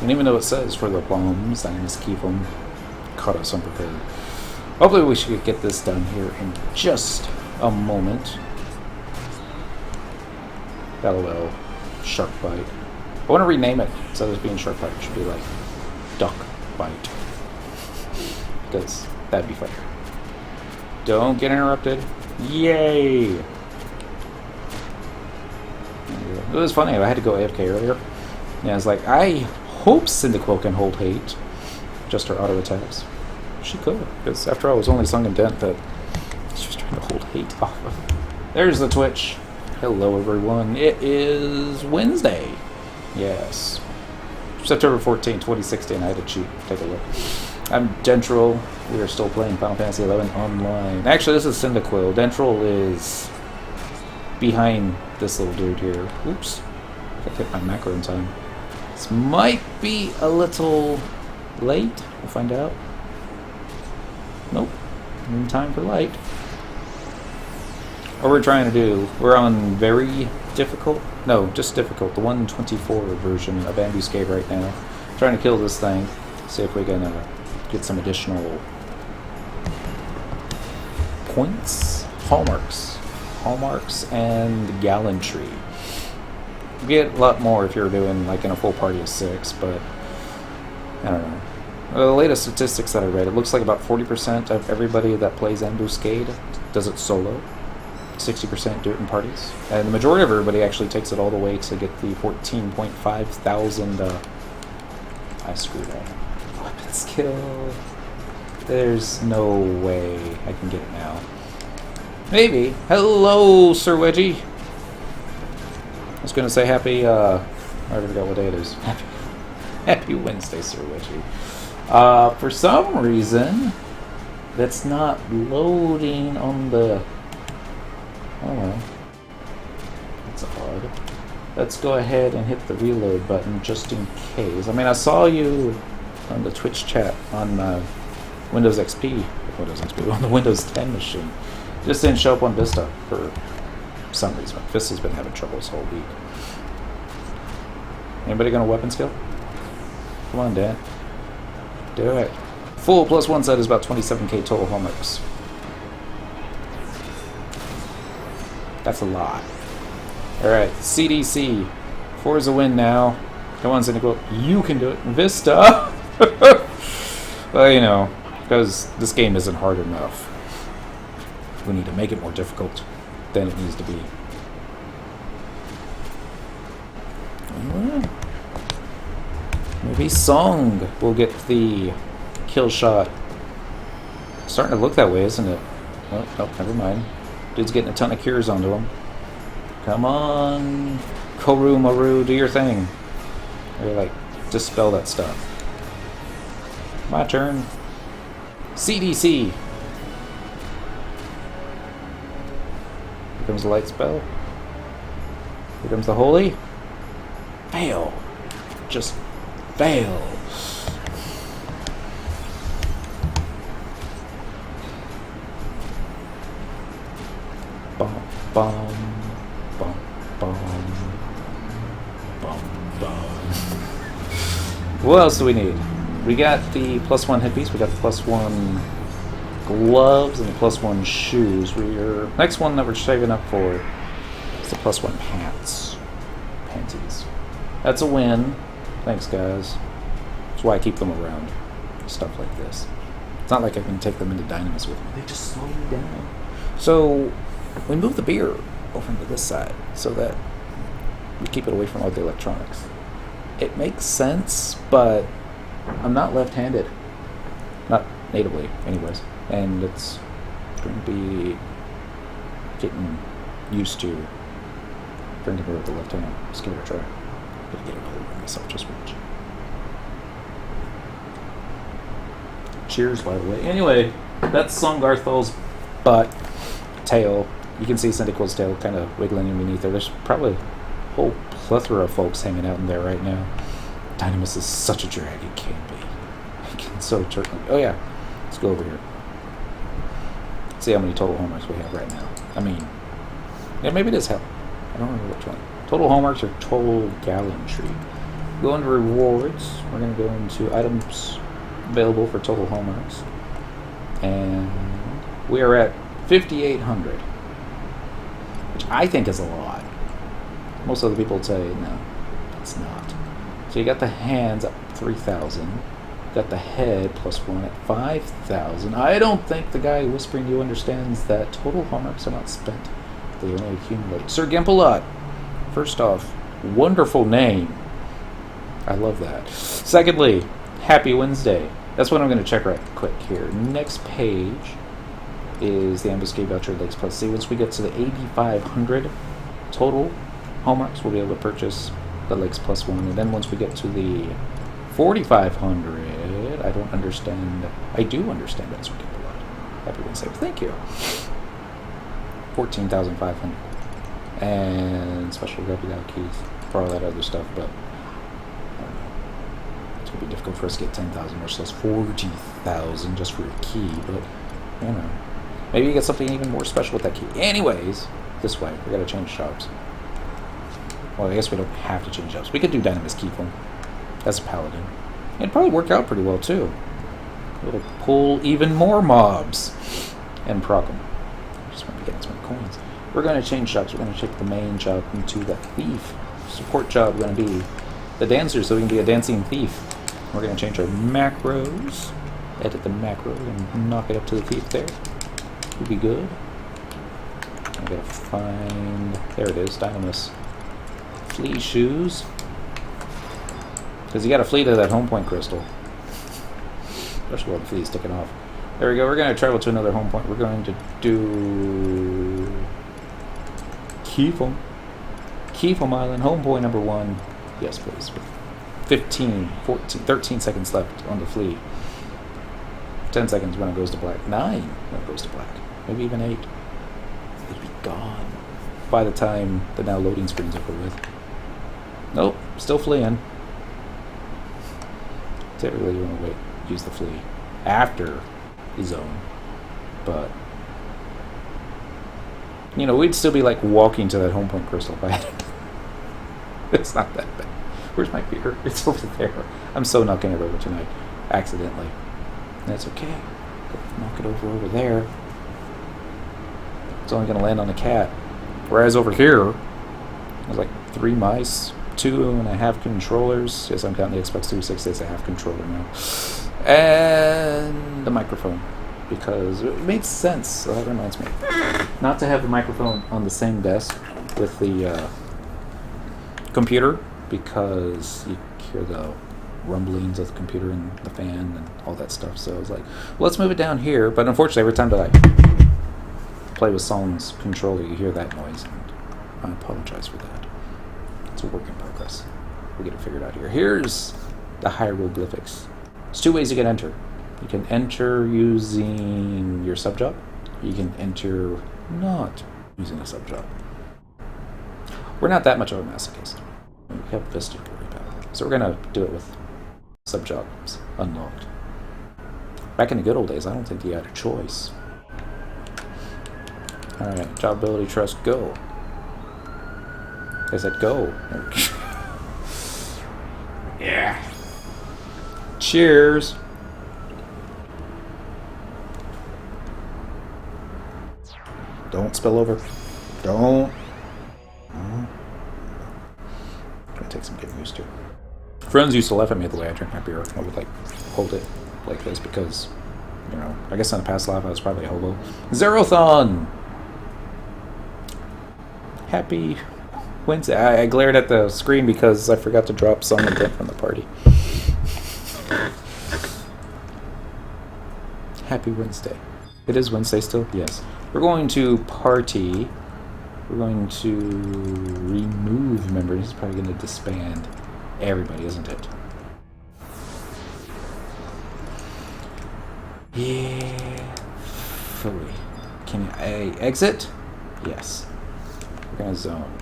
And even though it says for the bombs, Dynamis Quifim caught us unprepared. Hopefully we should get this done here in just a moment. LOL. Shark Bite. I want to rename it instead of being Shark Bite. It should be like Duck Bite. Because that'd be funny. Don't get interrupted. Yay! It was funny. I had to go AFK earlier. Yeah, I was like, I hope Cyndaquil can hold hate. Just her auto attacks. She could. Because after all, it was only Sung and Dent that she was trying to hold hate off of. There's the Twitch. Hello, everyone. It is Wednesday. Yes. September 14, 2016. I had to cheat. Take a look. I'm Dentril. We are still playing Final Fantasy XI online. Actually, this is Cyndaquil. Dentril is behind this little dude here. Oops. I hit my macro in time. This might be a little late. We'll find out. Nope. In time for light. What we're trying to do, we're on very difficult. No, just difficult. The 124 version of Ambuscade right now. Trying to kill this thing. See if we can get some additional points. Hallmarks and gallantry. You get a lot more if you're doing like in a full party of 6, but I don't know. The latest statistics that I read, it looks like about 40% of everybody that plays Ambuscade does it solo. 60% do it in parties. And the majority of everybody actually takes it all the way to get the 14.5 thousand I screwed up. Weapon skill. There's no way I can get it now. Maybe. Hello, Sir Wedgie. I was going to say happy, I forgot what day it is. Happy Wednesday, Sir Wedgie. For some reason, that's not loading on the... Oh well. That's odd. Let's go ahead and hit the reload button just in case. I mean, I saw you on the Twitch chat on Windows XP, on the Windows 10 machine. Just didn't show up on Vista for some reason. Vista's been having trouble this whole week. Anybody got a weapon skill? Come on, Dan. Do it. Full +1 set is about 27k total hallmarks. That's a lot. Alright, CDC. 4 is a win now. Come on, Cyndaquil. You can do it. Vista! Well, you know, because this game isn't hard enough. We need to make it more difficult than it needs to be. Maybe Song will get the kill shot. Starting to look that way, isn't it? Oh, never mind. Dude's getting a ton of cures onto him. Come on, Koru Maru, do your thing. Or like, dispel that stuff. My turn. CDC. Here comes the light spell. Here comes the holy. Fail. Just fail. Bum, bum, bum, bum, bum, bum. What else do we need? We got the +1 headpiece, we got the +1 gloves, and the +1 shoes. Next one that we're saving up for is the +1 panties. That's a win. Thanks, guys. That's why I keep them around. Stuff like this. It's not like I can take them into Dynamis with me. They just slow you down. So we move the beer over into this side so that we keep it away from all the electronics. It makes sense, but I'm not left-handed. Not natively, anyways. And it's going to be getting used to drinking beer with the left hand. Just give it a try. Gotta get it all over myself, just watch. Cheers, by the way. Anyway, that's Songarthel's butt, tail. You can see Cyndaquil's tail kind of wiggling in beneath there. There's probably a whole plethora of folks hanging out in there right now. Dynamis is such a drag, it can't be. It can so turn. Oh yeah, let's go over here. See how many total hallmarks we have right now. I mean, yeah, maybe it is hell. I don't remember which one. Total hallmarks or total gallantry. Go into rewards. We're going to go into items available for total hallmarks. And we are at 5,800, which I think is a lot. Most other people would say, no, it's not. So you got the hands at 3,000. Got the head +1 at 5,000. I don't think the guy whispering to you understands that total hallmarks are not spent. They only accumulate. Sir Gimpalot, first off, wonderful name. I love that. Secondly, happy Wednesday. That's what I'm going to check right quick here. Next page is the Ambuscade voucher legs plus C. Once we get to the 8,500 total hallmarks, we'll be able to purchase the legs +1. And then once we get to the 4,500, I don't understand. I do understand that, Sir Gimpalot. Happy Wednesday. Thank you. 14,500. And special reputable keys for all that other stuff, but I don't know. It's going to be difficult for us to get 10,000, much less 40,000 just for a key, but, you know. Maybe you get something even more special with that key. Anyways, this way. We got to change jobs. Well, I guess we don't have to change jobs. We could do Dynamis Quifim as a paladin. It'd probably work out pretty well, too. It'll pull even more mobs and proc them. Just want to get as many coins. We're going to change jobs. We're going to take the main job into the thief. Support job going to be the dancer, so we can be a dancing thief. We're going to change our macros. Edit the macro and knock it up to the thief there. Would be good. I gotta find. There it is, Dynamis. Flea shoes. Because you gotta flee to that home point crystal. Especially while the flea is sticking off. There we go. We're going to travel to another home point. We're going to do Quifim. Quifim Island, home point number 1. Yes, please. 15, 14, 13 seconds left on the flea. 10 seconds when it goes to black. 9 when it goes to black. Maybe even 8. It'd be gone by the time the now loading screen's over with. Nope, still fleeing. Typically you want to wait, use the flea after the zone. But, you know, we'd still be like walking to that home point crystal if I had it. It's not that bad. Where's my beer? It's over there. I'm so knocking it over tonight. Accidentally. That's okay. Knock it over there. It's only going to land on a cat. Whereas over here, there's like 3 mice, 2.5 controllers. Yes, I'm counting the Xbox 360 as a half controller now. And the microphone. Because it made sense. So that reminds me. Not to have the microphone on the same desk with the computer, because you hear the rumblings of the computer and the fan and all that stuff. So I was like, well, let's move it down here. But unfortunately, every time that I play with Song's controller, you hear that noise. And I apologize for that. It's a work in progress. We'll get it figured out here. Here's the hieroglyphics. There's 2 ways you can enter. You can enter using your sub-job. You can enter not using a sub-job. We're not that much of a masochist. We have Vista to worry about. So we're going to do it with sub-jobs unlocked. Back in the good old days, I don't think you had a choice. Alright, job ability, trust, go. I said go. Yeah. Cheers. Don't spill over. Don't. Gonna take some getting used to. Friends used to laugh at me the way I drink my beer. I would like hold it like this because, you know, I guess in a past life I was probably a hobo. Zerothon! Happy Wednesday. I glared at the screen because I forgot to drop some intent from the party. Happy Wednesday. It is Wednesday still? Yes. We're going to party. We're going to remove members. This is probably going to disband everybody, isn't it? Yeah. Fully. Can I exit? Yes. We're going to zone.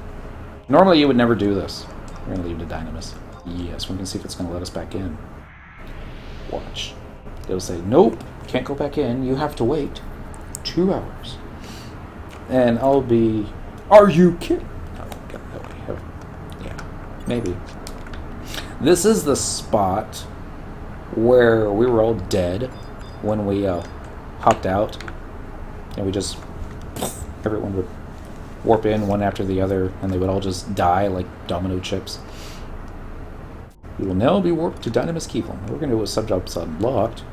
Normally you would never do this. We're going to leave the Dynamis. Yes, we can see if it's going to let us back in. Watch. It'll say, nope, can't go back in. You have to wait 2 hours. And I'll be, are you kidding? No, get that way. Yeah, maybe. This is the spot where we were all dead when we hopped out. And we just... Everyone would warp in one after the other, and they would all just die like domino chips. We will now be warped to Dynamis Quifim. We're going to do a sub-jobs unlocked.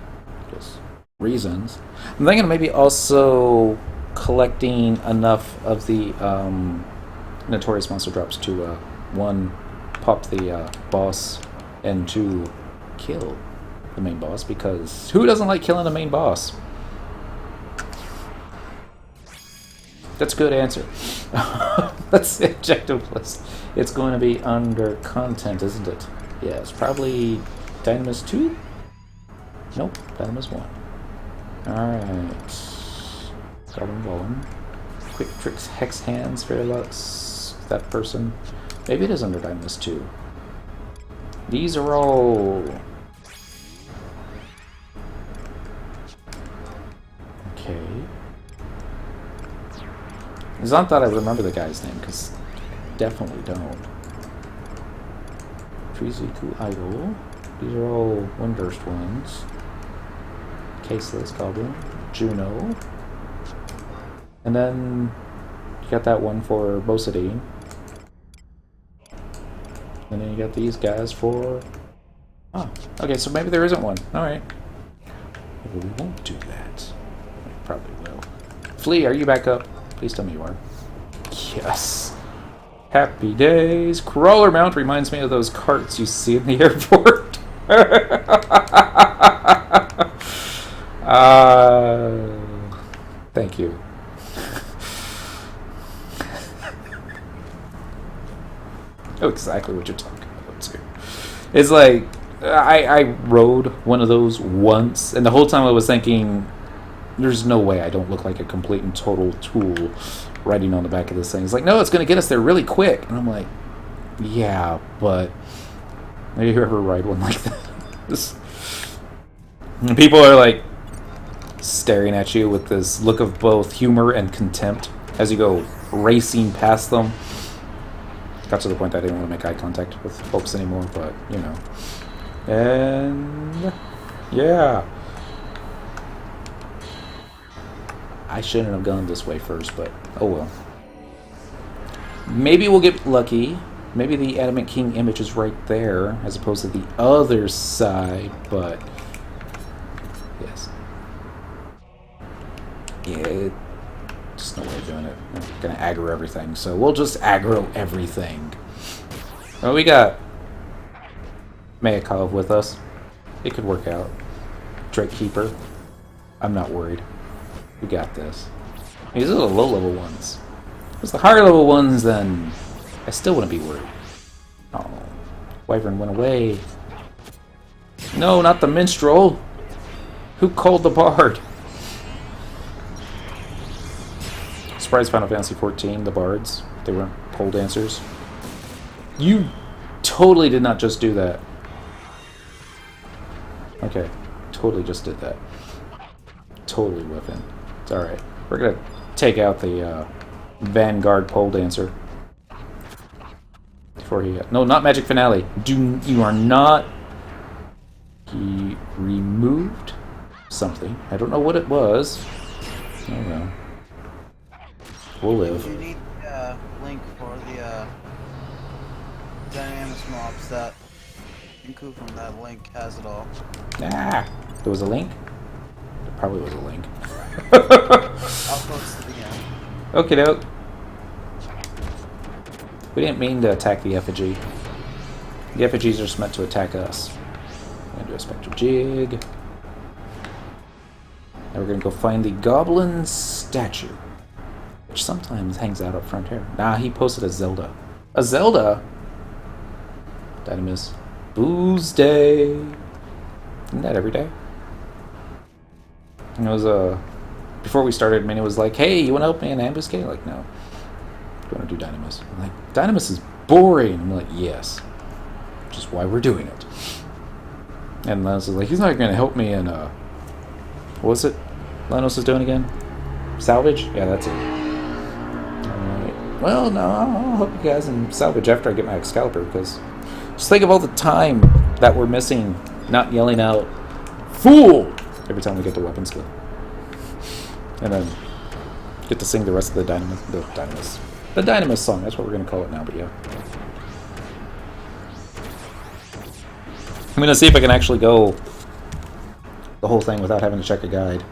Just reasons. I'm thinking maybe also collecting enough of the notorious monster drops to, one, pop the boss, and two, kill the main boss, because who doesn't like killing the main boss? That's a good answer. That's the objective list. It's going to be under content, isn't it? Yeah, it's probably Dynamis 2? Nope, Dynamis 1. Alright. Golden Golem. Quick Tricks, Hex Hands, Fairlux, that person. Maybe it is under Dynamis 2. These are all... Okay. It's not that I remember the guy's name, because I definitely don't. Triziku Idol. These are all Windburst ones. Caseless Goblin. Juno. And then you got that one for Bosadine. And then you got these guys for... Oh, okay, so maybe there isn't one. Alright. Maybe we won't do that. We probably will. Flea, are you back up? Please tell me you are. Yes. Happy days. Crawler mount reminds me of those carts you see in the airport. Thank you. I know exactly what you're talking about, too. It's like, I rode one of those once, and the whole time I was thinking, there's no way I don't look like a complete and total tool riding on the back of this thing. It's like, no, it's going to get us there really quick. And I'm like, yeah, but have you ever ride one like that? And people are like staring at you with this look of both humor and contempt as you go racing past them. Got to the point that I didn't want to make eye contact with folks anymore, but, you know. And, yeah. I shouldn't have gone this way first, but oh well. Maybe we'll get lucky. Maybe the Adamant King image is right there, as opposed to the other side, but... Yes. Yeah, just no way of doing it. I'm gonna aggro everything, so we'll just aggro everything. Oh, we got Mayakov with us. It could work out. Drake Keeper. I'm not worried. We got this. These are the low-level ones. If it's the higher-level ones, then I still wouldn't be worried. Oh, Wyvern went away. No, not the minstrel. Who called the bard? Surprise Final Fantasy XIV, the bards. They weren't pole dancers. You totally did not just do that. Okay, totally just did that. Totally within. It's alright. We're gonna take out the Vanguard pole dancer. Before he... No, not Magic Finale. You are not... He removed something. I don't know what it was. I don't know. We'll live. You need a link for the Dynamis mobs that in Quifim. That link has it all. Ah! There was a link? There probably was a link. I'll post it again. Okie doke. We didn't mean to attack the effigy. The effigies are just meant to attack us. I'm gonna do a spectral jig. Now we're gonna go find the goblin statue, which sometimes hangs out up front here. Nah, he posted a Zelda. A Zelda? Dynamis. Booze Day. Isn't that every day? And it was before we started, Minnie was like, hey, you want to help me in Ambuscade? Like, no. I'm going to do Dynamis. I'm like, Dynamis is boring. I'm like, yes. Which is why we're doing it. And Linus was like, he's not going to help me in, what was it Linus is doing again? Salvage? Yeah, that's it. Alright. Well, no, I'll help you guys in Salvage after I get my Excalibur, because Just think of all the time that we're missing not yelling out, "Fool!" every time we get the weapon skill. And then get to sing the rest of the Dynamis song. That's what we're going to call it now, but yeah. I'm going to see if I can actually go the whole thing without having to check a guide.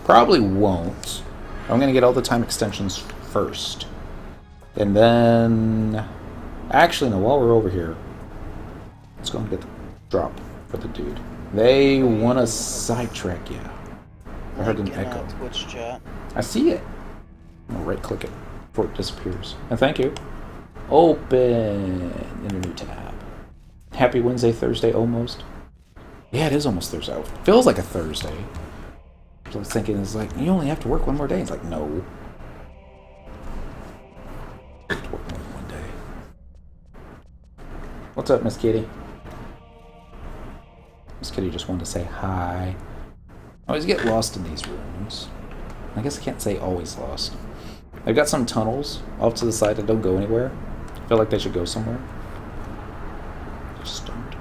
Probably won't. I'm going to get all the time extensions first. And then... Actually, no, while we're over here, let's go and get the drop for the dude. They want to sidetrack you. I heard an echo. Twitch chat. I see it. I'm going to right-click it before it disappears. And thank you. Open in a new tab. Happy Wednesday, Thursday, almost. Yeah, it is almost Thursday. It feels like a Thursday. So I was thinking, it's like, you only have to work one more day. It's like, no. Work more than one day. What's up, Miss Kitty? Miss Kitty just wanted to say hi. I always get lost in these rooms. I guess I can't say always lost. I've got some tunnels off to the side that don't go anywhere. I feel like they should go somewhere. Just don't.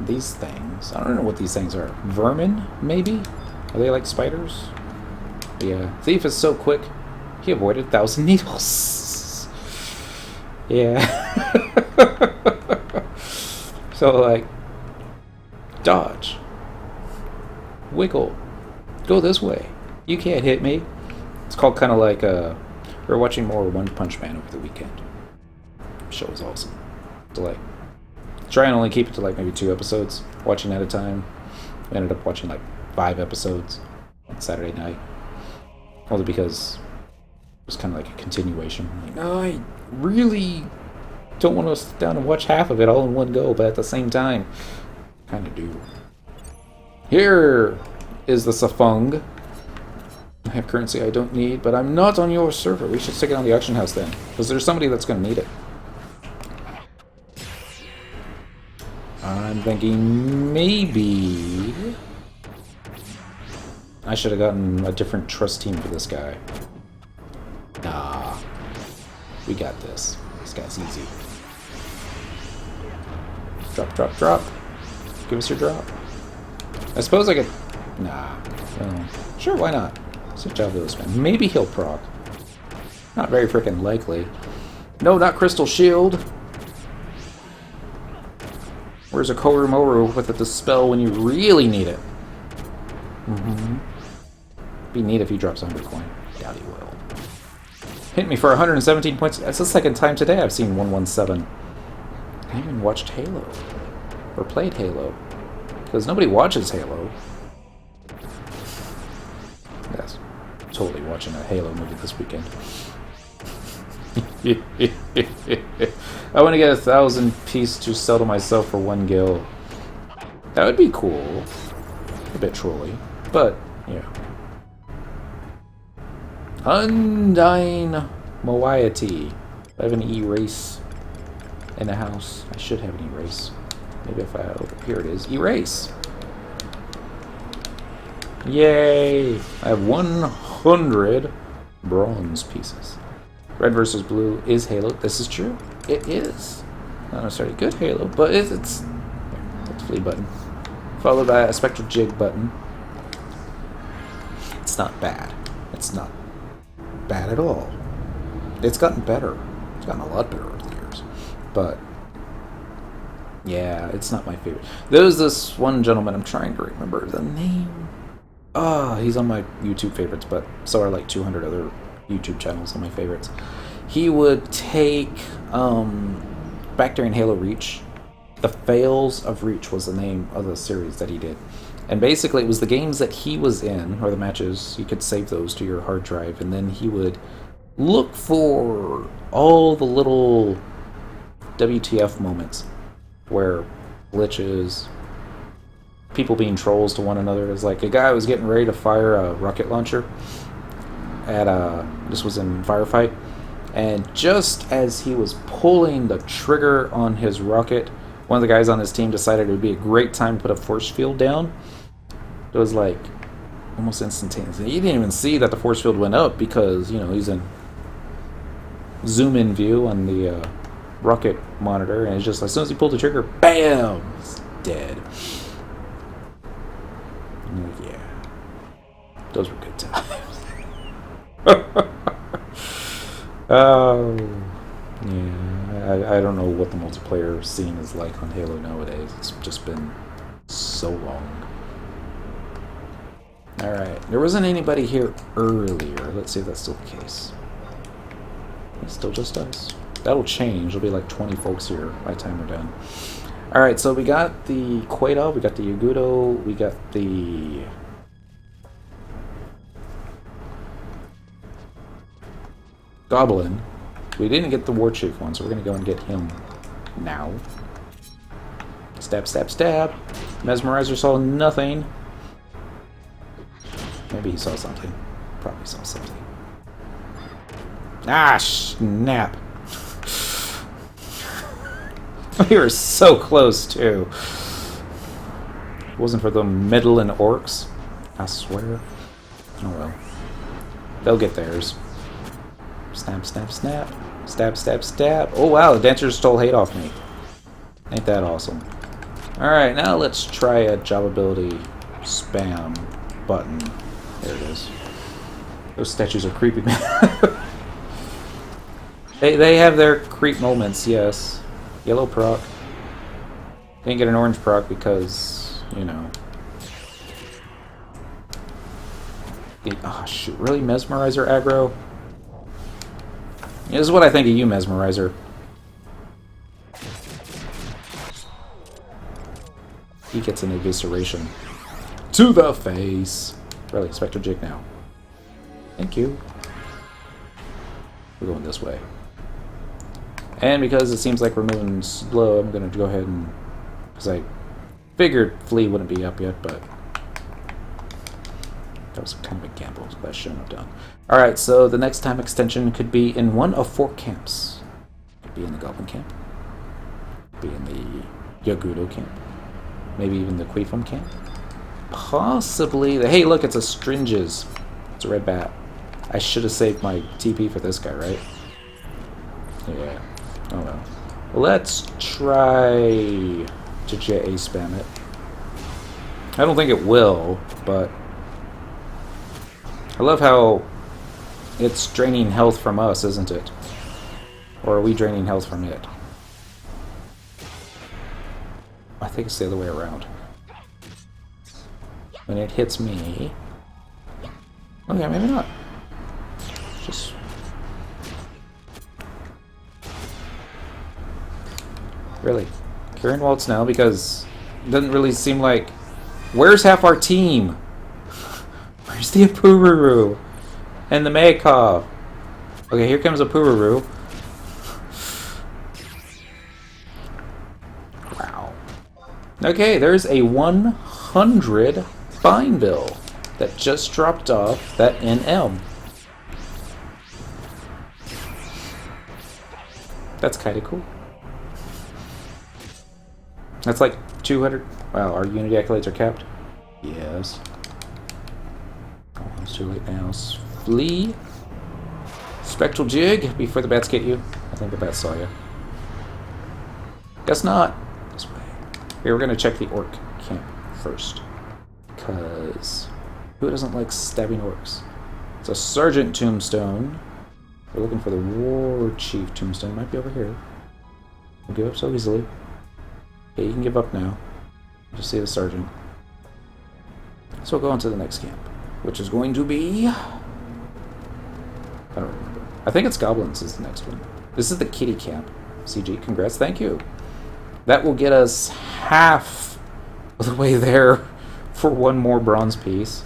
These things, I don't know what these things are. Vermin, maybe? Are they like spiders? Yeah. Thief is so quick, he avoided 1,000 needles. Yeah. So, like, dodge. Wiggle. Go this way. You can't hit me. It's called kind of like, we were watching more One Punch Man over the weekend. The show was awesome. To like, try and only keep it to like maybe 2 episodes, watching at a time. I ended up watching like 5 episodes on Saturday night. Only because it was kind of like a continuation. Like, no, I really don't want to sit down and watch half of it all in one go, but at the same time, kind of do. Here is the Safung. I have currency I don't need, but I'm not on your server. We should stick it on the auction house then, because there's somebody that's going to need it. I'm thinking maybe I should have gotten a different trust team for this guy. Nah. We got this. This guy's easy. Drop, drop, drop. Give us your drop. I suppose I could... Nah. Well, sure, why not? Switch out this one. Maybe he'll proc. Not very freaking likely. No, not Crystal Shield. Where's a Korumoru with a Dispel when you really need it? Be neat if he drops 100 coin. Doubt he will. Hit me for 117 points. That's the second time today I've seen 117. I even watched Halo. Or played Halo. Because nobody watches Halo. Yes. Totally watching a Halo movie this weekend. I want to get 1,000 piece to sell to myself for 1 gil. That would be cool. A bit trolly, but yeah. Undying Moiety. I have an erase in the house. I should have an erase. Maybe if I here it is. Erase. Yay! I have 100 bronze pieces. Red versus blue is Halo. This is true. It is. Not necessarily good Halo, but it's that's flea button. Followed by a spectral jig button. It's not bad. It's not bad at all. It's gotten better. It's gotten a lot better over the years. But yeah, it's not my favorite. There's this one gentleman, I'm trying to remember the name. He's on my YouTube favorites, but so are like 200 other YouTube channels on my favorites. He would take back during Halo Reach, The Fails of Reach was the name of the series that he did, and basically it was the games that he was in, or the matches. You could save those to your hard drive, and then he would look for all the little WTF moments where glitches, people being trolls to one another. It was like a guy was getting ready to fire a rocket launcher at this was in Firefight, and just as he was pulling the trigger on his rocket, one of the guys on his team decided it would be a great time to put a force field down. It was like almost instantaneous. And you didn't even see that the force field went up because, you know, he's in zoom in view on the rocket monitor, and it's just as soon as he pulled the trigger, BAM! He's dead. Yeah. Those were good times. Oh, yeah. I don't know what the multiplayer scene is like on Halo nowadays. It's just been so long. Alright, there wasn't anybody here earlier. Let's see if that's still the case. It's still just us. That'll change. There'll be like 20 folks here by the time we're done. Alright, so we got the Quaidov, we got the Yagudo, we got the... Goblin. We didn't get the War Chief one, so we're going to go and get him now. Stab, stab, stab. Mesmerizer saw nothing. Maybe he saw something. Probably saw something. Ah, snap. We were so close, too. If it wasn't for the meddling orcs, I swear. Oh well. They'll get theirs. Snap, snap, snap. Stab, stab, stab. Oh wow, the Dancer stole hate off me. Ain't that awesome. Alright, now let's try a job ability spam button. There it is. Those statues are creepy, man. They have their creep moments, yes. Yellow proc. Didn't get an orange proc because, you know. Oh shoot, really? Mesmerizer aggro? This is what I think of you, Mesmerizer. He gets an evisceration. To the face! Really, Spectre Jig now. Thank you. We're going this way. And because it seems like we're moving slow, I'm going to go ahead and... Because I figured Flea wouldn't be up yet, but... That was kind of a gamble that I shouldn't have done. Alright, so the next time extension could be in one of 4 camps. Could be in the Goblin camp. Could be in the Yagudo camp. Maybe even the Quifim camp. Possibly the... Hey, look, it's a Stringes. It's a red bat. I should have saved my TP for this guy, right? Yeah. Oh well. Let's try to JA spam it. I don't think it will, but... I love how it's draining health from us, isn't it? Or are we draining health from it? I think it's the other way around. When it hits me... Okay, maybe not. Just... Really? Kieran Waltz now, because it doesn't really seem like... Where's half our team? Where's the Apururu? And the Mayakov? Okay, here comes Apururu. Wow. Okay, there's a 100 fine bill that just dropped off that NM. That's kind of cool. That's like 200. Wow, our Unity accolades are capped? Yes. Oh, it's too late now. Flee. Spectral Jig before the bats get you. I think the bats saw you. Guess not. This way. Here, we're going to check the orc camp first. Because who doesn't like stabbing orcs? It's a Sergeant Tombstone. We're looking for the War Chief Tombstone. Might be over here. Don't give up so easily. Okay, you can give up now. Just see the Sergeant. So we'll go on to the next camp, which is going to be... I don't remember. I think it's Goblins is the next one. This is the Kitty camp. CG, congrats, thank you. That will get us half of the way there for one more bronze piece.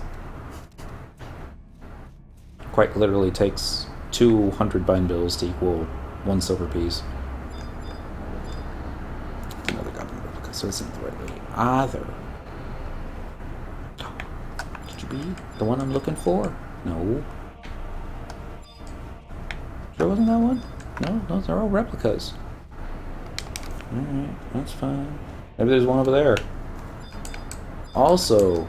Quite literally takes 200 bind bills to equal 1 silver piece. Another Goblin replica, so it's not the right way either. Could you be the one I'm looking for? No. Sure wasn't that one? No, those are all replicas. Alright, that's fine. Maybe there's one over there. Also,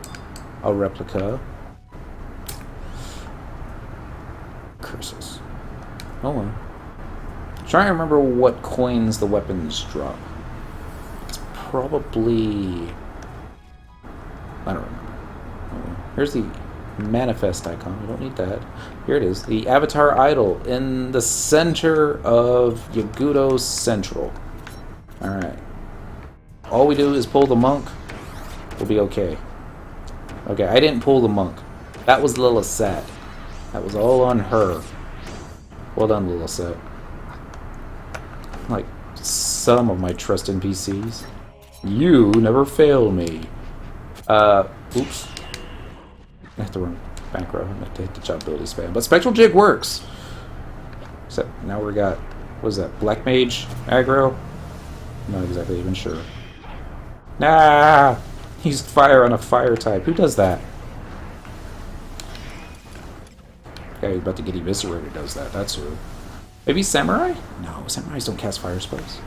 a replica. Curses. Oh well. trying to remember what coins the weapons drop. It's probably... I don't remember. Here's the manifest icon. We don't need that. Here it is. The avatar idol in the center of Yagudo Central. Alright. All we do is pull the monk. We'll be okay. Okay, I didn't pull the monk. That was Lilithsat. That was all on her. Well done, Lilithsat. Like some of my trust NPCs. You never fail me. Oops. I have to run back row. I have to hit the job ability spam. But Spectral Jig works! Except now we got, what is that, Black Mage aggro? Not exactly even sure. Nah! He's fire on a fire type. Who does that? Guy who's about to get eviscerated does that. That's who. Maybe Samurai? No, Samurais don't cast fire spells.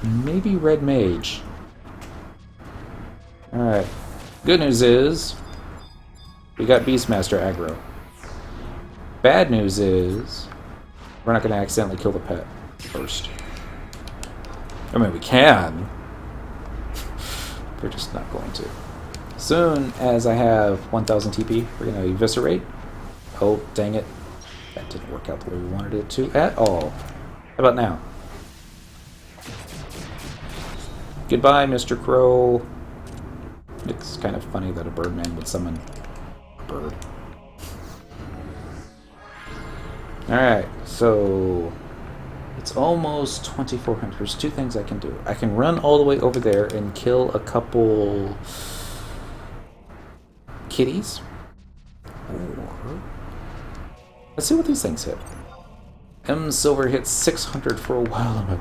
Maybe Red Mage. Alright. Good news is... we got Beastmaster aggro. Bad news is... we're not going to accidentally kill the pet first. I mean, we can. We're just not going to. Soon as I have 1000 TP, we're going to eviscerate. Oh, dang it. That didn't work out the way we wanted it to at all. How about now? Goodbye, Mr. Crow. It's kind of funny that a birdman would summon a bird. Alright, so... it's almost 2400. There's two things I can do. I can run all the way over there and kill a couple... kitties. Or... let's see what these things hit. M Silver hit 600 for a while.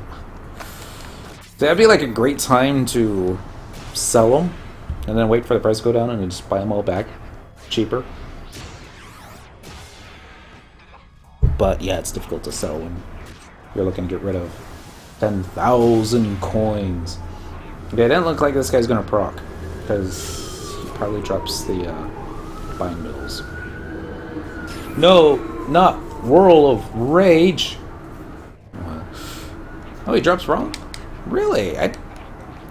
That'd be like a great time to sell them, and then wait for the price to go down and then just buy them all back cheaper. But yeah, it's difficult to sell when you're looking to get rid of 10,000 coins. Okay, it doesn't look like this guy's gonna proc, because he probably drops the bind mills. No, not Whirl of Rage. Oh, he drops wrong? Really? I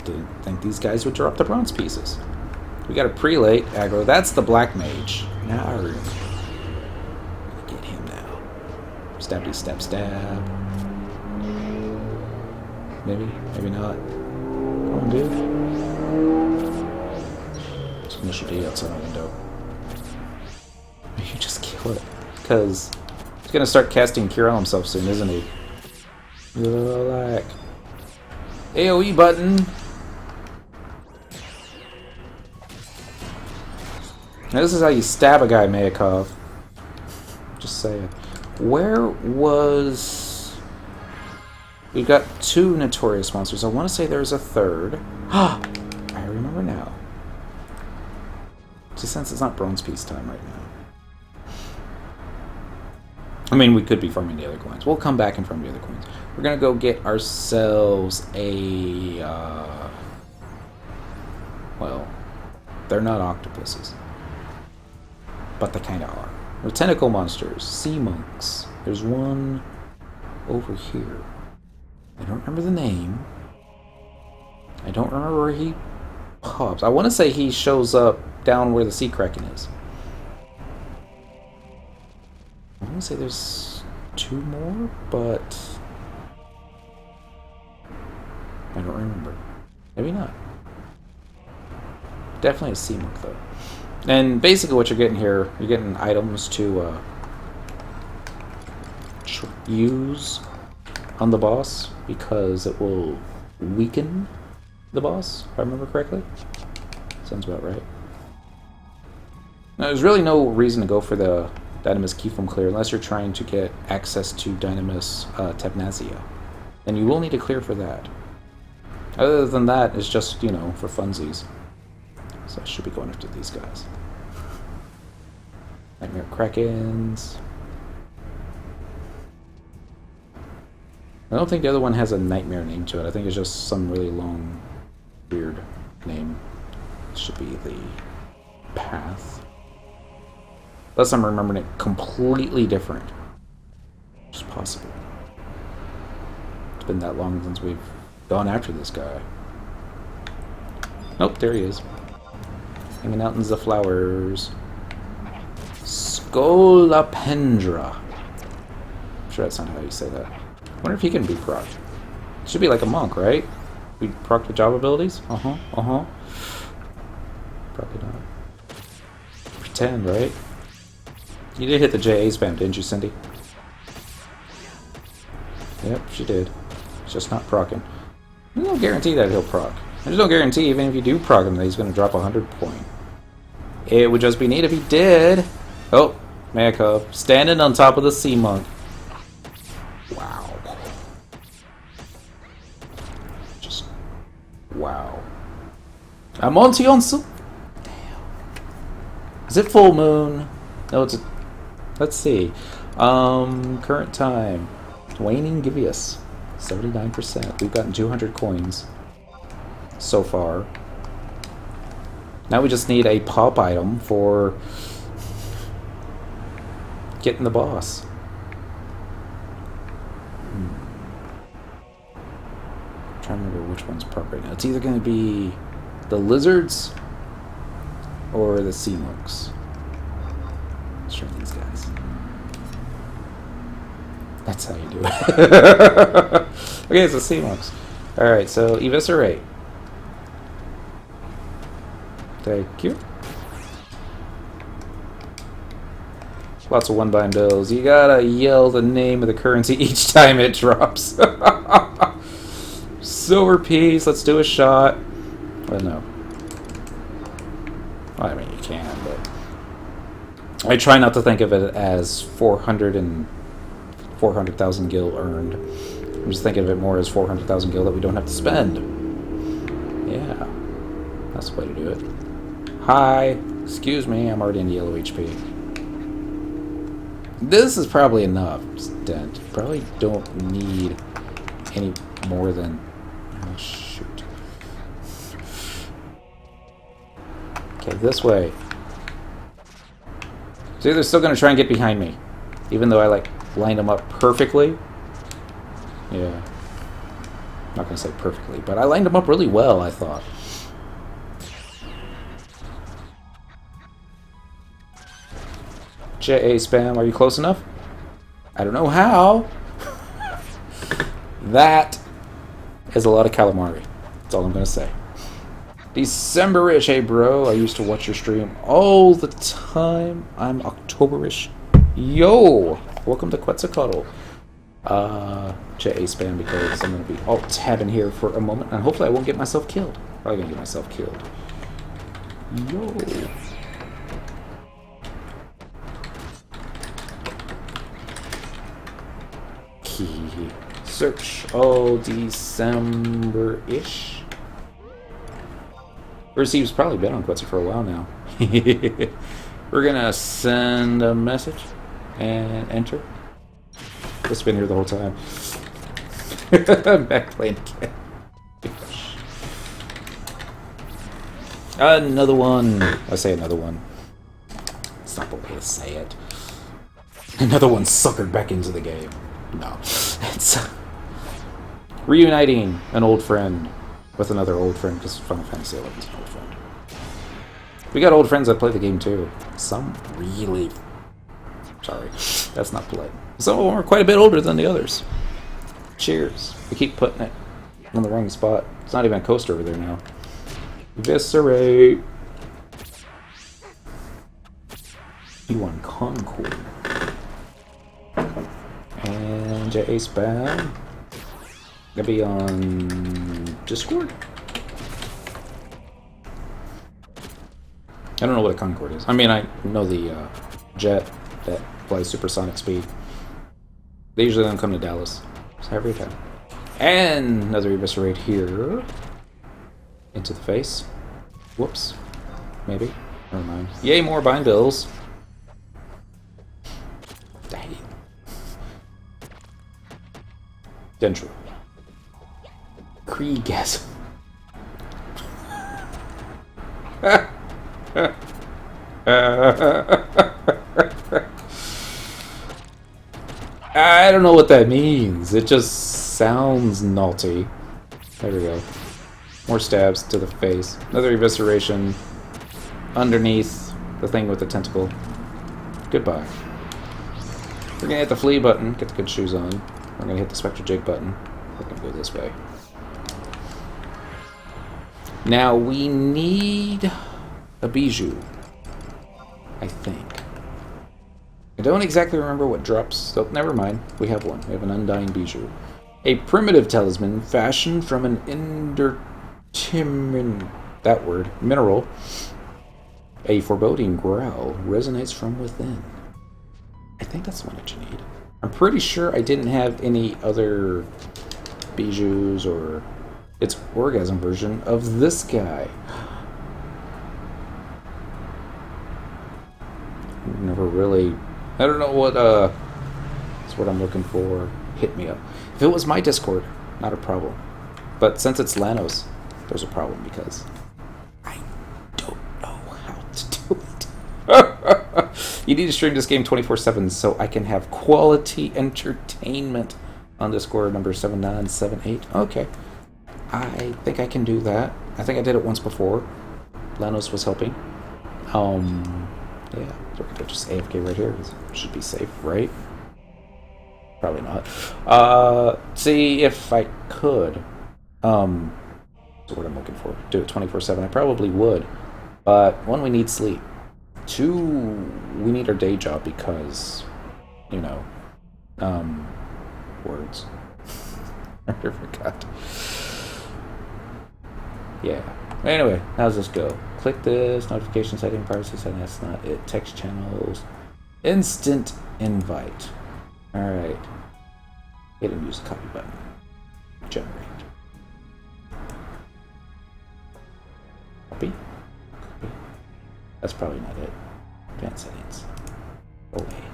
didn't think these guys would drop the bronze pieces. We got a prelate aggro. That's the Black Mage. Now I remember. Get him now. Stabby stab stab. Maybe, maybe not. Come on, dude. Let's finish your D outside the window. You just kill it. Because he's going to start casting Cure on himself soon, isn't he? Like AoE button. Now this is how you stab a guy, Mayakov. Just saying. Where was... we've got 2 Notorious monsters. I want to say there's a third. I remember now. Just since it's not bronze piece time right now. I mean, we could be farming the other coins. We'll come back and farm the other coins. We're going to go get ourselves a... well, they're not octopuses. But they kind of are. They're tentacle monsters. Sea monks. There's one over here. I don't remember the name. I don't remember where he pops. I want to say he shows up down where the sea kraken is. I want to say there's 2 more, but I don't remember. Maybe not. Definitely a sea monk, though. And basically what you're getting here, you're getting items to use on the boss, because it will weaken the boss, if I remember correctly. Sounds about right. Now, there's really no reason to go for the Dynamis Quifim clear unless you're trying to get access to Dynamis Tepnasia. Then you will need to clear for that. Other than that, it's just, you know, for funsies. So I should be going after these guys. Nightmare Krakens. I don't think the other one has a nightmare name to it. I think it's just some really long, weird name. It should be the Path. Unless I'm remembering it completely different. Which is possible. It's been that long since we've gone after this guy. Nope, there he is. Hanging out in the flowers. Scolapendra. I'm sure that's not how you say that. I wonder if he can be proc. Should be like a monk, right? We proc the job abilities? Uh-huh, uh-huh. Probably not. Pretend, right? You did hit the JA spam, didn't you, Cindy? Yep, she did. It's just not proccing. There's no guarantee that he'll proc. There's no guarantee, even if you do proc him, that he's going to drop 100 point. It would just be neat if he did. Oh, Mayakov, standing on top of the sea monk. Wow. Just, wow. Amontillonsu? Damn. Is it full moon? No, it's a, let's see. Current time. Waning Givius. 79%. We've gotten 200 coins so far. Now we just need a pop item for getting the boss. I'm trying to remember which one's pop right now. It's either going to be the lizards or the sea monks. Let's try these guys. That's how you do it. Okay, it's the sea monks. Alright, so eviscerate. Thank you. Lots of one-bind bills. You gotta yell the name of the currency each time it drops. Silver piece, let's do a shot. Well, no. Well, I mean, you can, but I try not to think of it as 400,000 gil earned. I'm just thinking of it more as 400,000 gil that we don't have to spend. Yeah, that's the way to do it. Hi, excuse me, I'm already in yellow HP. This is probably enough, Dent. Probably don't need any more than... Oh, shoot. Okay, this way. See, they're still going to try and get behind me. Even though I, like, lined them up perfectly. Yeah. I'm not going to say perfectly, but I lined them up really well, I thought. JA spam, are you close enough? I don't know how. That is a lot of calamari. That's all I'm going to say. December-ish, hey bro. I used to watch your stream all the time. I'm October-ish. Yo! Welcome to Quetzalcoatl. JA spam because I'm going to be alt-tabbing here for a moment. And hopefully I won't get myself killed. Probably going to get myself killed. Yo! Search. Oh, December-ish. Receive's probably been on Quetzal for a while now. We're gonna send a message and enter. It's been here the whole time. I'm back playing again. Another one. I say another one. That's not the way to say it. Another one suckered back into the game. No. It's reuniting an old friend with another old friend, because Final Fantasy XI is an old friend. We got old friends that play the game too. Some really... Sorry, that's not polite. Some of them are quite a bit older than the others. Cheers. We keep putting it on the wrong spot. It's not even a coaster over there now. Eviscerate. You won Concord. And JA spam. Gonna be on Discord. I don't know what a Concord is. I mean, I know the jet that flies supersonic speed. They usually don't come to Dallas. So every time. And another eviscerate here. Into the face. Whoops. Maybe. Never mind. Yay, more bind bills. Dang. Dendro. Kriegas. I don't know what that means. It just sounds naughty. There we go. More stabs to the face. Another evisceration underneath the thing with the tentacle. Goodbye. We're gonna hit the flee button, get the good shoes on. We're gonna hit the Spectre Jig button. We're gonna go this way. Now we need a bijou, I think. I don't exactly remember what drops, so never mind. We have one. We have an Undying Bijou. A primitive talisman fashioned from an mineral. A foreboding growl resonates from within. I think that's the one that you need. I'm pretty sure I didn't have any other bijous or its orgasm version of this guy. Never really... I don't know what, that's what I'm looking for. Hit me up. If it was my Discord, not a problem. But since it's Lanos, there's a problem because I don't know how to do it. You need to stream this game 24/7 so I can have quality entertainment on Discord number 7978. Okay. I think I can do that. I think I did it once before. Lanos was helping. Yeah, we're gonna just AFK right here. It should be safe, right? Probably not. See if I could. That's what I'm looking for. Do it 24/7. I probably would. But one, we need sleep. Two, we need our day job because, you know, words. I forgot. Yeah. Anyway, how's this go? Click this, notification setting, privacy setting, that's not it. Text channels, instant invite. Alright. Hit and use the copy button. Generate. Copy. Copy. That's probably not it. Advanced settings. Away.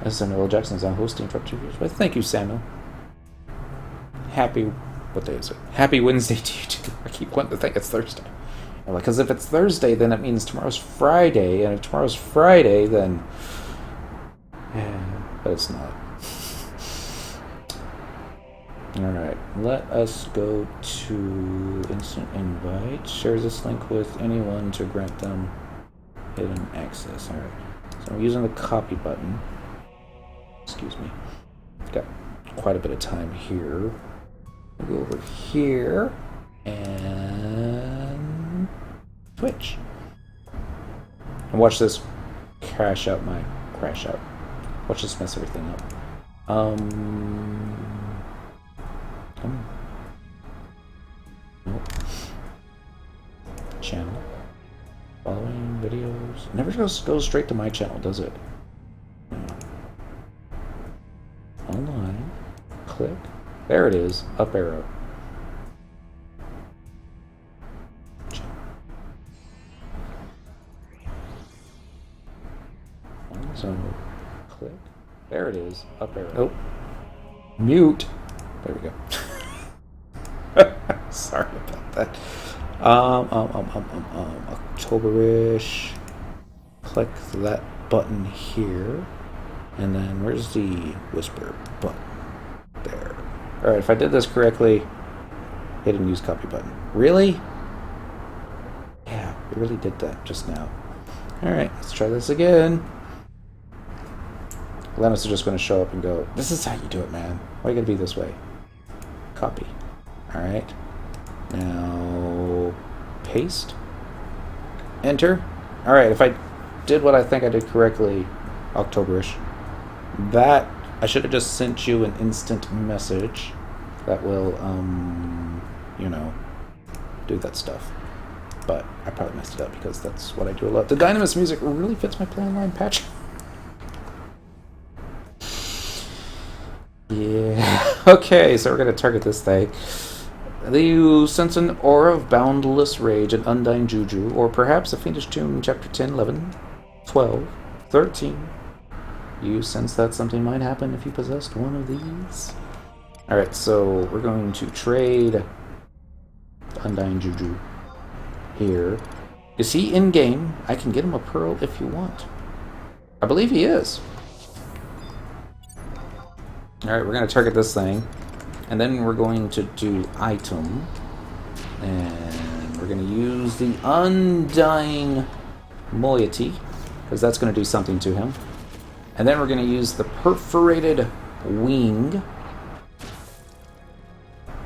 This is Samuel Jackson's on hosting for 2 years. Well, thank you, Samuel. Happy, what day is it? Happy Wednesday to you too. I keep wanting to think it's Thursday. Because if it's Thursday, then it means tomorrow's Friday, and if tomorrow's Friday, then... Yeah, but it's not. Alright, let us go to instant invite. Share this link with anyone to grant them hidden access. Alright, so I'm using the copy button. Excuse me. I've got quite a bit of time here. We'll go over here and Twitch. And watch this crash out. Watch this mess everything up. Nope. Channel. Following videos. It never goes straight to my channel, does it? No. Online. Click. There it is. Up arrow. So, click. There it is. Up arrow. Nope. Mute. There we go. Sorry about that. October-ish. Click that button here. And then where's the whisper button? There. Alright, if I did this correctly, hit and use copy button. Really? Yeah, we really did that just now. Alright, let's try this again. Lennis is just going to show up and go, this is how you do it, man. Why you got to be this way? Copy. Alright. Now, paste. Enter. Alright, if I did what I think I did correctly, October-ish, that, I should have just sent you an instant message that will, you know, do that stuff. But I probably messed it up because that's what I do a lot. The Dynamis music really fits my play online patch. Yeah. Okay, so we're going to target this thing. You sense an aura of boundless rage and undying juju, or perhaps a fiendish tune, chapter 10, 11, 12, 13. You sense that something might happen if you possessed one of these. Alright, so we're going to trade Undying Juju here. Is he in game? I can get him a pearl if you want. I believe he is. Alright, we're going to target this thing. And then we're going to do item. And we're going to use the Undying Moiety, because that's going to do something to him. And then we're going to use the Perforated Wing.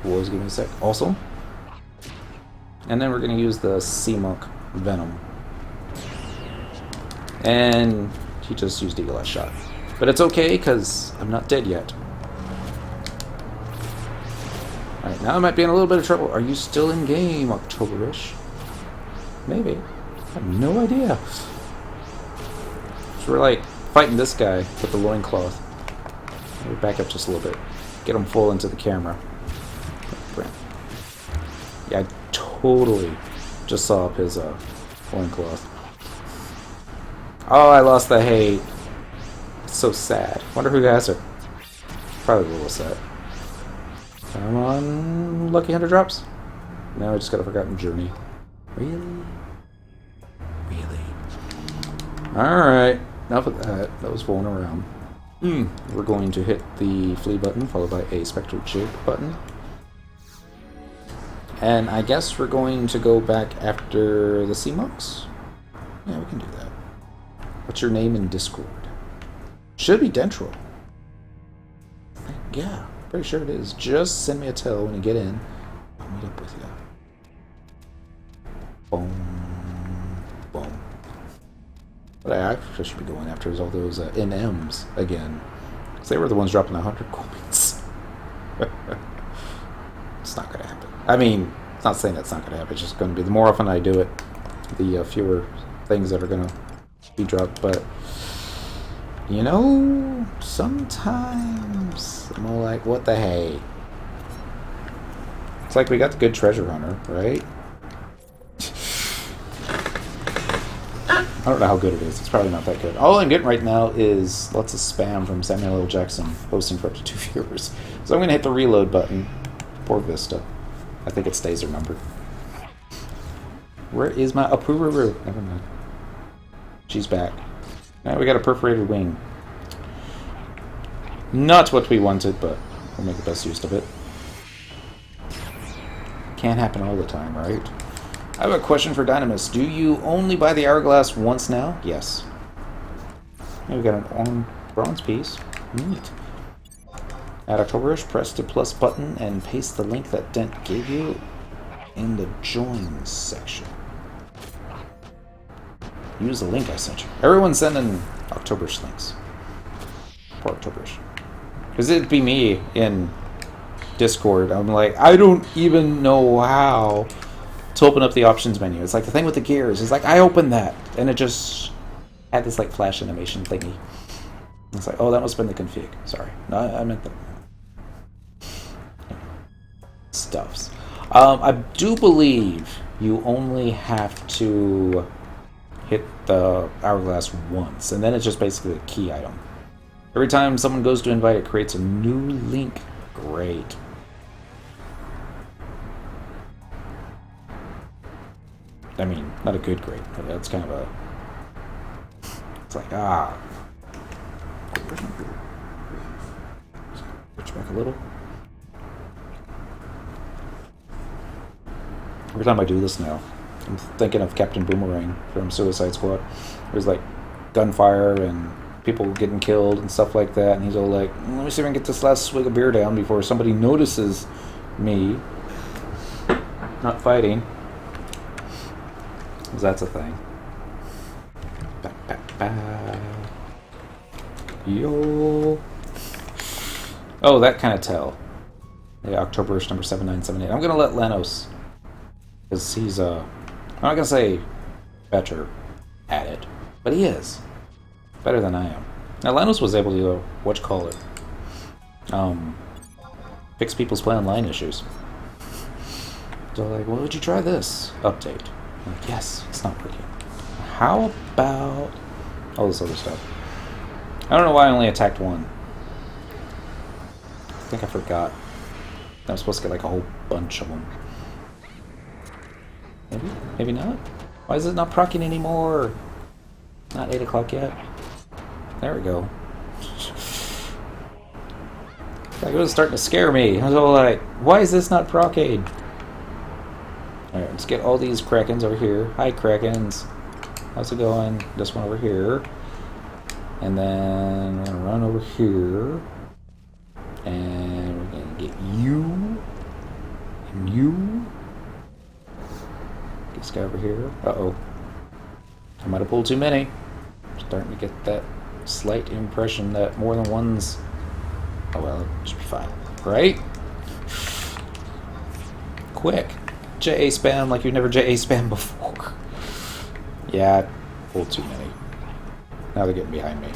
Boys, give me a sec. Also. And then we're going to use the Sea Monk Venom. And he just used Eagle Eye Shot. But it's okay, because I'm not dead yet. Alright, now I might be in a little bit of trouble. Are you still in game, Octoberish? Maybe. I have no idea. So we're like fighting this guy with the loincloth. Maybe back up just a little bit. Get him full into the camera. Yeah, I totally just saw up his loincloth. Oh, I lost the hate. It's so sad. Wonder who has it. Probably a little sad. Come on, lucky 100 drops. Now I just got a Forgotten Journey. Really? Really? Alright, enough of that. That was fooling around. We're going to hit the flee button, followed by a spectral jig button. And I guess we're going to go back after the Sea Monks. Yeah, we can do that. What's your name in Discord? Should be Dentral. Yeah, pretty sure it is. Just send me a tell when you get in. I'll meet up with you. Boom. Boom. What I actually should be going after is all those NMs again. Because they were the ones dropping 100 coins. It's not going to happen. I mean, it's not saying that's not going to happen. It's just going to be the more often I do it, the fewer things that are going to be dropped. But, you know, sometimes I'm all like, what the hey? It's like we got the good treasure hunter, right? I don't know how good it is. It's probably not that good. All I'm getting right now is lots of spam from Samuel L. Jackson posting for up to 2 viewers. So I'm going to hit the reload button. Poor Vista. I think its days are numbered. Where is my Apururu? Never mind. She's back. Now we got a perforated wing. Not what we wanted, but we'll make the best use of it. Can't happen all the time, right? I have a question for Dynamis. Do you only buy the hourglass once now? Yes. Now we got an on bronze piece. Neat. At Octoberish, press the plus button and paste the link that Dent gave you in the join section. Use the link I sent you. Everyone's sending Octoberish links. Poor Octoberish. Because it'd be me in Discord. I'm like, I don't even know how to open up the options menu. It's like the thing with the gears. It's like, I opened that. And it just had this like flash animation thingy. It's like, oh, that must have been the config. Sorry. No, I meant the stuffs. I do believe you only have to hit the hourglass once, and then it's just basically a key item. Every time someone goes to invite, it creates a new link. Great. I mean, not a good grade. That's kind of a... It's like, Switch back a little. Every time I do this now, I'm thinking of Captain Boomerang from Suicide Squad. There's like gunfire and people getting killed and stuff like that, and he's all like, let me see if I can get this last swig of beer down before somebody notices me not fighting. Because that's a thing. Ba, ba, ba. Yo. Oh, that kind of tell. Yeah, Octoberish number 7978. I'm going to let Lenos, because he's, I'm not going to say better at it, but he is. Better than I am. Now, Lenos was able to, fix people's play online issues. So like, well, would you try this update? I'm like, yes, it's not working. How about all this other stuff? I don't know why I only attacked one. I think I forgot. I was supposed to get like a whole bunch of them. Maybe? Maybe not? Why is it not proccing anymore? Not 8 o'clock yet. There we go. Like, it was starting to scare me. I was all like, why is this not proccing? Alright, let's get all these Krakens over here. Hi, Krakens. How's it going? This one over here. And then we're going to run over here. And we're going to get you. And you. Get this guy over here. Uh-oh. I might have pulled too many. Starting to get that slight impression that more than one's... Oh well, it should be fine. Right? Quick. JA spam like you've never JA spam before. Yeah, I pulled too many. Now they're getting behind me.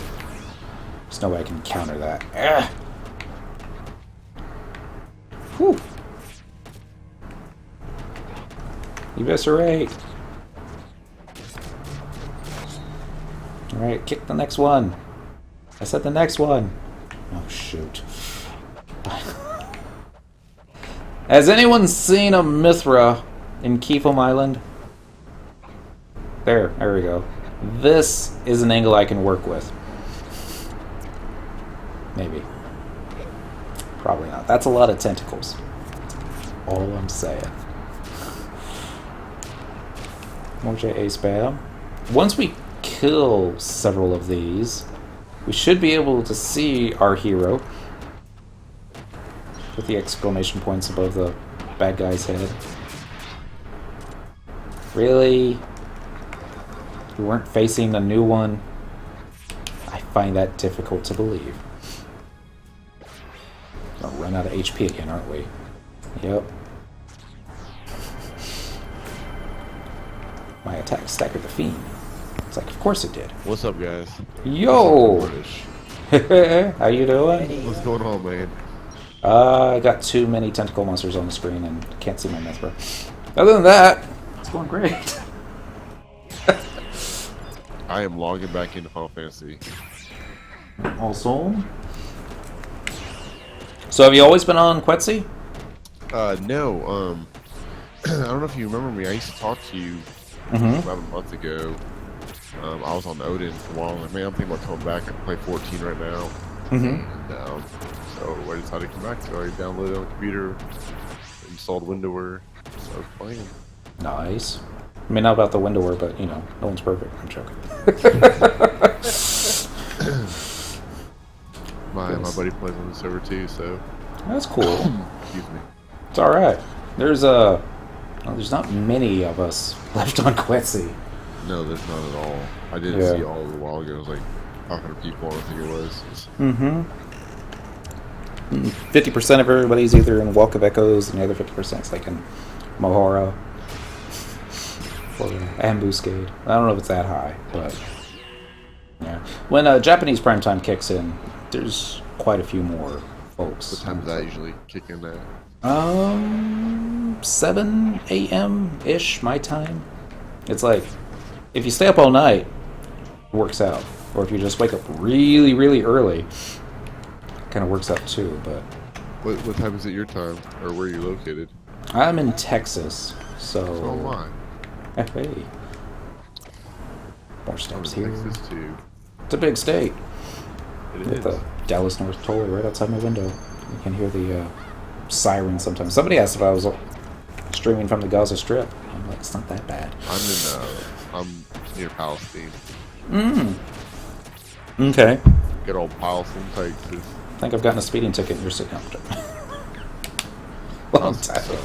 There's no way I can counter that. Ah! Whew. Eviscerate. Alright, kick the next one. I said the next one. Oh, shoot. Has anyone seen a Mithra in Quifim Island? There we go. This is an angle I can work with. Maybe. Probably not. That's a lot of tentacles. All I'm saying. More JA spam. Once we kill several of these, we should be able to see our hero with the exclamation points above the bad guy's head. Really? We weren't facing a new one? I find that difficult to believe. We'll run out of HP again, aren't we? Yep. My attack staggered the fiend. It's like, of course it did. What's up, guys? Yo! How you doing? What's going on, man? I got too many tentacle monsters on the screen and can't see my Mithra. Other than that, it's going great. I am logging back into Final Fantasy. Awesome. So have you always been on Quetzi? No, I don't know if you remember me. I used to talk to you about a month ago. I was on Odin for a while. Like, man, I'm thinking about coming back. I can play 14 right now. And, so I decided to come back. So I downloaded it on the computer, installed Windower, so I was playing. Nice. I mean, not about the Windower, but, you know, no one's perfect. I'm joking. My buddy plays on the server too, so... That's cool. Excuse me. It's alright. There's not many of us left on Quetzi. No, there's not at all. I didn't see all a while ago. I was like talking to people, I don't think it was. 50% of everybody's either in Walk of Echoes, and the other 50% is like in Mohora or Ambuscade. I don't know if it's that high, but yeah. When Japanese prime time kicks in, there's quite a few more folks. What time does that usually kick in at? 7 a.m.-ish my time. It's like, if you stay up all night, it works out. Or if you just wake up really, really early, it kind of works out too, but... What time is it your time? Or where are you located? I'm in Texas, so... Oh my. Hey. More steps I'm here. in Texas too. It's a big state. It With is. the Dallas North Toll right outside my window. You can hear the siren sometimes. Somebody asked if I was streaming from the Gaza Strip. I'm like, it's not that bad. I'm near Palestine. Okay. Good old Palestine, Texas. I think I've gotten a speeding ticket and you're sitting up there. Long time ago.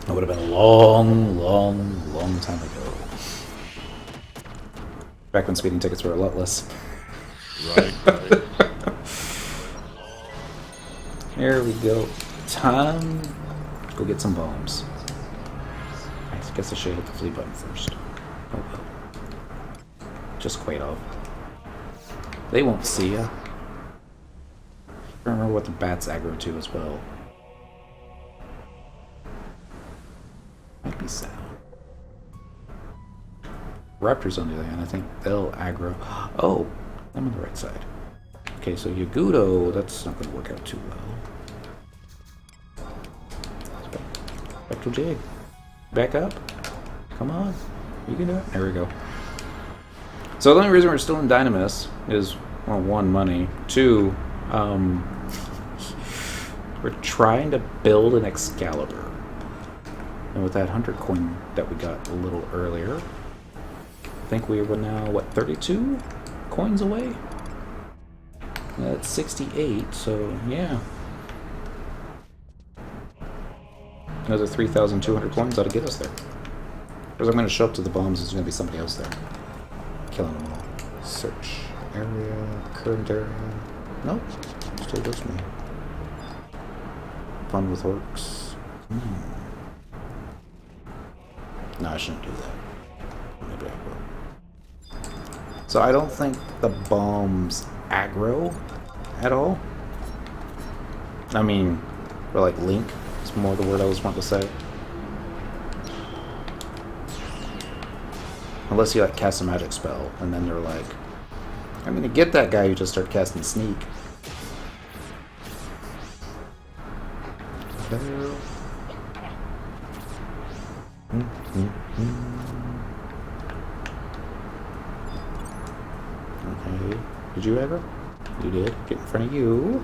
It would have been a long, long, long time ago. Back when speeding tickets were a lot less. Right. There we go. Time to go get some bombs. I guess I should hit the flee button first. Oh well. Just quite off. They won't see ya. I remember what the bats aggro to as well. Might be sound. Raptors on the other hand, I think they'll aggro. Oh, I'm on the right side. Okay, so Yagudo, that's not going to work out too well. Spectral Jig. Back up. Come on. You can do it. There we go. So the only reason we're still in Dynamis is, well, one, money. Two, we're trying to build an Excalibur. And with that 100 coin that we got a little earlier, I think we were now, what, 32 coins away? That's 68, so yeah. Another 3,200 coins ought to get us there. Because I'm going to show up to the bombs, there's going to be somebody else there. Killing them all. Search. Area. Current area. Nope. Still goes me. Fun with orcs. No, I shouldn't do that. Maybe I will. So I don't think the bombs aggro at all. I mean, or like link is more the word I was wanting to say. Unless you like cast a magic spell, and then they're like, I'm gonna get that guy who just started casting sneak. Okay. Did you ever? You did. Get in front of you.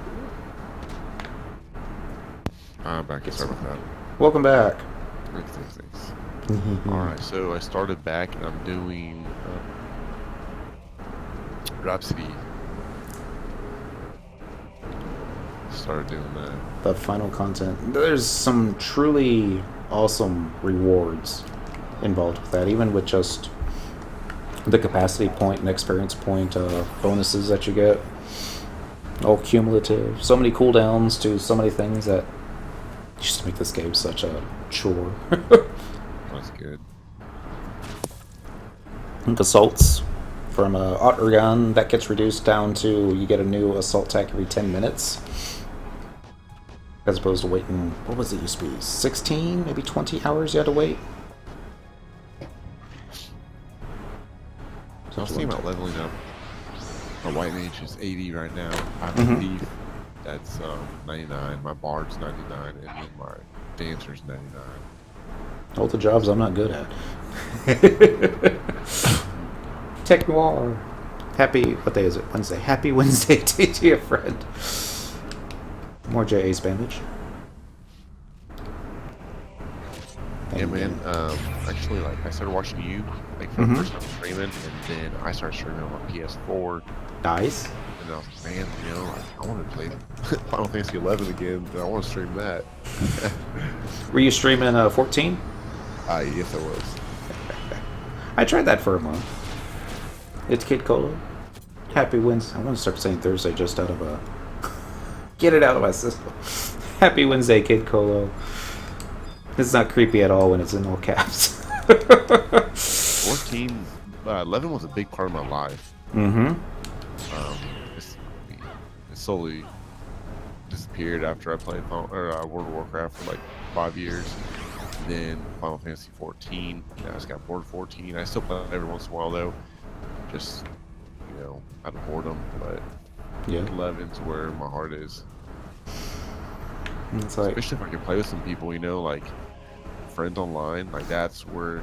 I'm back. Sorry about that. Welcome back. Thanks. Alright, so I started back and I'm doing Rhapsody. Started doing that. The final content. There's some truly awesome rewards involved with that, even with just the capacity point and experience point bonuses that you get. All cumulative. So many cooldowns to so many things that just make this game such a chore. That's good. And assaults from auto gun that gets reduced down to you get a new assault attack every 10 minutes. As opposed to waiting, what was it used to be? 16, maybe 20 hours you had to wait? So I was thinking about leveling up. My white mage is 80 right now. I have a thief that's 99. My bard's 99, and then my dancer's 99. All the jobs I'm not good at. Tech Noir. Happy, what day is it? Wednesday. Happy Wednesday to your friend. More JA Spanish. Yeah, man. Actually, like, I started watching you, like, for the first time streaming, and then I started streaming on my PS4. Nice. And I was like, man, you know, I want to play Final Fantasy 11 again, and I want to stream that. Were you streaming 14? Yes, I was. I tried that for a month. It's Kid Cola. Happy Wednesday. I want to start saying Thursday just out of a... Get it out of my system. Happy Wednesday, Kid Colo. It's not creepy at all when it's in all caps. 11 was a big part of my life. It slowly disappeared after I played World of Warcraft for like 5 years. Then Final Fantasy 14. I just got bored of 14. I still play it every once in a while though. Just, you know, out of boredom. But Yeah. 11's where my heart is. It's like, Especially if I can play with some people, you know, like friends online. Like that's where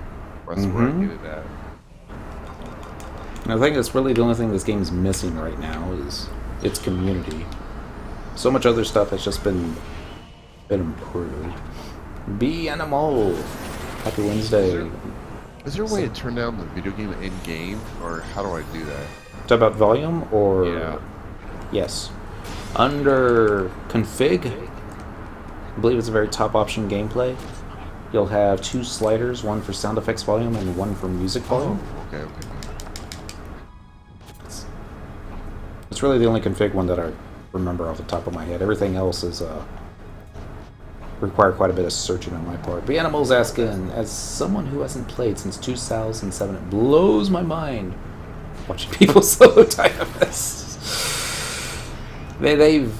I get it at. I think that's really the only thing this game's missing right now is its community. So much other stuff has just been improved. Be Animal. Happy Wednesday. Is there a way to turn down the video game in game, or how do I do that? Talk about volume or Yeah. Yes. Under config, I believe it's a very top option gameplay. You'll have two sliders, one for sound effects volume and one for music volume. Oh, okay. It's really the only config one that I remember off the top of my head. Everything else is require quite a bit of searching on my part. But Animal's asking, as someone who hasn't played since 2007, it blows my mind watching people solo Dynamis. They've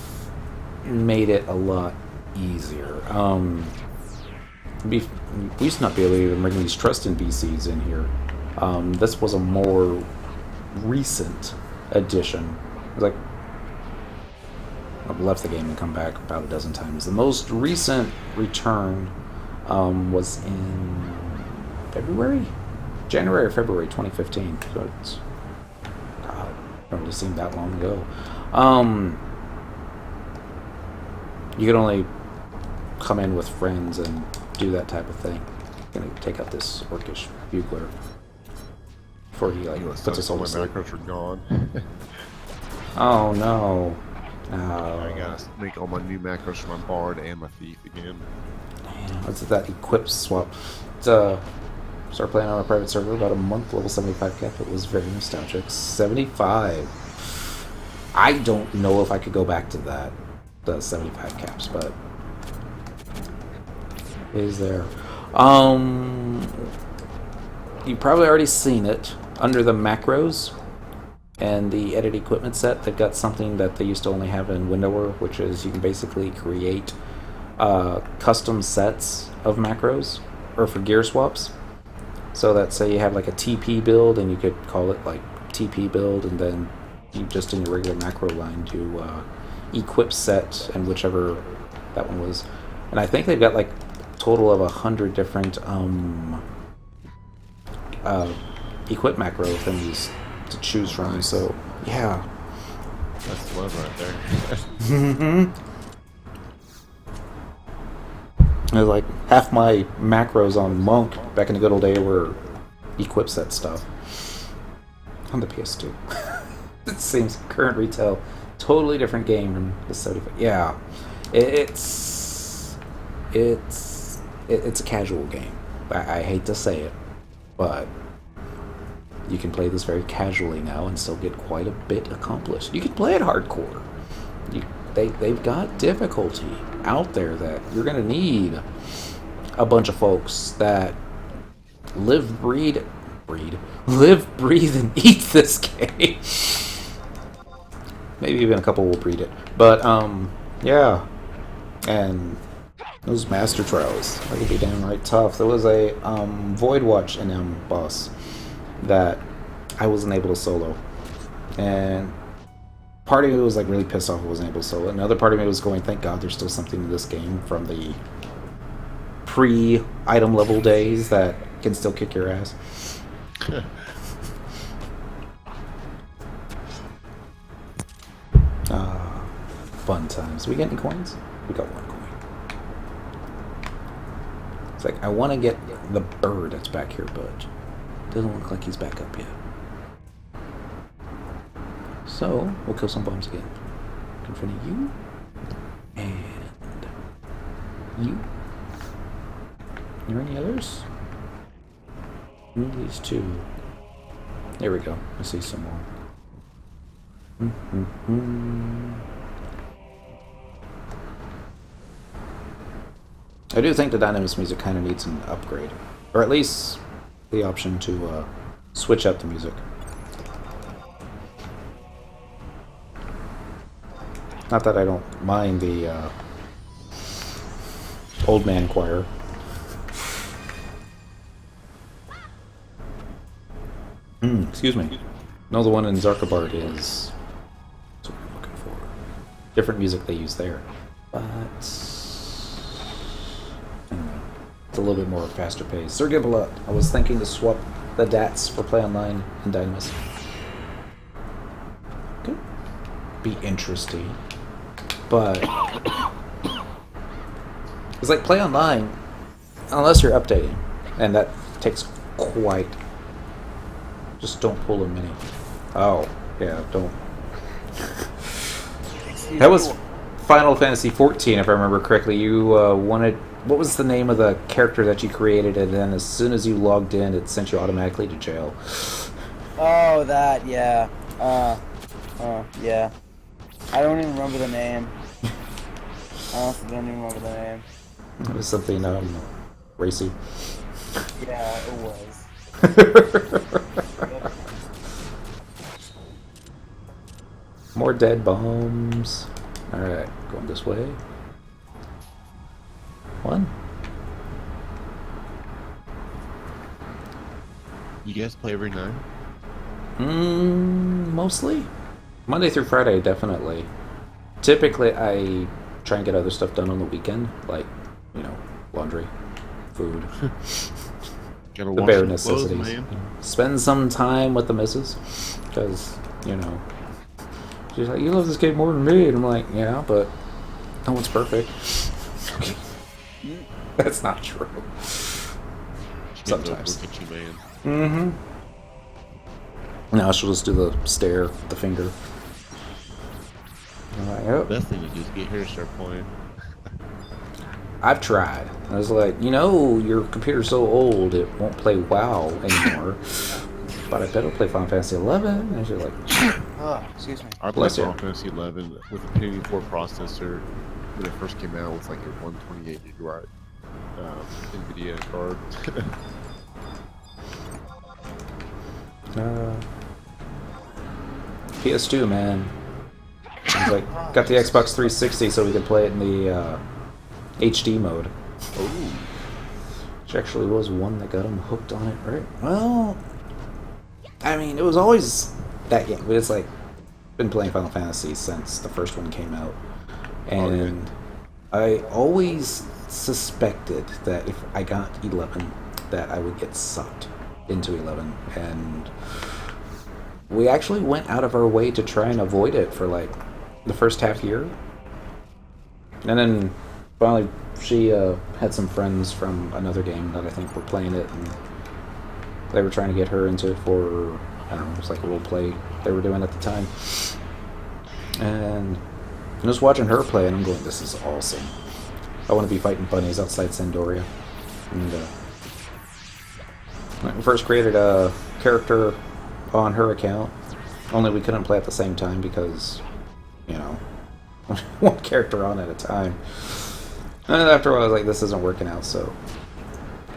made it a lot easier. We used to not be able to even bring these trust NPCs in here. This was a more recent addition. Like, I've left the game and come back about a dozen times. The most recent return was in February? January or February 2015. So it's, God, it don't really seem that long ago. You can only come in with friends and do that type of thing. I'm gonna take out this orcish bugler before he like puts us all to sleep. My macros are gone. Oh no. I gotta make all my new macros for my bard and my thief again. Damn, what's that equip swap? Started playing on a private server about a month, level 75 cap. It was very nostalgic. 75. I don't know if I could go back to that, the 75 caps, but it is there. You've probably already seen it under the macros and the edit equipment set. They've got something that they used to only have in Windower, which is you can basically create custom sets of macros or for gear swaps. So that say you have like a TP build and you could call it like TP build, and then you just in your regular macro line do equip set and whichever that one was. And I think they've got like a total of 100 different equip macro things to choose from. Nice. So yeah, That's love right there. mm-hmm. Like half my macros on Monk back in the good old day were equip set stuff on the PS2. It seems current retail, totally different game from the 75. Yeah, it's a casual game. I hate to say it, but you can play this very casually now and still get quite a bit accomplished. You can play it hardcore. They've got difficulty out there that you're going to need a bunch of folks that live, breathe, and eat this game. Maybe even a couple will breed it. But, yeah. And those master trials, that would be downright tough. There was a Void Watch NM boss that I wasn't able to solo. And part of me was like really pissed off I wasn't able to solo. Another part of me was going, thank God there's still something in this game from the pre-item level days that can still kick your ass. Fun times. We get any coins? We got one coin. It's like, I want to get the bird that's back here, but it doesn't look like he's back up yet. So, we'll kill some bombs again. In front of you. And you. Are there any others? These two. There we go. I see some more. I do think the Dynamis music kind of needs an upgrade. Or at least the option to switch up the music. Not that I don't mind the old man choir. Excuse me. No, the one in Zarkabard is... That's what I'm looking for. Different music they use there. But... anyway, it's a little bit more faster paced. Sir Gibbala, I was thinking to swap the DATs for Play Online and Dynamis. Could be interesting. But... it's like Play Online, unless you're updating. And that takes quite... Just don't pull a mini. Oh, yeah, don't. That was Final Fantasy XIV, if I remember correctly. You wanted... What was the name of the character that you created, and then as soon as you logged in, it sent you automatically to jail? Oh, that, yeah. Yeah. I don't even remember the name. I honestly don't even remember the name. It was something, racy. Yeah, it was. More dead bombs. Alright, going this way. One. You guys play every night? Mostly. Monday through Friday, definitely. Typically, I try and get other stuff done on the weekend, like, laundry. food. Gotta The wash bare some clothes, necessities. man. Spend some time with the missus, because, you know, she's like, you love this game more than me. And I'm like, yeah, but no one's perfect. That's not true. She Sometimes. look at you, man. Mm-hmm. Now she'll just do the stare, the finger. I'm like, oh. Best thing is just get her to start playing. I've tried. I was like, you know, your computer's so old it won't play WoW anymore. But I bet it'll play Final Fantasy 11. And she's like, Oh, excuse me. I played Bless you. Final Fantasy 11 with a Pentium 4 processor when it first came out with like a 128 gigabyte NVIDIA card. PS2, man. It's like, got the Xbox 360 so we could play it in the HD mode. Oh, Which actually was one that got him hooked on it, right? Well, I mean, it was always that game, but it's like, been playing Final Fantasy since the first one came out. And I always suspected that if I got 11, that I would get sucked into 11. And we actually went out of our way to try and avoid it for like the first half year. And then finally she had some friends from another game that I think were playing it, and they were trying to get her into it for, I don't know, it was like a role play they were doing at the time. And I was watching her play, and I'm going, this is awesome. I want to be fighting bunnies outside Sandoria. And I first created a character on her account, only we couldn't play at the same time because, you know, one character on at a time. And after a while I was like, this isn't working out, so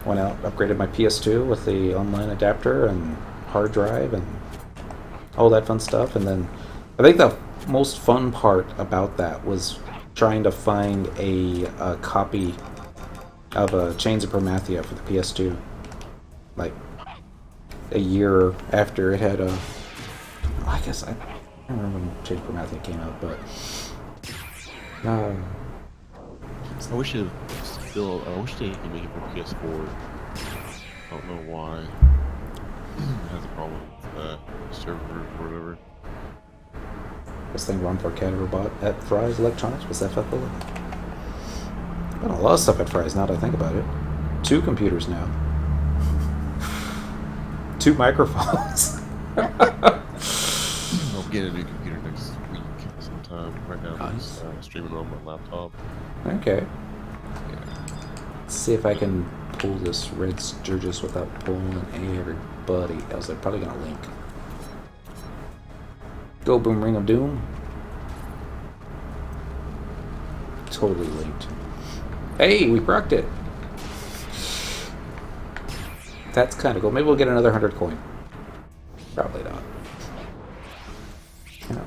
went out, upgraded my PS2 with the online adapter and hard drive and all that fun stuff. And then I think the most fun part about that was trying to find a copy of Chains of Promathia for the PS2, like a year after it had I guess I don't remember when Chains of Promathia came out, but I wish they could make it for PS4. I don't know why. It has a problem with server or whatever. Best thing Ron Parquet ever bought at Fry's Electronics was FFXI. Got a lot of stuff at Fry's now that I think about it. 2 computers now. 2 microphones. I'll get a new computer next week sometime. Right now I'm Nice. just streaming on my laptop. Okay. Yeah. Let's see if I can pull this Red Sturgis without pulling everybody else. They're probably gonna link. Go Boom Ring of Doom. Totally linked. Hey, we procced it. That's kind of cool. Maybe we'll get another 100 coin. Probably not.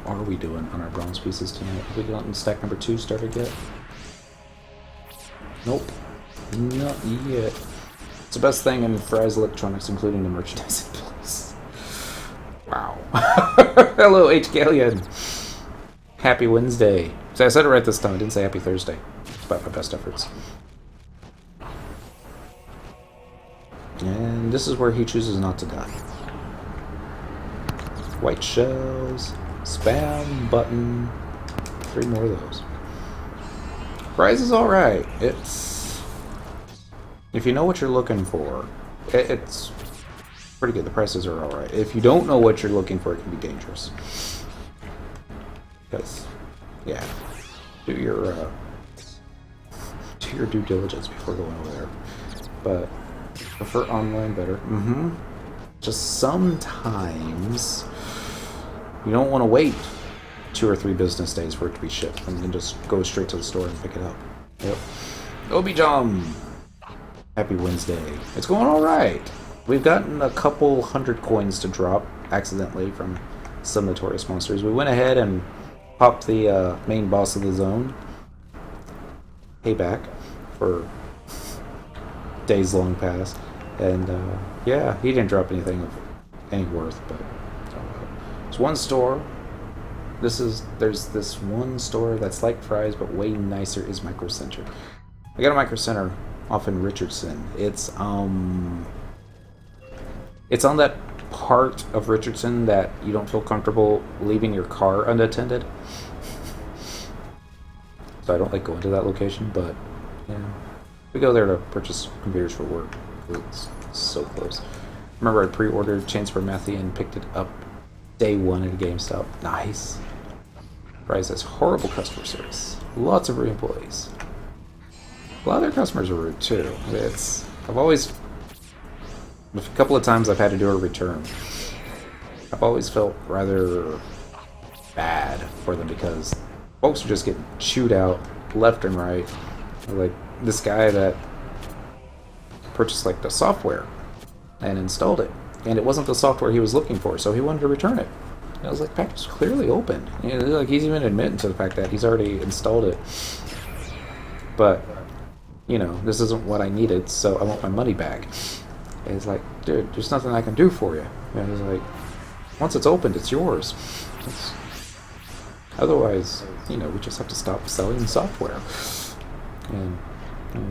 How are we doing on our bronze pieces tonight? Have we gotten stack number 2 started yet? Nope. Not yet. It's the best thing in Fry's Electronics, including the merchandising place. Wow. Hello, H. Galleon. Happy Wednesday. See, I said it right this time. I didn't say Happy Thursday. Despite my best efforts. And this is where he chooses not to die. White shells. Spam button. 3 more of those. Price is alright. It's... If you know what you're looking for, it's pretty good. The prices are alright. If you don't know what you're looking for, it can be dangerous. Because, yeah. Do your due diligence before going over there. But prefer online better. Just sometimes you don't want to wait 2 or 3 business days for it to be shipped, and then just go straight to the store and pick it up. Yep. Obi-Jum! Happy Wednesday. It's going alright. We've gotten a couple 100 coins to drop accidentally from some notorious monsters. We went ahead and popped the main boss of the zone. Payback for days long past. And yeah, he didn't drop anything of any worth, but there's one store. There's this one store that's like Fry's but way nicer, is Micro Center. I got a Micro Center off in Richardson. It's on that part of Richardson that you don't feel comfortable leaving your car unattended. So I don't like going to that location, but yeah, we go there to purchase computers for work. It's so close. Remember, I pre-ordered Chains for Methy and picked it up day one at a GameStop. Nice. Rise has horrible customer service. Lots of rude employees. A lot of their customers are rude too. A couple of times I've had to do a return. I've always felt rather bad for them because folks are just getting chewed out left and right. Like this guy that purchased like the software and installed it, and it wasn't the software he was looking for, so he wanted to return it. And I was like, package is clearly open. You know, like he's even admitting to the fact that he's already installed it. But you know, this isn't what I needed, so I want my money back. And he's like, dude, there's nothing I can do for you. And he's like, once it's opened, it's yours. Otherwise, you know, we just have to stop selling software. And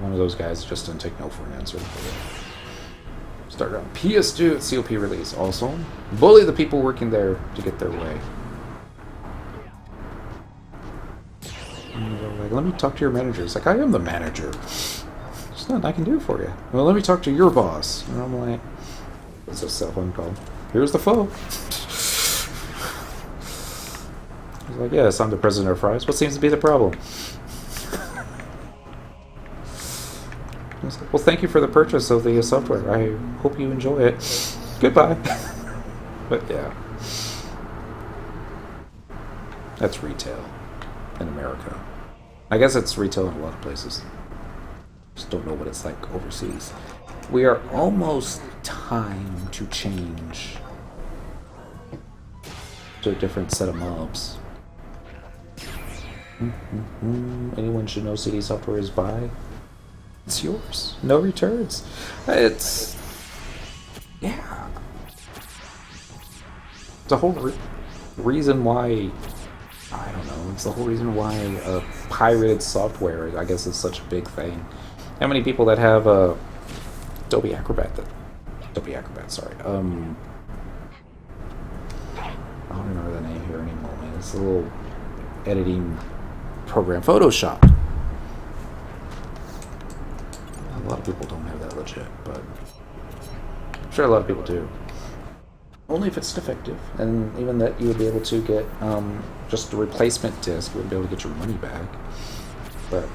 one of those guys just didn't take no for an answer. Started on PS2 at COP release. Also, bully the people working there to get their way. And they're like, let me talk to your manager. It's like, I am the manager. There's nothing I can do for you. Well, let me talk to your boss. And I'm like, what's a cell phone call? Here's the phone. He's like, yes, I'm the president of Fry's. What seems to be the problem? I was like, well, thank you for the purchase of the software. I hope you enjoy it. Goodbye. But yeah. That's retail in America. I guess it's retail in a lot of places. Just don't know what it's like overseas. We are almost time to change to a different set of mobs. Anyone should know CD software is buy. It's yours. No returns. It's... yeah. The whole reason why... I don't know. It's the whole reason why pirated software, I guess, is such a big thing. How many people that have Adobe Acrobat, sorry. I don't remember the name here anymore, man. It's a little editing program. Photoshop. A lot of people don't have that legit, but I'm sure a lot of people do. Only if it's defective, and even that you would be able to get just a replacement disc. You wouldn't be able to get your money back. But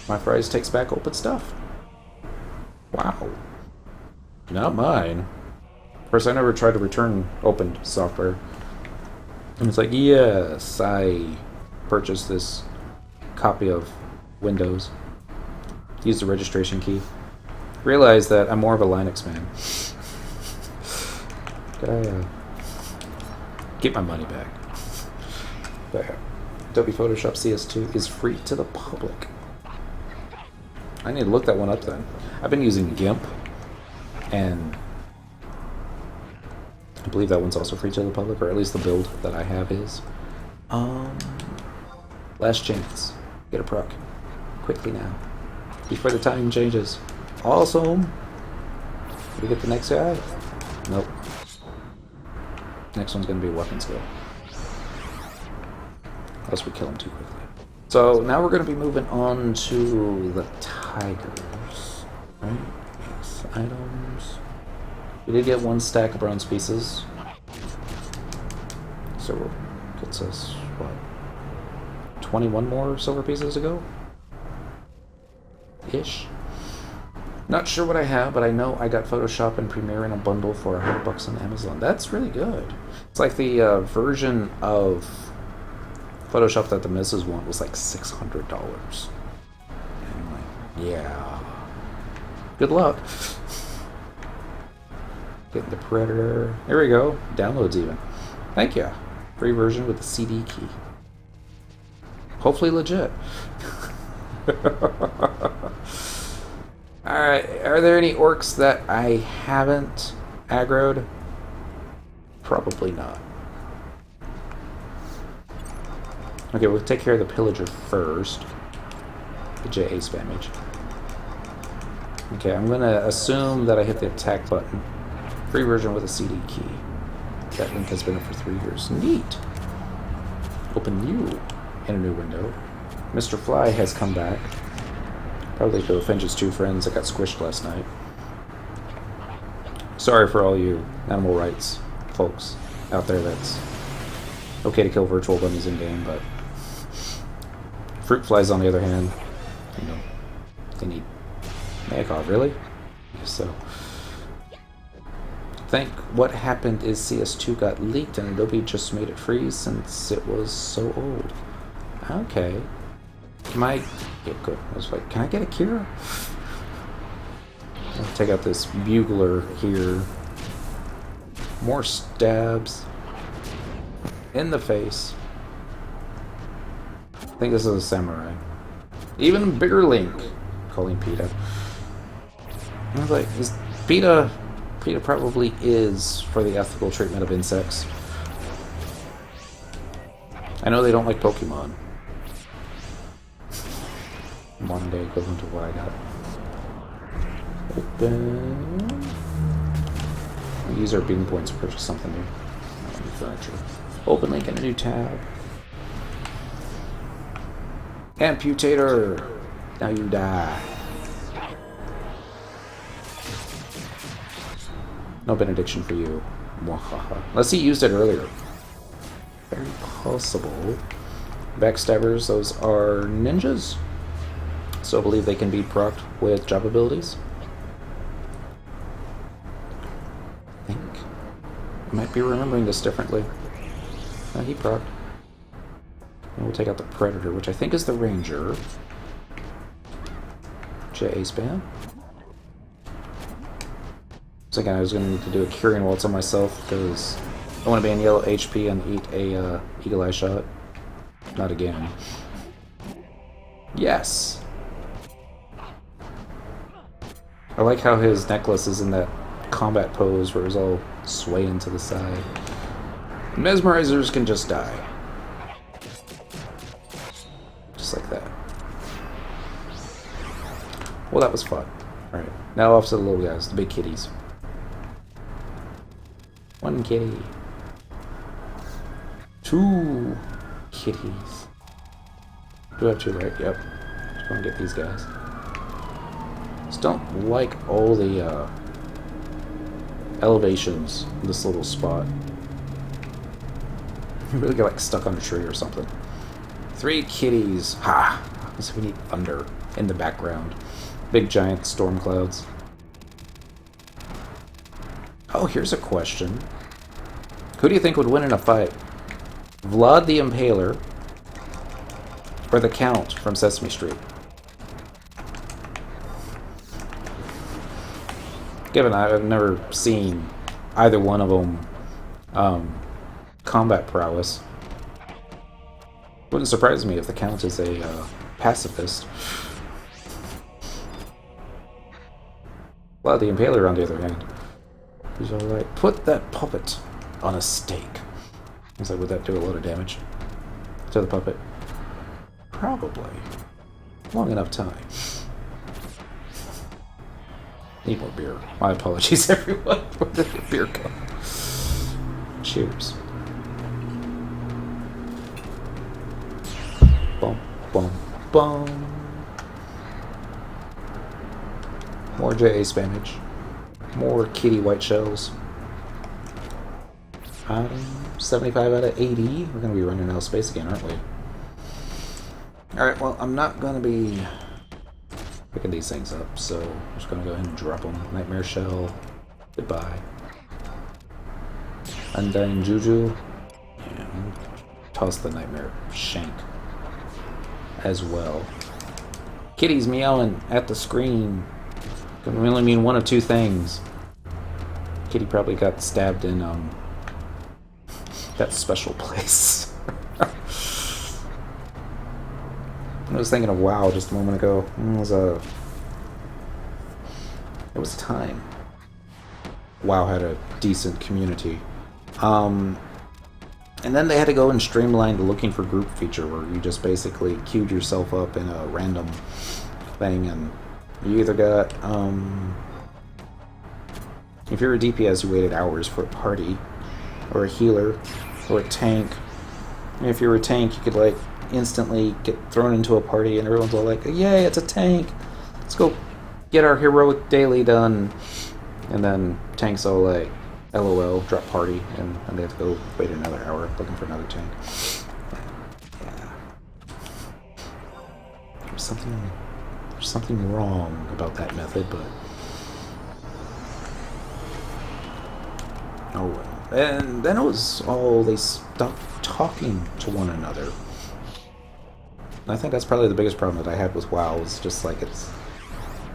my Fry's takes back open stuff. Wow. Not mine. First, I never tried to return opened software. And it's like, yes, I purchased this copy of Windows. Use the registration key. Realize that I'm more of a Linux man. Gotta get my money back. But Adobe Photoshop CS2 is free to the public. I need to look that one up then. I've been using GIMP, and I believe that one's also free to the public, or at least the build that I have is. Last chance. Get a proc. Quickly now. Before the time changes. Awesome. We get the next guy? Nope. Next one's gonna be a weapon skill. Unless we kill him too quickly. So now we're gonna be moving on to the tigers. Right? Yes. Items. We did get one stack of bronze pieces. So it gets us, what? 21 more silver pieces to go? Ish. Not sure what I have, but I know I got Photoshop and Premiere in a bundle for $100 on Amazon. That's really good. It's like the version of Photoshop that the missus want was like $600. And I'm like, yeah. Good luck. Getting the Predator. There we go. Downloads even. Thank you. Free version with the CD key. Hopefully legit. Alright, are there any orcs that I haven't aggroed? Probably not. Okay, we'll take care of the pillager first. The JA spamage. Okay, I'm gonna assume that I hit the attack button. Free version with a CD key. That link has been up for 3 years. Neat. Open you in a new window. Mr. Fly has come back. Probably to avenge his 2 friends that got squished last night. Sorry for all you animal rights folks out there that's okay to kill virtual bunnies in game, but fruit flies on the other hand, you know, they need Magog, really? I guess so. I think what happened is CS2 got leaked and Adobe just made it freeze since it was so old. Okay. Can I... Yeah, good. I was like, can I get a Kira? I'll take out this bugler here. More stabs. In the face. I think this is a samurai. Even bigger link. Calling PETA. I was like, is PETA probably is for the ethical treatment of insects. I know they don't like Pokemon. Modern day equivalent to what I got. Open. We use our beam points to purchase something new. New furniture. Open link in a new tab. Amputator! Now you die. No benediction for you. Mwahaha. Unless he used it earlier. Very possible. Backstabbers, those are ninjas. So I believe they can be procced with job abilities. I think. I might be remembering this differently. He procced. And we'll take out the Predator, which I think is the Ranger. JA spam. Second, I was going to need to do a Curing Waltz on myself because I want to be in yellow HP and eat a Eagle Eye shot. Not again. Yes! I like how his necklace is in that combat pose where he's all swaying to the side. Mesmerizers can just die. Just like that. Well, that was fun. Alright, now off to the little guys, the big kitties. One kitty. 2 kitties. Do I have 2, right? Yep. Just gonna get these guys. Just don't like all the elevations in this little spot. You really get like stuck on a tree or something. 3 kitties. Ha! So we need thunder in the background. Big giant storm clouds. Oh, here's a question. Who do you think would win in a fight? Vlad the Impaler or the Count from Sesame Street? Given I've never seen either one of them combat prowess, wouldn't surprise me if the Count is a pacifist. Vlad the Impaler, on the other hand, he's all like, put that puppet on a stake. I was like, would that do a lot of damage to the puppet? Probably. Long enough time. Need more beer. My apologies, everyone. Where did the beer go? Cheers. Boom, boom, boom. More JA spammage. More kitty white shells. 75 out of 80. We're going to be running out of space again, aren't we? Alright, well, I'm not going to be picking these things up, so I'm just going to go ahead and drop them. Nightmare Shell. Goodbye. Undying Juju. Yeah, toss the Nightmare Shank as well. Kitty's meowing at the screen. Can really mean one of 2 things. Kitty probably got stabbed in that special place. I was thinking of WoW just a moment ago. It was a time. WoW had a decent community. And then they had to go and streamline the looking for group feature where you just basically queued yourself up in a random thing and You either got, if you're a DPS, you waited hours for a party, or a healer, or a tank. And if you're a tank, you could, like, instantly get thrown into a party and everyone's all like, yay, it's a tank! Let's go get our heroic daily done. And then tanks all like, LOL, drop party, and they have to go wait another hour looking for another tank. Yeah. There's something wrong about that method, but oh well. And then it was all, they stopped talking to one another. And I think that's probably the biggest problem that I had with WoW, was just like its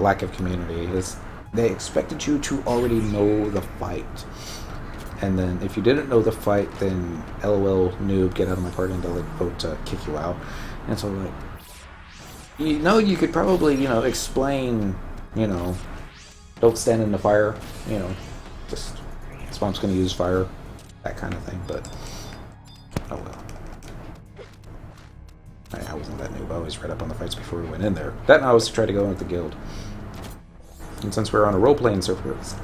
lack of community. They expected you to already know the fight. And then if you didn't know the fight, then LOL, noob, get out of my party, and they'll like vote to kick you out. And so like, you could probably, explain, don't stand in the fire, just Swamp's gonna use fire, that kind of thing, but oh well. I wasn't that noob. I always read up on the fights before we went in there. That and I was to try to go in with the guild. And since we're on a role-playing server, it's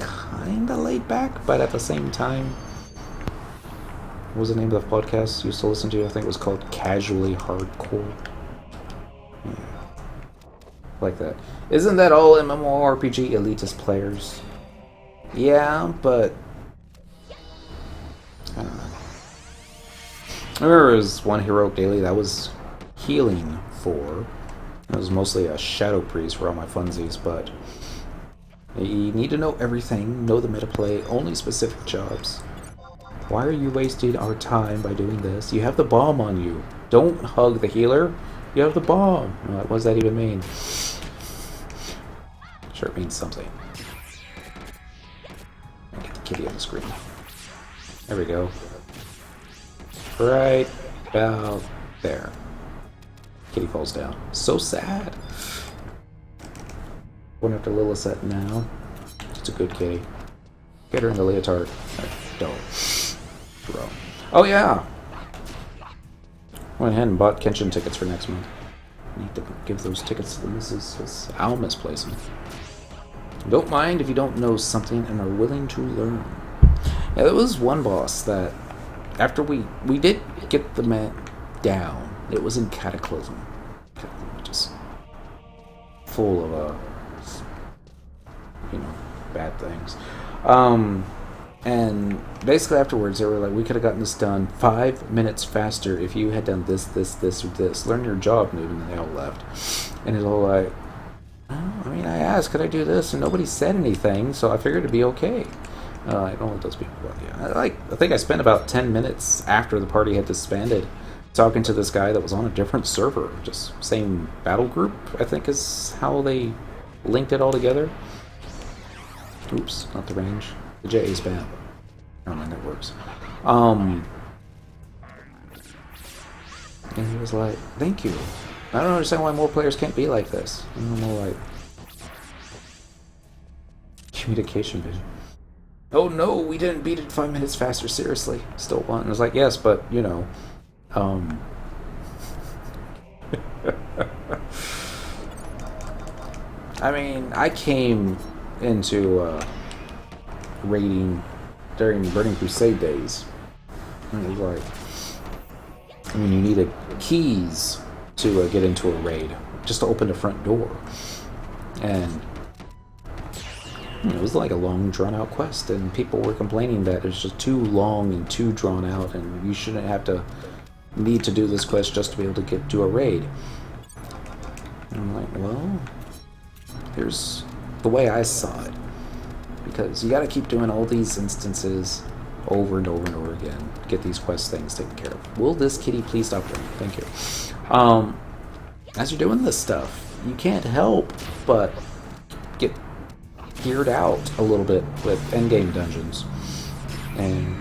kinda laid back, but at the same time, what was the name of the podcast you used to listen to? I think it was called Casually Hardcore. Yeah. Like that. Isn't that all MMORPG elitist players? Yeah, but I don't know. I remember there was one heroic daily that was healing for. It was mostly a shadow priest for all my funsies, but you need to know everything, know the meta play, only specific jobs. Why are you wasting our time by doing this? You have the bomb on you. Don't hug the healer. You have the bomb. What does that even mean? Sure, it means something. Get the kitty on the screen. There we go. Right about there. Kitty falls down. So sad. Going after Lilithset now. It's a good kitty. Get her in the leotard. Don't. Bro. Oh yeah! Went ahead and bought Kenshin tickets for next month. Need to give those tickets to the missus, because I'll misplace them. Don't mind if you don't know something and are willing to learn. Yeah, there was one boss that, after we did get the man down, it was in Cataclysm. Just full of, bad things. And basically afterwards, they were like, we could have gotten this done 5 minutes faster if you had done this, this, this, or this. Learn your job, noob, and they all left. And it's all like, I asked, could I do this? And nobody said anything, so I figured it'd be okay. I don't let those people go. Yeah, I think I spent about 10 minutes after the party had disbanded talking to this guy that was on a different server. Just same battle group, I think is how they linked it all together. Oops, not the range. The J is bad. Never mind, that works. And he was like, thank you. I don't understand why more players can't be like this. More like communication vision. Oh no, we didn't beat it 5 minutes faster, seriously. Still won. And I was like, yes, but, I came into raiding during Burning Crusade days. And it was like, you needed keys to get into a raid, just to open the front door. And it was like a long, drawn-out quest, and people were complaining that it's just too long and too drawn out, and you shouldn't have to need to do this quest just to be able to get to a raid. And I'm like, well, here's the way I saw it. Because you gotta keep doing all these instances over and over and over again to get these quest things taken care of. Will this kitty please stop running? Thank you. As you're doing this stuff, you can't help but get geared out a little bit with endgame dungeons. And,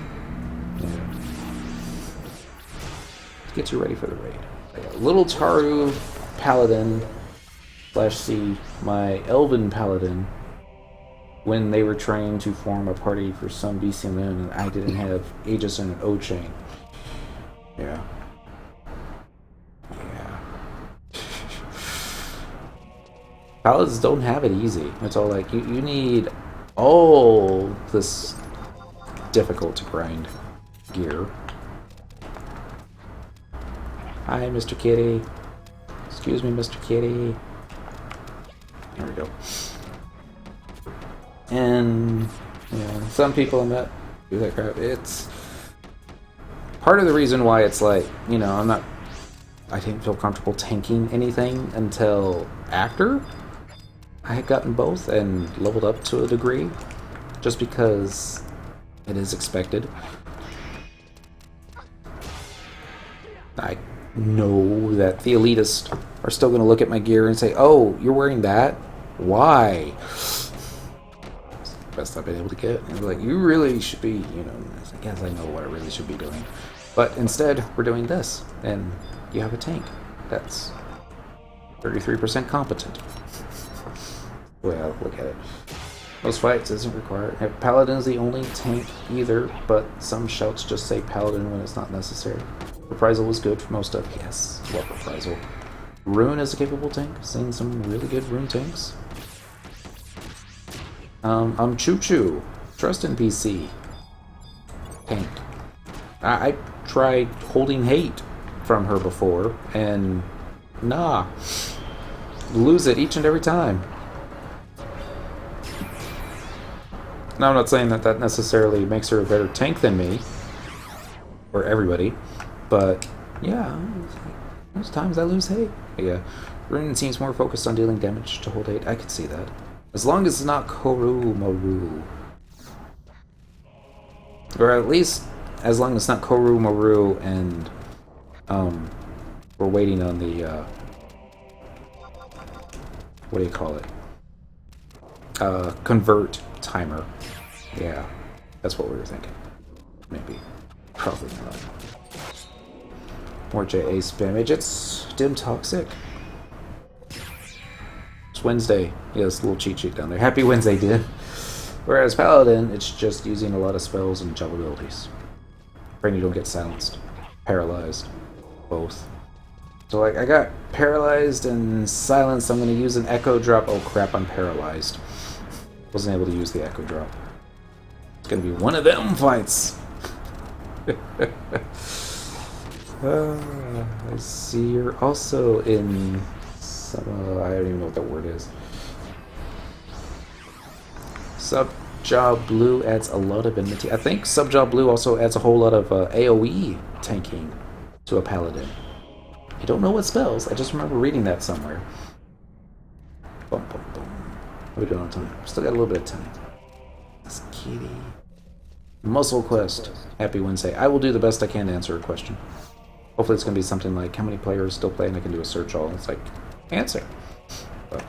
get you ready for the raid. Little Taru Paladin / C, my Elven Paladin, when they were trying to form a party for some BCMN and I didn't have Aegis and an O-Chain. Yeah. Paladins don't have it easy. It's all like, you need all this difficult to grind gear. Hi, Mr. Kitty. Excuse me, Mr. Kitty. There we go. And, yeah, some people I met do that crap. It's part of the reason why it's like, you know, I didn't feel comfortable tanking anything until after I had gotten both and leveled up to a degree, just because it is expected. I know that the elitists are still going to look at my gear and say, "Oh, you're wearing that? Why?" It's the best I've been able to get. And they're like, "You really should be, you know." I was like, "Yes, I know what I really should be doing." But instead, we're doing this, and you have a tank that's 33% competent. Well, look at it. Most fights isn't required. Paladin is the only tank either, but some shouts just say Paladin when it's not necessary. Reprisal was good for most of. Yes, love Reprisal. Rune is a capable tank. Seen some really good Rune tanks. I'm Choo Choo. Trust in PC. Tank. I tried holding hate from her before, and nah. Lose it each and every time. Now, I'm not saying that that necessarily makes her a better tank than me, or everybody, but yeah, most times I lose hate. Yeah, Rune seems more focused on dealing damage to hold hate. I could see that. As long as it's not Koru Maru. Or at least, as long as it's not Koru Maru and, we're waiting on the, what do you call it? Convert timer. Yeah, that's what we were thinking. Maybe. Probably not. More JA spamage. It's Dim Toxic. It's Wednesday. Yeah, it's a little cheat sheet down there. Happy Wednesday, Dim. Whereas Paladin, it's just using a lot of spells and gel abilities. Praying you don't get silenced. Paralyzed. Both. So, like, I got paralyzed and silenced. I'm going to use an Echo Drop. Oh, crap, I'm paralyzed. Wasn't able to use the Echo Drop. It's going to be one of them fights. I see you're also in some, I don't even know what that word is. Subjob Blue adds a lot of enmity. I think Subjob Blue also adds a whole lot of AoE tanking to a Paladin. I don't know what spells. I just remember reading that somewhere. Boom, boom, boom. What are we doing on time? Still got a little bit of time. This kitty. Muscle Quest. Happy Wednesday. I will do the best I can to answer a question. Hopefully it's going to be something like, how many players still play, and I can do a search all. It's like, answer. But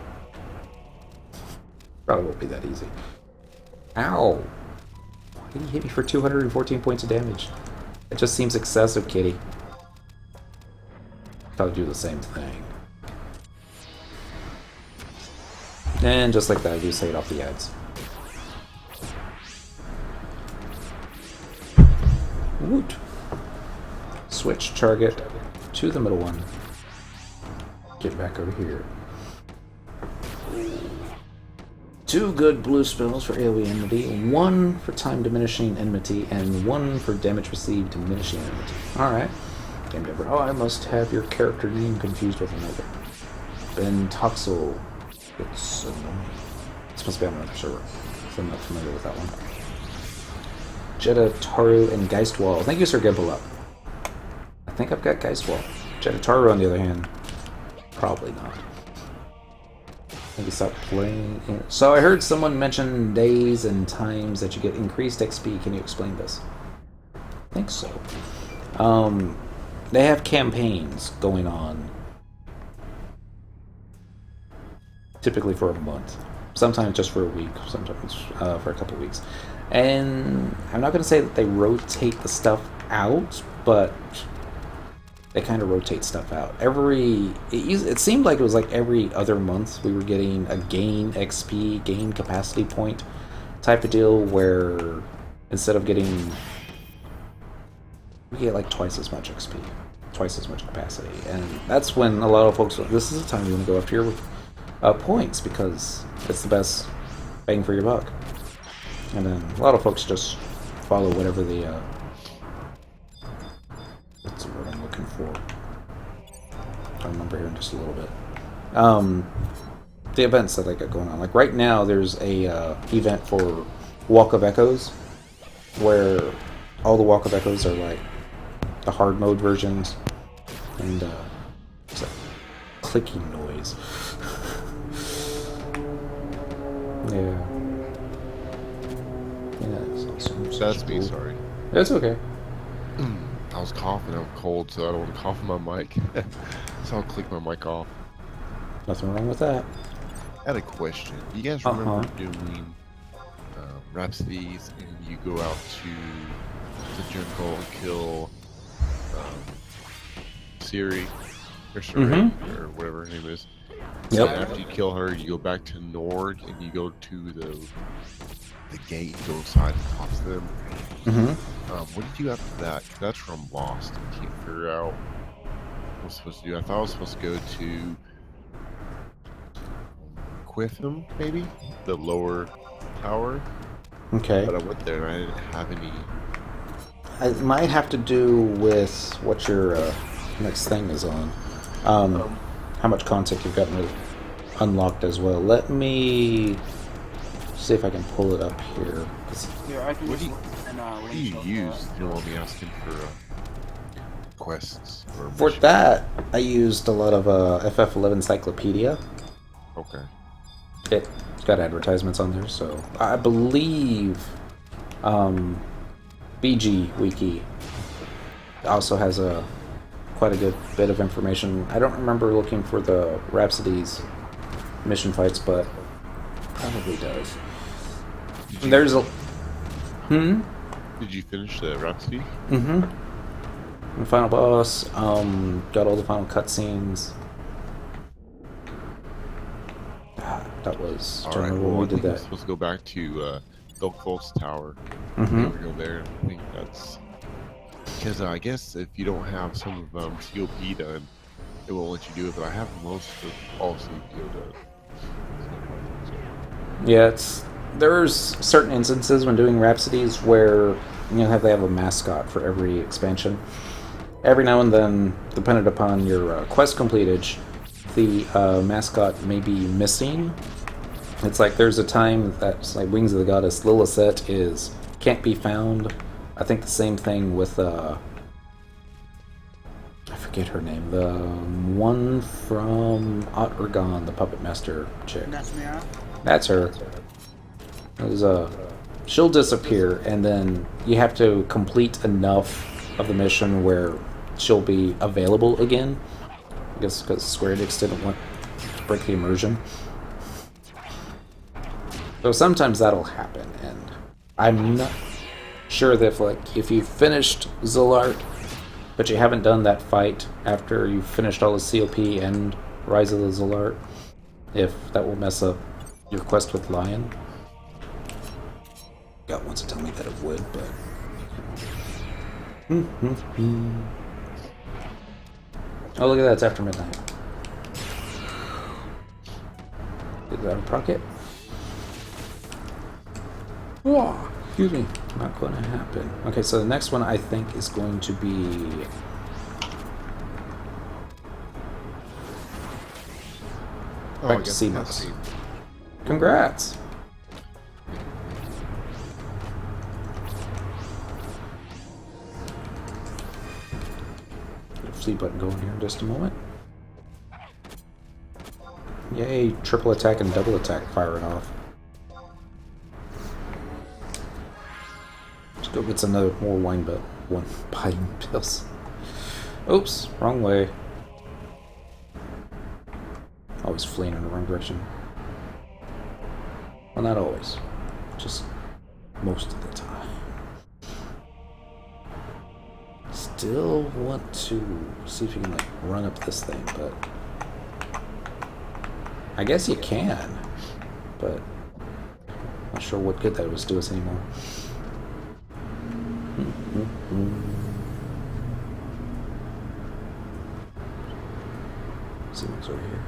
probably won't be that easy. Ow! Why did he hit me for 214 points of damage? It just seems excessive, kitty. Probably do the same thing. And just like that, I do say it off the ads. Woot! Switch target to the middle one. Get back over here. 2 good blue spells for AoE enmity, 1 for time diminishing enmity, and 1 for damage received diminishing enmity. Alright. Game over. Oh, I must have your character name confused with another. Ben Toxel. It's annoying. This must be on another server, so I'm not familiar with that one. Jedataru and Geistwall. Thank you, Sir Gimpalup. I think I've got Geistwall. Jedataru, on the other hand, probably not. Maybe stop playing. So I heard someone mention days and times that you get increased XP. Can you explain this? I think so. They have campaigns going on. Typically for a month. Sometimes just for a week. Sometimes for a couple weeks. And I'm not going to say that they rotate the stuff out, but they kind of rotate stuff out. It seemed like it was like every other month we were getting a gain XP, gain capacity point type of deal, where instead of getting, we get like twice as much XP, twice as much capacity. And that's when a lot of folks, this is the time you want to go after your points because it's the best bang for your buck. And then a lot of folks just follow whatever the what's the word I'm looking for? I'll remember here in just a little bit. The events that they got going on. Like right now, there's a event for Walk of Echoes, where all the Walk of Echoes are like the hard mode versions, and it's a clicking noise. Yeah. Yeah, it's awesome. That's me, sorry. It's okay. I was coughing, I'm cold, so I don't want to cough on my mic. So I'll click my mic off. Nothing wrong with that. I had a question. Do you guys remember doing Rhapsodies and you go out to the jungle and kill Siri or Siri or whatever her name is? Yep. And after you kill her, you go back to Nord and you go to the gate and go inside and talk to them. What did you do after that? 'Cause that's where I'm lost. I can't figure out what I was supposed to do. I thought I was supposed to go to Quifim, maybe? The lower tower. Okay. But I went there and I didn't have any. It might have to do with what your next thing is on. How much content you've gotten unlocked as well. Let me see if I can pull it up here. Here, I can What do just What do you use? You don't want me asking for quests or For missions? that, I used a lot of FF11 Encyclopedia. Okay. It's got advertisements on there, so I believe BG Wiki also has quite a good bit of information. I don't remember looking for the Rhapsodies mission fights, but probably does. There's a Did you finish the Rhapsody? The final boss, got all the final cutscenes. That was Alright, when well, we I did think I'm that. supposed to go back to Velkos Tower. Never go there. I think that's because I guess if you don't have some of COP done, it won't let you do it. But I have most of all COP done. Yeah, there's certain instances when doing Rhapsodies where they have a mascot for every expansion. Every now and then, depending upon your quest completage, the mascot may be missing. It's like there's a time that's like Wings of the Goddess Lilith can't be found. I think the same thing with I forget her name, the one from Ottergon, the Puppet Master chick. That's her. She'll disappear, and then you have to complete enough of the mission where she'll be available again. I guess because Square Enix didn't want to break the immersion. So sometimes that'll happen, and I'm not sure that if you finished Zolart, but you haven't done that fight after you've finished all the COP and Rise of the Zolart, if that will mess up your quest with Lion. God wants to tell me that it would, but... Oh, look at that, it's after midnight. Is that a pocket? Oh, excuse me. Not going to happen. Okay, so the next one I think is going to be... Back to Seamus. Congrats! Get a fleet button going here in just a moment. Yay, triple attack and double attack firing off. Let's go get some more wine pills. Oops, wrong way. Always fleeing in the wrong direction. Well, not always. Just most of the time. Still want to see if you can run up this thing, but I guess you can, but not sure what good that was do us anymore. See what's over here.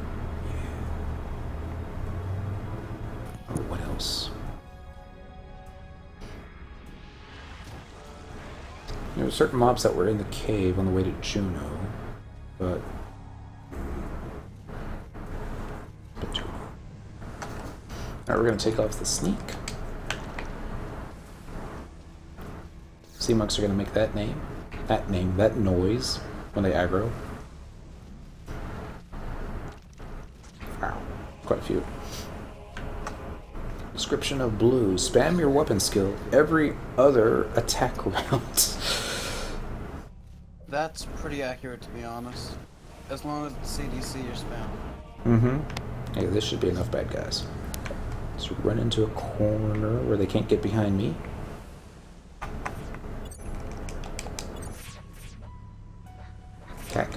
Nice. There were certain mobs that were in the cave on the way to Juno, but... Alright, we're going to take off the sneak. Sea monks are going to make that noise when they aggro. Wow, quite a few. Description of blue. Spam your weapon skill every other attack round. That's pretty accurate, to be honest. As long as it's CDC or spam. Mm-hmm. Hey, this should be enough bad guys. Let's run into a corner where they can't get behind me. Cack.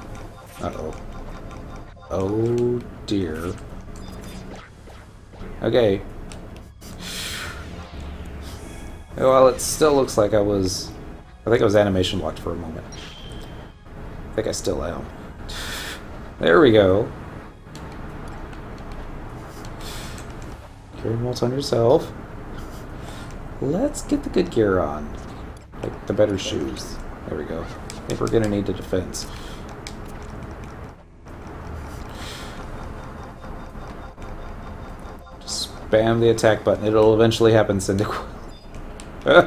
Uh-oh. Oh, dear. Okay. Well, it still looks like I think I was animation locked for a moment. I think I still am. There we go. Carrying waltz on yourself. Let's get the good gear on. Like the better shoes. There we go. I think we're gonna need a defense. Just spam the attack button. It'll eventually happen, Syndic. So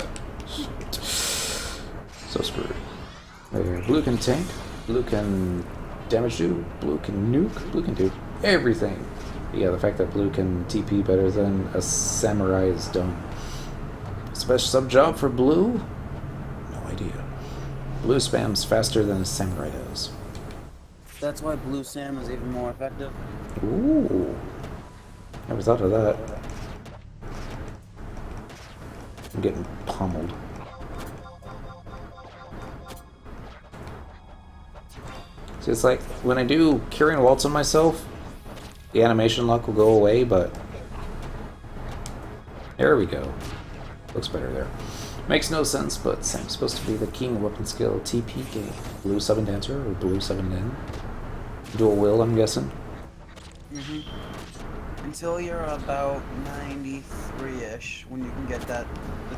screwed. There. Blue can tank. Blue can damage do. Blue can nuke. Blue can do everything. Yeah, the fact that blue can TP better than a samurai is dumb. Special sub job for blue? No idea. Blue spams faster than a samurai does. That's why blue Sam is even more effective. Ooh. Never thought of that. I'm getting pummeled. See, it's like when I do Curing Waltz on myself, the animation lock will go away, but there we go. Looks better there. Makes no sense, but Sam's supposed to be the king of weapon skill TP game. Blue 7 dancer or blue 7 in. Dual will, I'm guessing. Until you're about 93-ish, when you can get the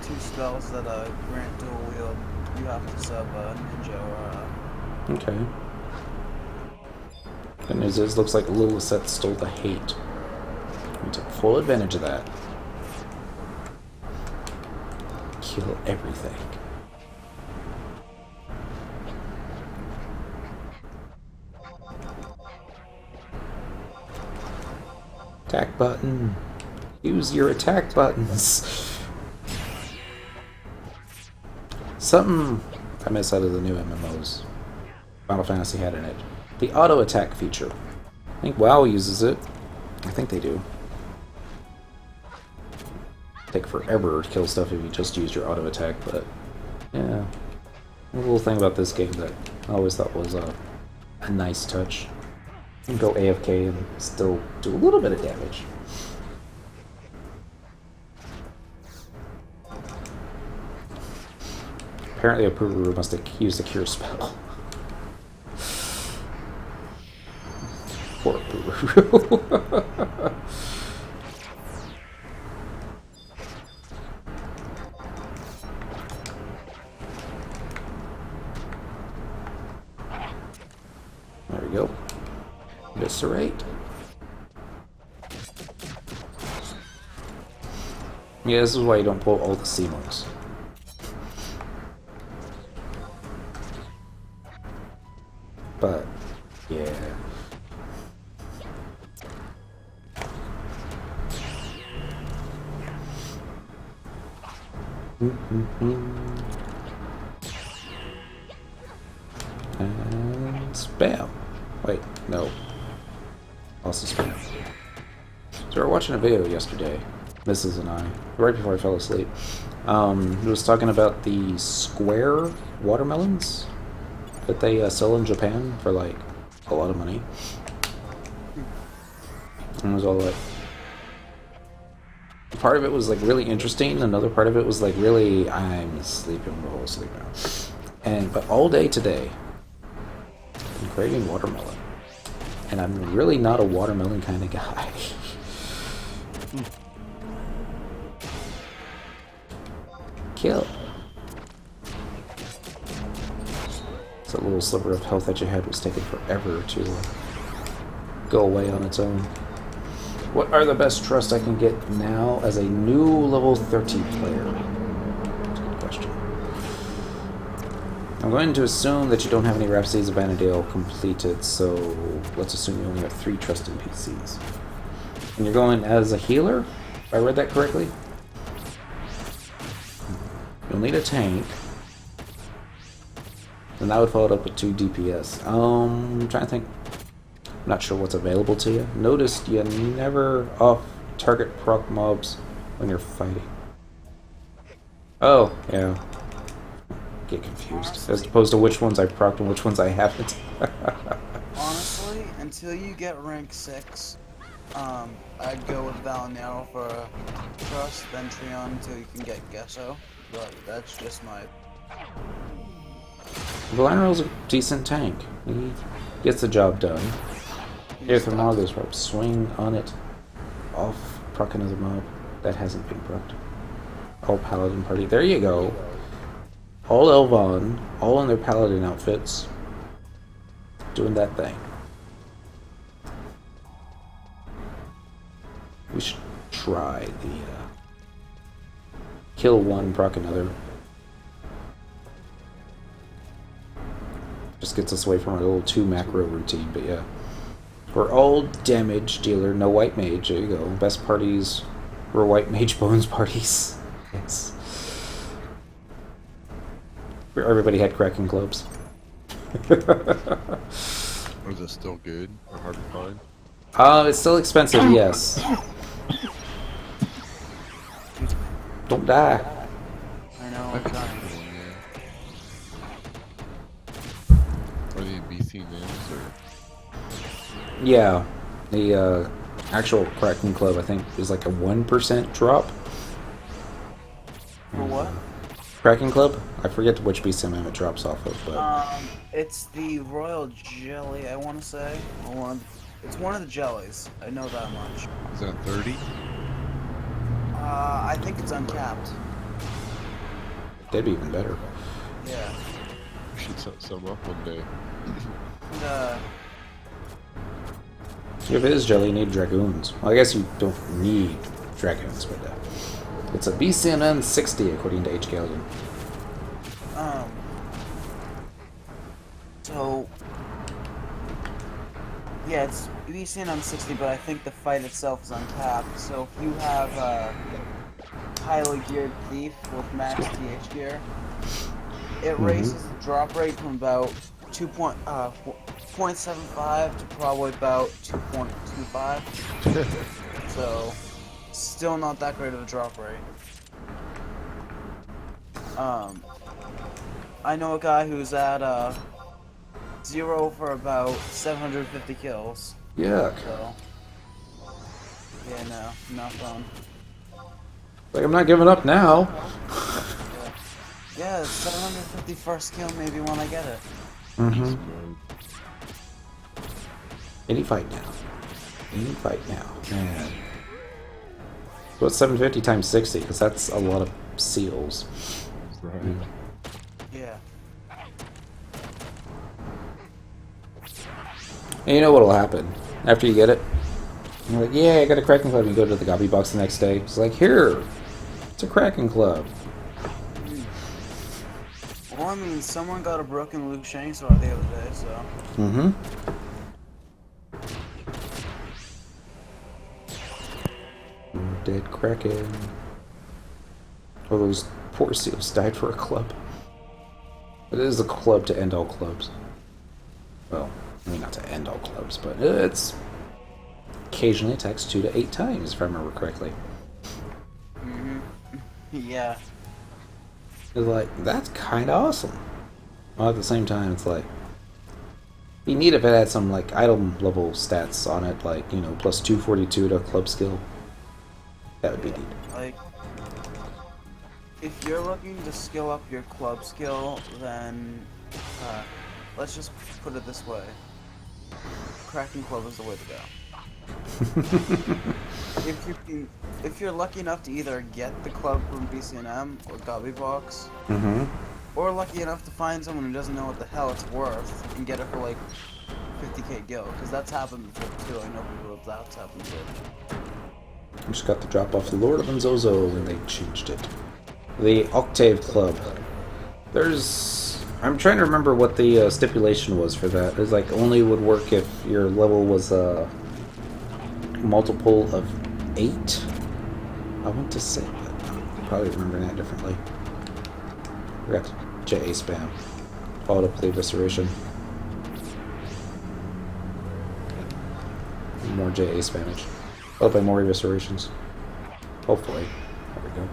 two spells that grant dual wield, you have to sub ninja or Okay. Good news is, looks like Lilith stole the hate. We took full advantage of that. Kill everything. Attack button. Use your attack buttons. Something I miss out of the new MMOs Final Fantasy had in it. The auto attack feature. I think WoW uses it. I think they do. Take forever to kill stuff if you just use your auto attack, but yeah. A little thing about this game that I always thought was a nice touch. You can go AFK and still do a little bit of damage. Apparently a Puru must have used the cure spell. Poor Puru. There we go. Eviscerate. Yeah, this is why you don't pull all the sea monks. But, yeah. And spam. Wait, no. Also spam. So we were watching a video yesterday, Mrs. and I, right before I fell asleep. It was talking about the square watermelons that they sell in Japan for like a lot of money. And it was all like, part of it was like really interesting, another part of it was like really, I'm sleeping the whole sleep now. But all day today, I'm craving watermelon. And I'm really not a watermelon kind of guy. kill. That little sliver of health that you had was taken forever to go away on its own. What are the best trusts I can get now as a new level 30 player? That's a good question. I'm going to assume that you don't have any Rhapsodies of Vanadale completed, so let's assume you only have 3 trust NPCs. And you're going as a healer, if I read that correctly? You'll need a tank. And that would follow it up with 2 DPS. I'm trying to think. I'm not sure what's available to you. Notice you never off-target proc mobs when you're fighting. Oh, yeah. Get confused. Honestly, as opposed to which ones I procced and which ones I haven't. Honestly, until you get rank 6, I'd go with Valinero for trust, then Trion until you can get Gesso. But that's just my... Valerial's a decent tank. He gets the job done. Here, Thermogos proc. Swing on it. Off proc another mob. That hasn't been procced. All Paladin party. There you go. All Elvon. All in their Paladin outfits. Doing that thing. We should try the kill one, proc another. Just gets us away from our little 2 macro routine, but yeah. We're all damage dealer, no white mage. There you go. Best parties were white mage bones parties. Yes. Where everybody had cracking clubs. Is it still good or hard to find? It's still expensive, yes. Don't die. I know, I'm trying. Are they in BC names or? Yeah. The actual cracking club, I think, is like a 1% drop. For what? Cracking club? I forget which BCMM it drops off of, but... It's the Royal Jelly, I want to say. It's one of the jellies. I know that much. Is that 30? I think it's uncapped. That'd be even better. Yeah. We should set some up one day. And, If it is jelly, you need dragoons. Well, I guess you don't need dragoons, but it's a BCMM 60 according to H. Gallion. So, yeah, it's BCN 60, but I think the fight itself is uncapped. So if you have a highly geared thief with max TH gear, it raises the drop rate from about 0.75 to probably about 2.25. So, still not that great of a drop rate. I know a guy who's at 0 for about 750 kills. Yuck. So, yeah, no, not fun. Like, I'm not giving up now. Yeah, 750 first kill maybe when I get it. Mm-hmm. Any fight now. Any fight now. Man. So it's 750 times 60, because that's a lot of seals. Right. Yeah. And you know what'll happen after you get it? You're like, yeah, I got a Kraken Club. You go to the Gobby Box the next day. It's like, here, it's a Kraken Club. Well, I mean, someone got a broken Luke Shang sword the other day, so. Mm-hmm. Dead Kraken. Oh, those poor seals died for a club. It is a club to end all clubs. Well, I mean, not to end all clubs, but it's occasionally attacks 2 to 8 times, if I remember correctly. Mm-hmm. Yeah. It's like, that's kind of awesome. Well, at the same time, it's like, it'd be neat if it had some, like, item level stats on it, like, you know, plus 242 to club skill. That would be neat. Like, if you're looking to skill up your club skill, then, let's just put it this way. Cracking Club is the way to go. if you're lucky enough to either get the club from BCNM or Gobby Box, or lucky enough to find someone who doesn't know what the hell it's worth and get it for like 50k gil, because that's happened before too. I know people that's happened to. I just got the drop off the Lord of Nzozo when they changed it. The Octave Club. I'm trying to remember what the stipulation was for that. It's like only would work if your level was a multiple of 8. I want to say, but I'm probably remembering that differently. We got JA spam. Followed up with the evisceration. More JA spammage. Followed by more eviscerations. Hopefully. There we go.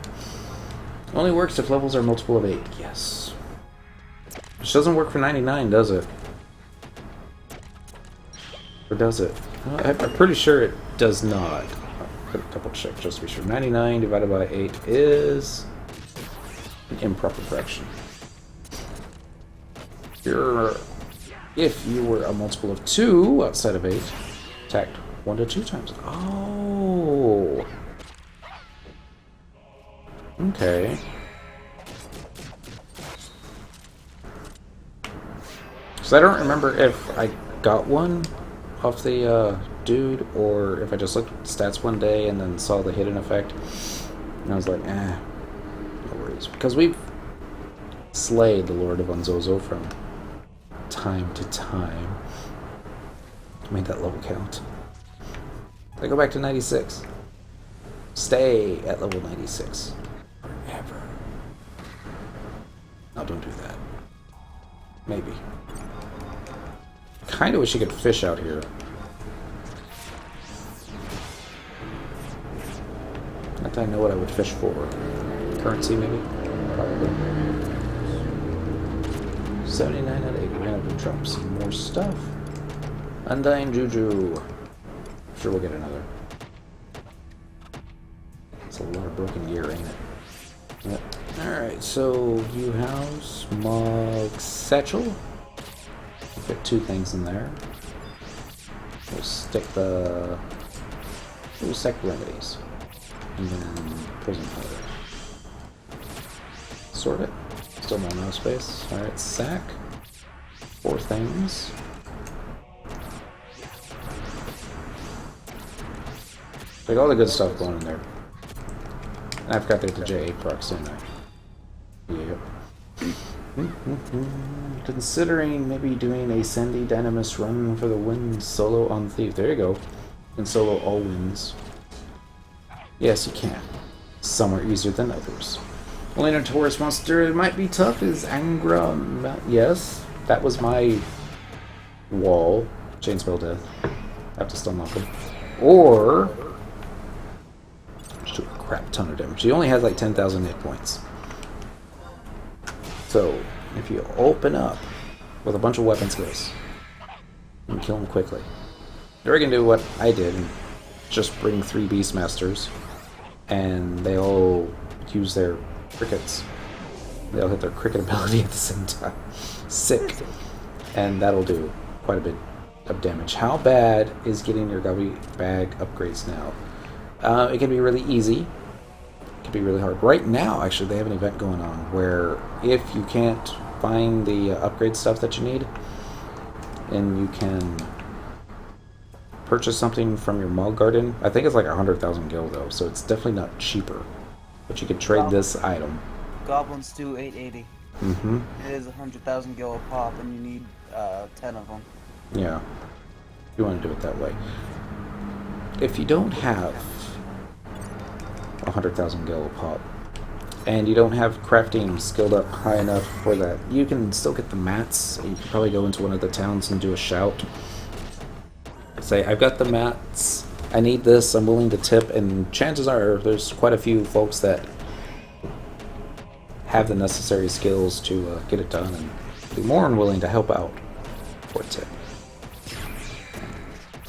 Only works if levels are multiple of 8. Yes. Which doesn't work for 99, does it? Or does it? I'm pretty sure it does not. I'll double check just to be sure. 99 divided by 8 is an improper fraction. If you were a multiple of 2 outside of 8, attacked 1 to 2 times. Oh. Okay. So I don't remember if I got one off the dude, or if I just looked at stats one day and then saw the hidden effect, and I was like, no worries. Because we've slayed the Lord of Nzozo from time to time. Made that level count. I go back to 96. Stay at level 96. Forever. No, don't do that. Maybe. Kinda wish you could fish out here. Not that I know what I would fish for. Currency, maybe? Probably. 79 out of 80. We're gonna have to drop some more stuff. Undying Juju. Sure, we'll get another. It's a lot of broken gear, ain't it? Yep. Alright, so View House, Mog Satchel. Fit 2 things in there. We'll stick the remedies. And then prison powder. Sort it. Still no amount of space. Alright, sack. 4 things. Like all the good stuff going in there. And I forgot there's the JA procs in there. Yep. Considering maybe doing a Sandy Dynamis run for the win solo on Thief. There you go. And solo all wins. Yes, you can. Some are easier than others. Only notorious monster it might be tough is Angra. Yes, that was my wall. Chainspell Death. Have to still knock him. Or just do a crap ton of damage. He only has like 10,000 hit points. So if you open up with a bunch of weapon skills, you can kill him quickly. Or you can do what I did and just bring 3 Beastmasters, and they all use their crickets. They all hit their cricket ability at the same time. Sick. And that'll do quite a bit of damage. How bad is getting your Gubby Bag upgrades now? It can be really easy. It can be really hard. Right now, actually, they have an event going on where if you can't find the upgrade stuff that you need, and you can purchase something from your Mall Garden. I think it's like 100,000 gil though, so it's definitely not cheaper. But you could trade this item. Goblins do 880. Mm-hmm. It is 100,000 gil a pop, and you need 10 of them. Yeah, you want to do it that way. If you don't have 100,000 gil a pop, and you don't have crafting skilled up high enough for that, you can still get the mats. You can probably go into one of the towns and do a shout. Say, I've got the mats, I need this, I'm willing to tip, and chances are there's quite a few folks that have the necessary skills to get it done and be more than willing to help out for a tip.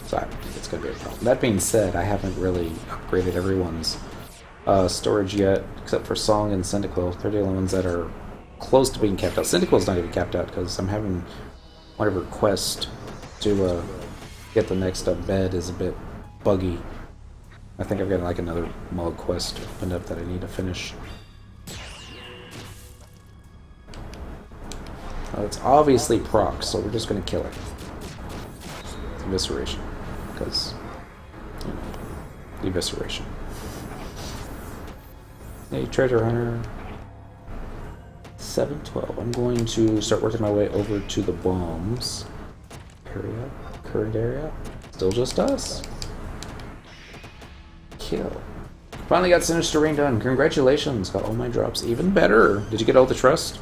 So I don't think it's going to be a problem. That being said, I haven't really upgraded everyone's storage yet, except for Song and Cyndaquil. They're the only ones that are close to being capped out. Cyndaquil's not even capped out because I'm having whatever quest to get the next bed is a bit buggy. I think I've got like another mug quest opened up that I need to finish. It's obviously proc, so we're just gonna kill it. Evisceration. Because, you know, evisceration. Hey, treasure hunter. 712. I'm going to start working my way over to the bombs area. Current area. Still just us. Kill. Finally got Sinister Rain done. Congratulations. Got all my drops. Even better. Did you get all the trust?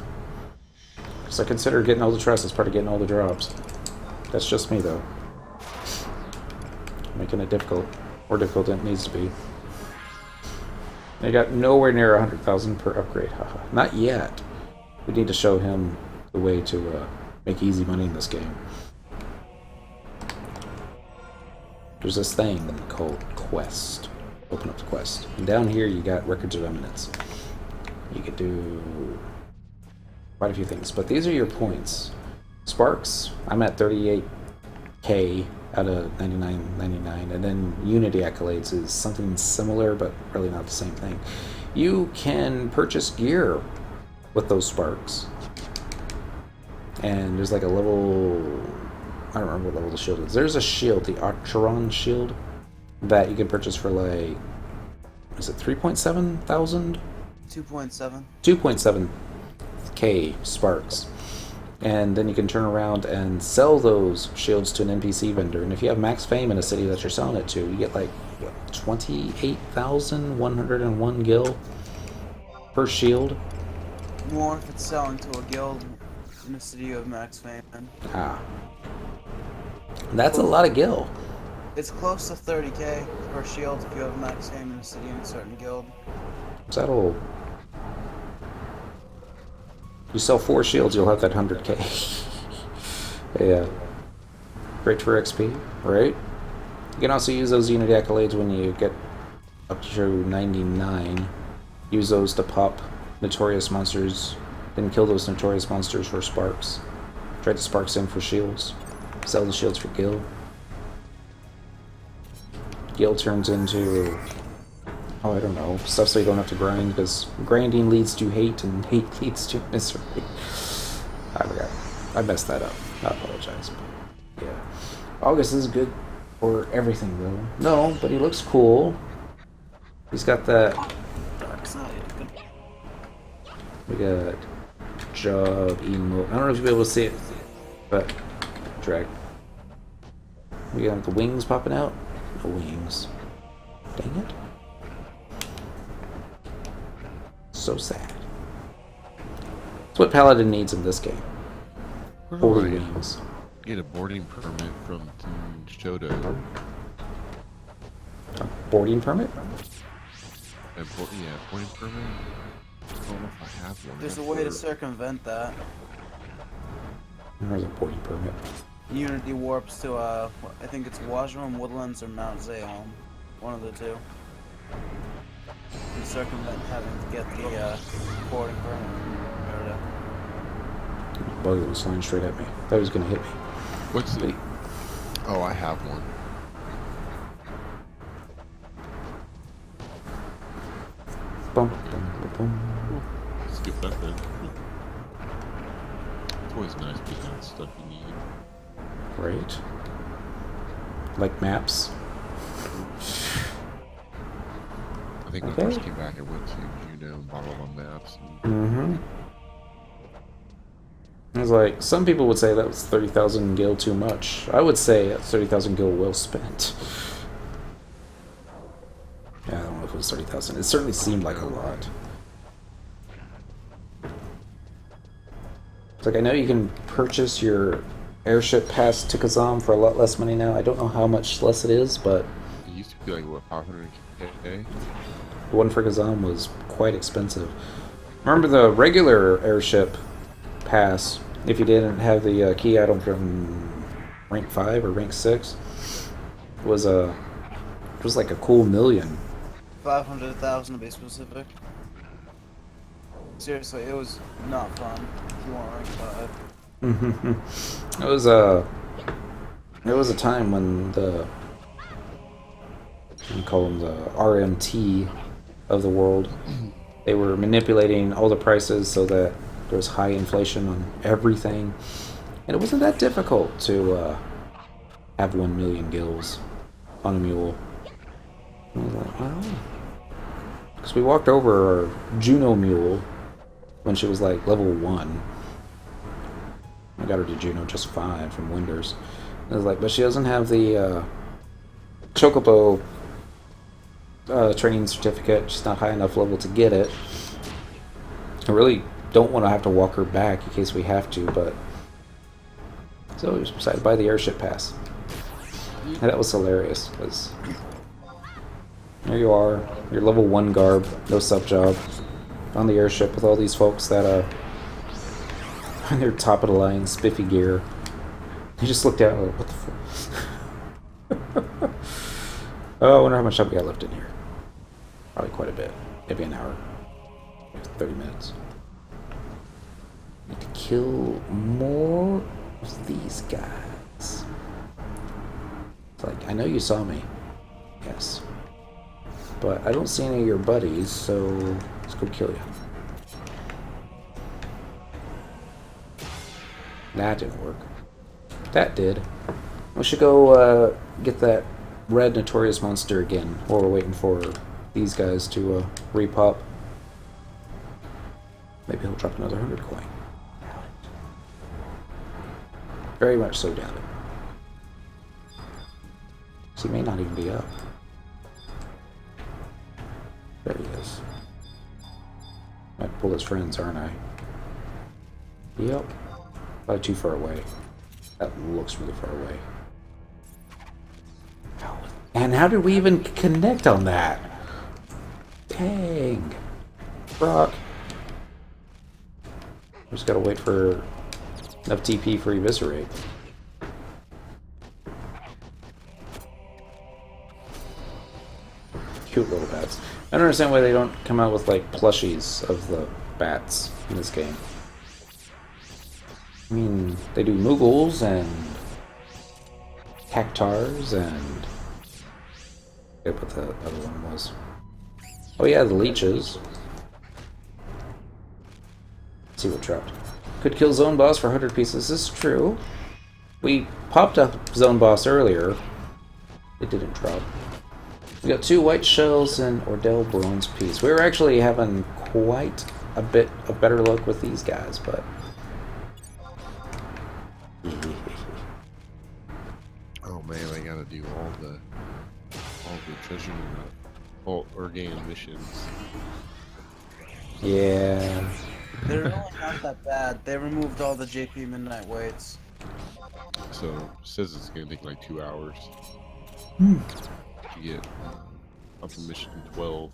Because I consider getting all the trust as part of getting all the drops. That's just me, though. Making it difficult. More difficult than it needs to be. I got nowhere near 100,000 per upgrade. Haha. Not yet. We need to show him the way to make easy money in this game. There's this thing called Quest. Open up the quest. And down here you got Records of Eminence. You could do quite a few things. But these are your points. Sparks, I'm at 38k out of 99.99. And then Unity Accolades is something similar, but really not the same thing. You can purchase gear with those sparks. And there's like a level... I don't remember what level the shield is. There's a shield, the Octron shield, that you can purchase for like... Is it 3.7 thousand? 2.7. 2.7k sparks. And then you can turn around and sell those shields to an NPC vendor. And if you have max fame in a city that you're selling it to, you get like, what, 28,101 gil per shield. More if it's selling to a guild in a city of max fame. Ah. That's a lot of gil. It's close to 30k per shield if you have max fame in a city in a certain guild. So that'll... You sell 4 shields, you'll have that 100k. Yeah. Great for XP, right? You can also use those Unity Accolades when you get up to 99. Use those to pop notorious monsters. Then kill those notorious monsters for sparks. Trade the sparks in for shields. Sell the shields for gil. Gil turns into... Oh, I don't know. Stuff so you don't have to grind, because grinding leads to hate, and hate leads to misery. I forgot. I messed that up. I apologize. But yeah. August is good for everything, though. No, but he looks cool. He's got that... Dark side. We got... Job, emo... I don't know if you'll be able to see it, but... Drag. We got the wings popping out. No wings. Dang it. So sad. That's what Paladin needs in this game. Holy wings. Get a boarding permit from Shoto. A boarding permit? Yeah, boarding permit. I don't know if I have one. There's a way to circumvent that. There's a boarding permit. Unity warps to, I think it's Wajrum Woodlands or Mount Zeon. One of the two. You circumvent having to get the boarding permit from Merida. Bug that was flying straight at me. Thought he was going to hit me. What's the... Oh, I have one. Bum, bum, bum. Skip that then. It's always nice to get stuff you need. Right. Like maps. I think when I first came back, I went to Juneau and bought all the maps. Mm-hmm. I was like, some people would say that was 30,000 gil too much. I would say that's 30,000 gil well spent. Yeah, I don't know if it was 30,000. It certainly seemed like a lot. It's like, I know you can purchase your airship pass to Kazam for a lot less money now. I don't know how much less it is, but... It used to be like, what, 500k? The one for Kazam was quite expensive. Remember the regular airship pass, if you didn't have the key item from rank 5 or rank 6, was it was like a cool million. 500,000 to be specific. Seriously, it was not fun if you want rank 5. It was a time when the We call them the RMT of the world. They were manipulating all the prices so that there was high inflation on everything. And it wasn't that difficult to have 1 million gills on a mule. And I was like, wow. Because we walked over our Juno mule when she was like level 1. I got her to Juno just fine from Winders. I was like, but she doesn't have the Chocobo training certificate. She's not high enough level to get it. I really don't want to have to walk her back in case we have to, but so we just decided to buy the airship pass. And that was hilarious, because there you are, your level 1 garb, no sub job, on the airship with all these folks that on their top of the line spiffy gear. He just looked out like, what the fuck? Oh, I wonder how much time we got left in here. Probably quite a bit. Maybe an hour. Maybe 30 minutes. Need to kill more of these guys. It's like, I know you saw me. Yes. But I don't see any of your buddies, so let's go kill you. That didn't work. That did. We should go get that red notorious monster again while we're waiting for these guys to repop. Maybe he'll drop another 100 coin. Very much so doubt it. So he may not even be up. There he is. Might pull his friends, aren't I? Yep. Probably too far away. That looks really far away. And how did we even connect on that? Dang. Brock. Just gotta wait for enough TP for Eviscerate. Cute little bats. I don't understand why they don't come out with like plushies of the bats in this game. I mean, they do Moogles and Cactars and I forget what the other one was. Oh yeah, the leeches. Let's see what dropped. Could kill zone boss for 100 pieces. This is true. We popped up zone boss earlier. It didn't drop. We got 2 white shells and Ordell bronze piece. We were actually having quite a bit of better luck with these guys, but oh man, I gotta do all the treasure vault organic missions. yeah. They're really not that bad. They removed all the JP Midnight Waits. So it says it's gonna take like 2 hours to get up to mission 12.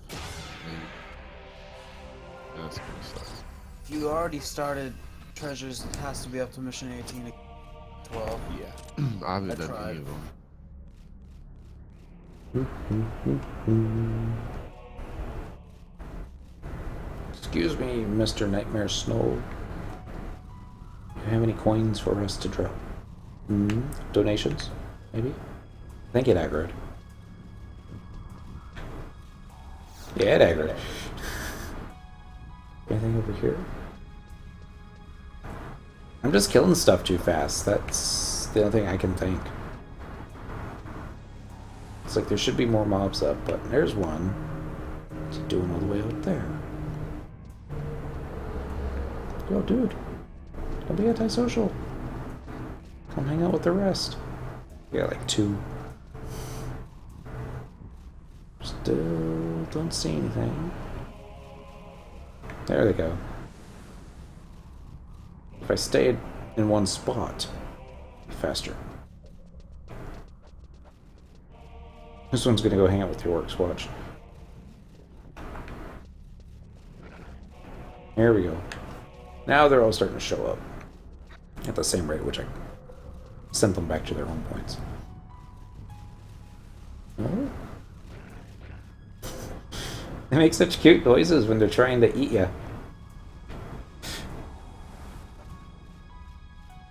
And that's gonna suck. If you already started treasures, it has to be up to mission 18 to 12. Yeah, I haven't done any of them. Excuse me, Mr. Nightmare Snow. Do you have any coins for us to drop? Donations? Maybe? I think it aggroed. Yeah, it aggroed. Anything over here? I'm just killing stuff too fast. That's the only thing I can think. It's like there should be more mobs up, but there's one. It's doing all the way out there. Yo, dude. Don't be antisocial. Come hang out with the rest. We got like 2. Still don't see anything. There they go. If I stayed in one spot, it'd be faster. This one's gonna go hang out with the orcs, watch. There we go. Now they're all starting to show up. At the same rate, which I sent them back to their home points. Oh. They make such cute noises when they're trying to eat you.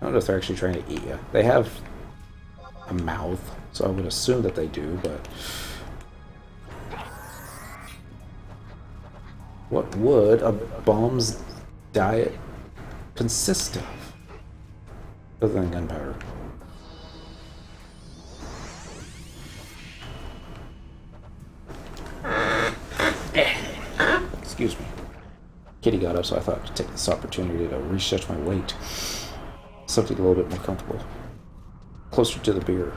I don't know if they're actually trying to eat you. They have a mouth, so I would assume that they do, but What would a bomb's diet consist of? Other than gunpowder. Excuse me. Kitty got up, so I thought I'd take this opportunity to reset my weight. Something a little bit more comfortable. Closer to the beer.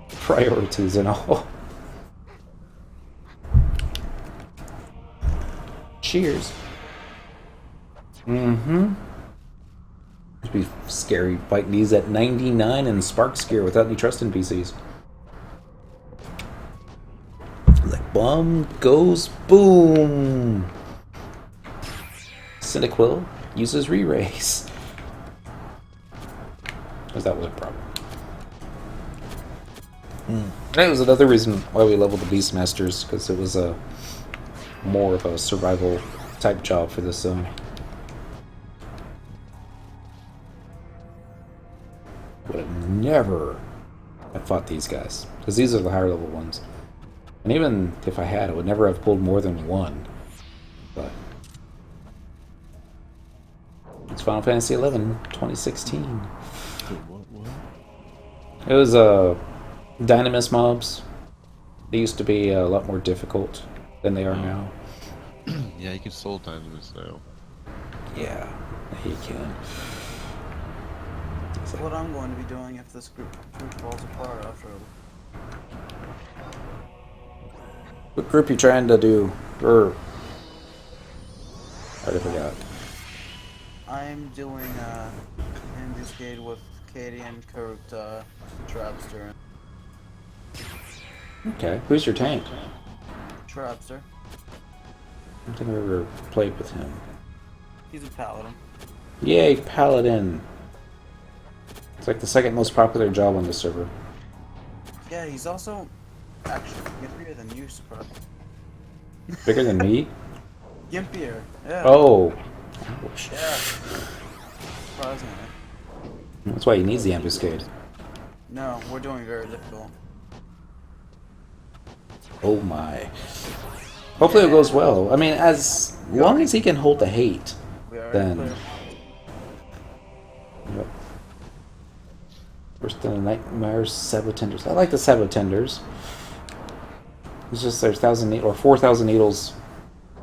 Priorities and all. Cheers. Mm-hmm. It'd be scary fighting these at 99 in Sparks gear without any trust in PCs. Like, bomb goes boom. Cyndaquil uses re-raise. Because that was a problem. That was another reason why we leveled the Beastmasters, because it was a more of a survival type job for this zone. Would have never have fought these guys, because these are the higher level ones. And even if I had, I would never have pulled more than one. But it's Final Fantasy XI, 2016. What? It was Dynamis mobs. They used to be a lot more difficult than they are now. Yeah, you can soul Dynamis now. Yeah, you can. That's what I'm going to be doing if this group falls apart after. What group you trying to do? Or I already forgot. I'm doing Ambuscade with Katie and Kurt Trapster. Okay, who's your tank? Trapster. I don't think I've ever played with him. He's a paladin. Yay, Paladin! It's like the second most popular job on the server. Yeah, he's also actually gimpier than you, surprise. Bigger than me? Gimpier, yeah. Oh! Ouch. Yeah. Surprisingly. That's why he needs the ambuscade. No, we're doing very difficult. Oh my. Hopefully it goes well. I mean, as long as he can hold the hate, We are then... clear. Yep. First the Nightmare Sabotenders. I like the Sabotenders. It's just their 4,000 needles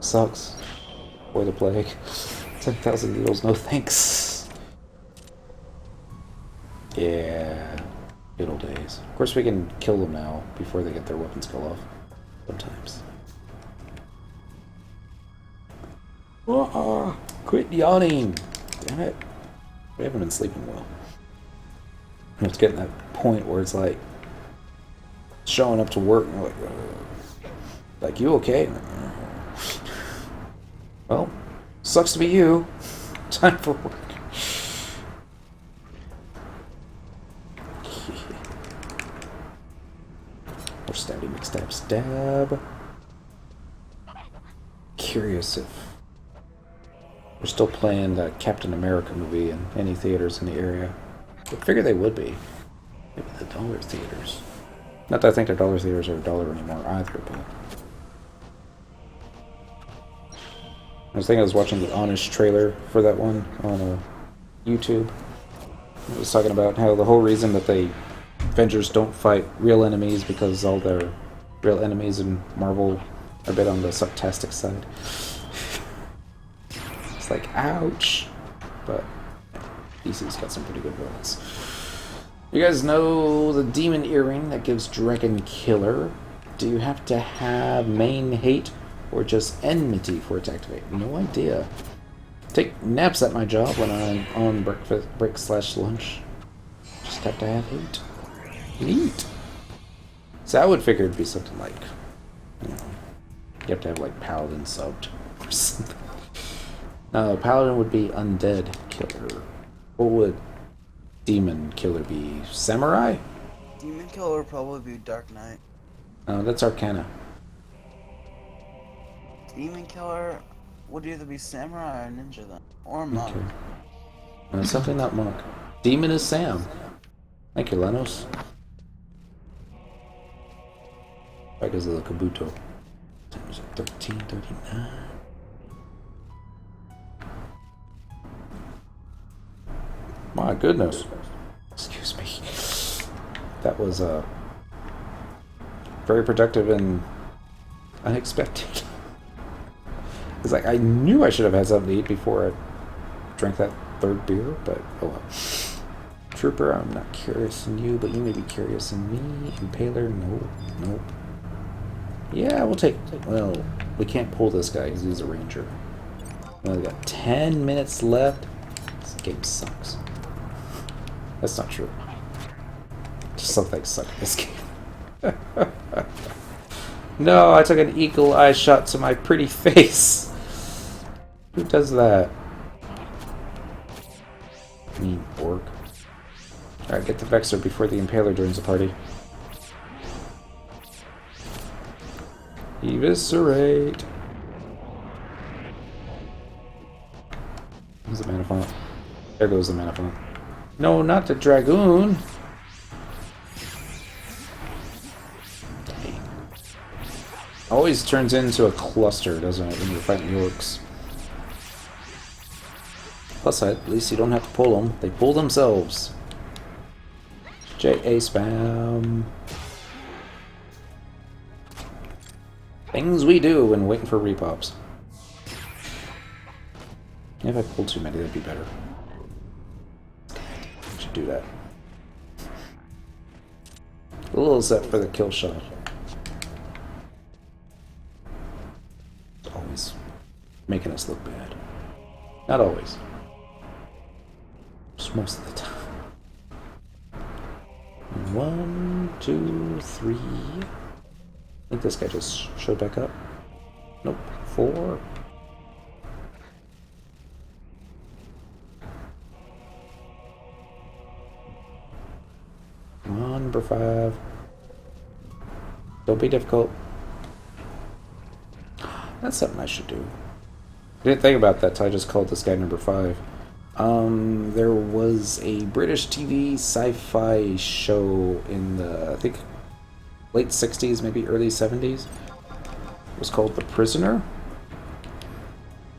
sucks for the plague. 10,000 needles, no thanks. Yeah, good old days. Of course, we can kill them now before they get their weapon skill off. Sometimes. Quit yawning! Damn it. We haven't been sleeping well. It's getting that point where it's like showing up to work and we're like, you okay? Well, sucks to be you. Time for work. Or stabby McStab stab. Curious if we're still playing the Captain America movie in any theaters in the area. I figure they would be. Maybe the dollar theaters. Not that I think the dollar theaters are a dollar anymore either, but... I was thinking I was watching the Honest trailer for that one on YouTube. It was talking about how the whole reason that the Avengers don't fight real enemies because all their real enemies in Marvel are a bit on the sarcastic side. It's like, ouch! But DC's got some pretty good villains. You guys know the demon earring that gives Dragon Killer. Do you have to have main hate or just enmity for it to activate? No idea. Take naps at my job when I'm on break/lunch. Just have to have hate. Neat. So I would figure it'd be something like, you know, you have to have like Paladin subbed or something. No, Paladin would be Undead Killer. What would Demon Killer be? Samurai? Demon Killer would probably be Dark Knight. That's Arcana. Demon Killer would either be Samurai or Ninja then. Or Monk. Okay. Something not Monk. Demon is Sam. Thank you, Lenos. Because of the Kabuto. 1339. My goodness. Excuse me. That was very productive and unexpected. It's like I knew I should have had something to eat before I drank that third beer, but oh well. Trooper, I'm not curious in you, but you may be curious in me. Impaler, nope. Yeah, we'll take. Well, we can't pull this guy because he's a ranger. We only got 10 minutes left. This game sucks. That's not true. Just some things suck in this game. No, I took an eagle eye shot to my pretty face. Who does that? Mean orc. Alright, get the Vexer before the Impaler joins the party. Eviscerate. Where's the mana font? There goes the mana font. No, not the Dragoon. Dang. Always turns into a cluster, doesn't it, when you're fighting the orcs? Plus, at least you don't have to pull them. They pull themselves. JA spam. Things we do when waiting for repops. If I pulled too many, that'd be better. I should do that. A little set for the kill shot. It's always making us look bad. Not always. Just most of the time. 1, 2, 3. I think this guy just showed back up. Nope. 4. Come on, number 5. Don't be difficult. That's something I should do. I didn't think about that till I just called this guy number 5. There was a British TV sci-fi show in the, I think, late 60s, maybe early 70s. It was called The Prisoner.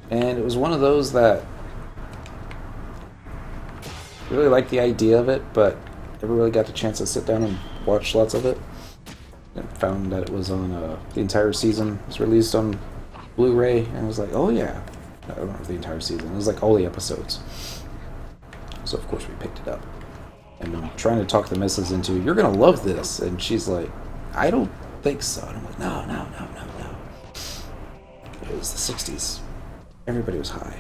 And it was one of those that I really liked the idea of it, but never really got the chance to sit down and watch lots of it. And found that it was on, the entire season was released on Blu-ray, and I was like, oh yeah. I don't know if the entire season. It was like all the episodes. So of course we picked it up. And I'm trying to talk the missus into, you're gonna love this. And she's like, I don't think so. And I'm like, no. It was the 60s. Everybody was high.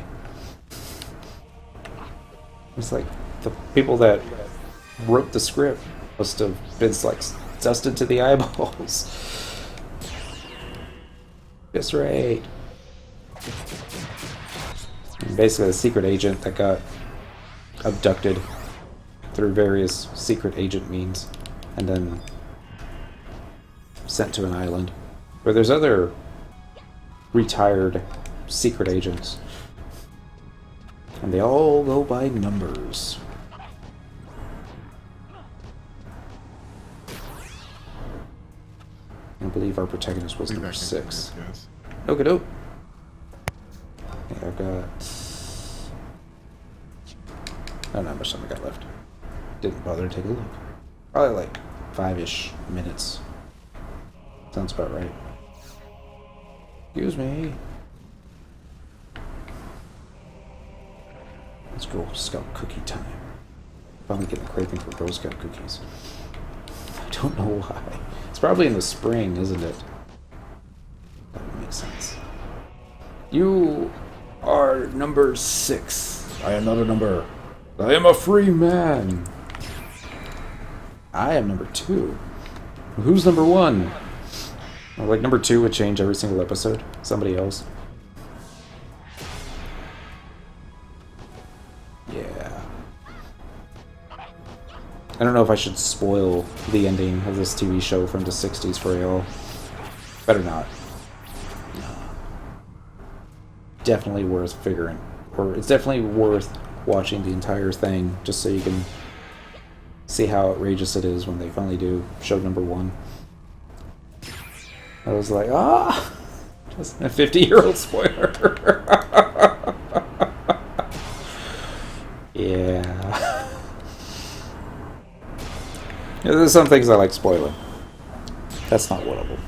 It's like the people that wrote the script must have been like dusted to the eyeballs. Eviscerate. Basically a secret agent that got abducted through various secret agent means and then sent to an island where there's other retired secret agents and they all go by numbers. I believe our protagonist was number 6. Okie doke. I've got... I don't know how much time I got left. Didn't bother to take a look. Probably like 5-ish minutes. Sounds about right. Excuse me. Let's go Scout cookie time. Finally getting a craving for Girl Scout cookies. I don't know why. It's probably in the spring, isn't it? That would make sense. You are number 6. I am not a number. I am a free man. I am number 2. Who's number 1? Well, like number 2 would change every single episode. Somebody else. Yeah. I don't know if I should spoil the ending of this TV show from the 60s for y'all. Better not. Definitely worth figuring, or it's definitely worth watching the entire thing just so you can see how outrageous it is when they finally do show number 1. I was like, A 50-year-old spoiler. Yeah. There's some things I like spoiling. That's not one of them.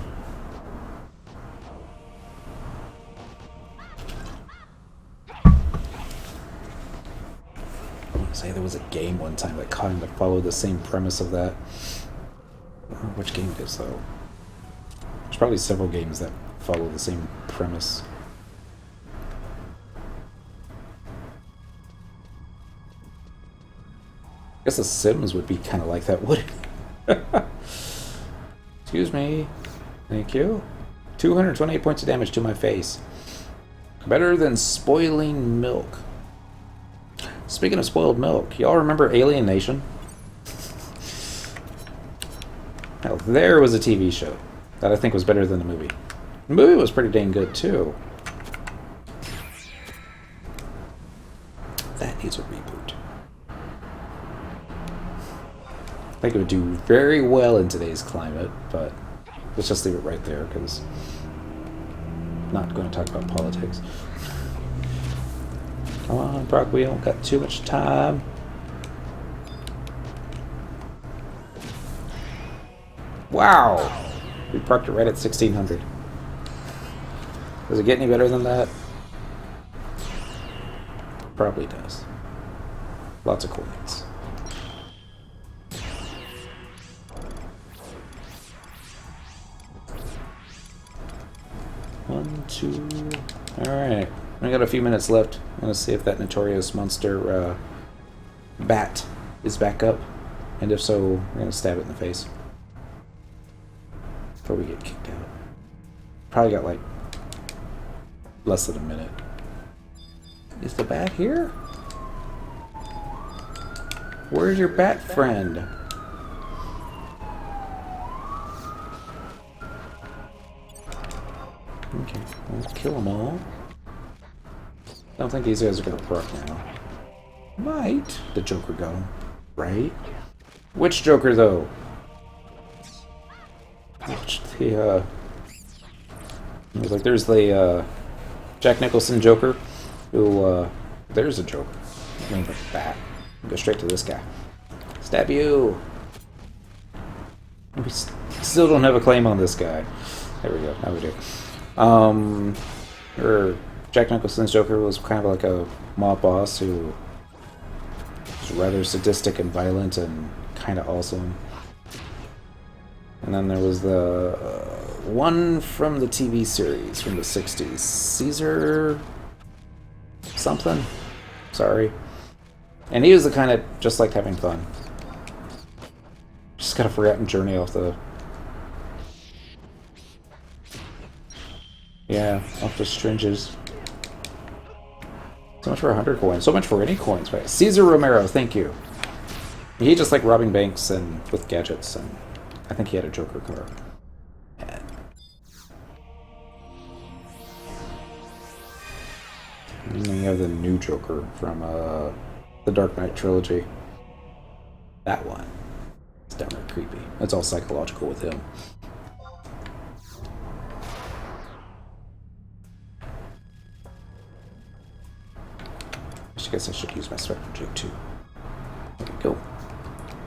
I want to say there was a game one time that kind of followed the same premise of that. I don't know which game it is, though. There's probably several games that follow the same premise. I guess The Sims would be kind of like that, wouldn't it? Excuse me. Thank you. 228 points of damage to my face. Better than spoiling milk. Speaking of spoiled milk, y'all remember Alien Nation? Now, there was a TV show that I think was better than the movie. The movie was pretty dang good, too. That needs a reboot. I think it would do very well in today's climate, but let's just leave it right there, because I'm not going to talk about politics. Come on, Brock, we don't got too much time. Wow! We parked it right at 1600. Does it get any better than that? Probably does. Lots of coins. One, two. Alright. We got a few minutes left. I'm going to see if that notorious monster bat is back up. And if so, we're going to stab it in the face. Before we get kicked out. Probably got like less than a minute. Is the bat here? Where's your bat friend? Okay, we'll kill them all. I don't think these guys are gonna proc now. Might the Joker go, right? Which Joker though? Which the like there's the Jack Nicholson Joker, who there's a Joker. I mean, the bat. Go straight to this guy. Stab you. We still don't have a claim on this guy. There we go. Now we do. Or Jack Nicholson's Joker was kind of like a mob boss who was rather sadistic and violent and kind of awesome. And then there was the one from the TV series from the 60s. Caesar something? Sorry. And he was the kind that just liked having fun. Just got a forgotten journey off the... Yeah, off the stringes. So much for 100 coins. So much for any coins, right? Caesar Romero, thank you. He just liked robbing banks and with gadgets, and I think he had a Joker car. And then you have the new Joker from the Dark Knight trilogy. That one. It's downright creepy. It's all psychological with him. I guess I should use my Spectral Jig too. There we go.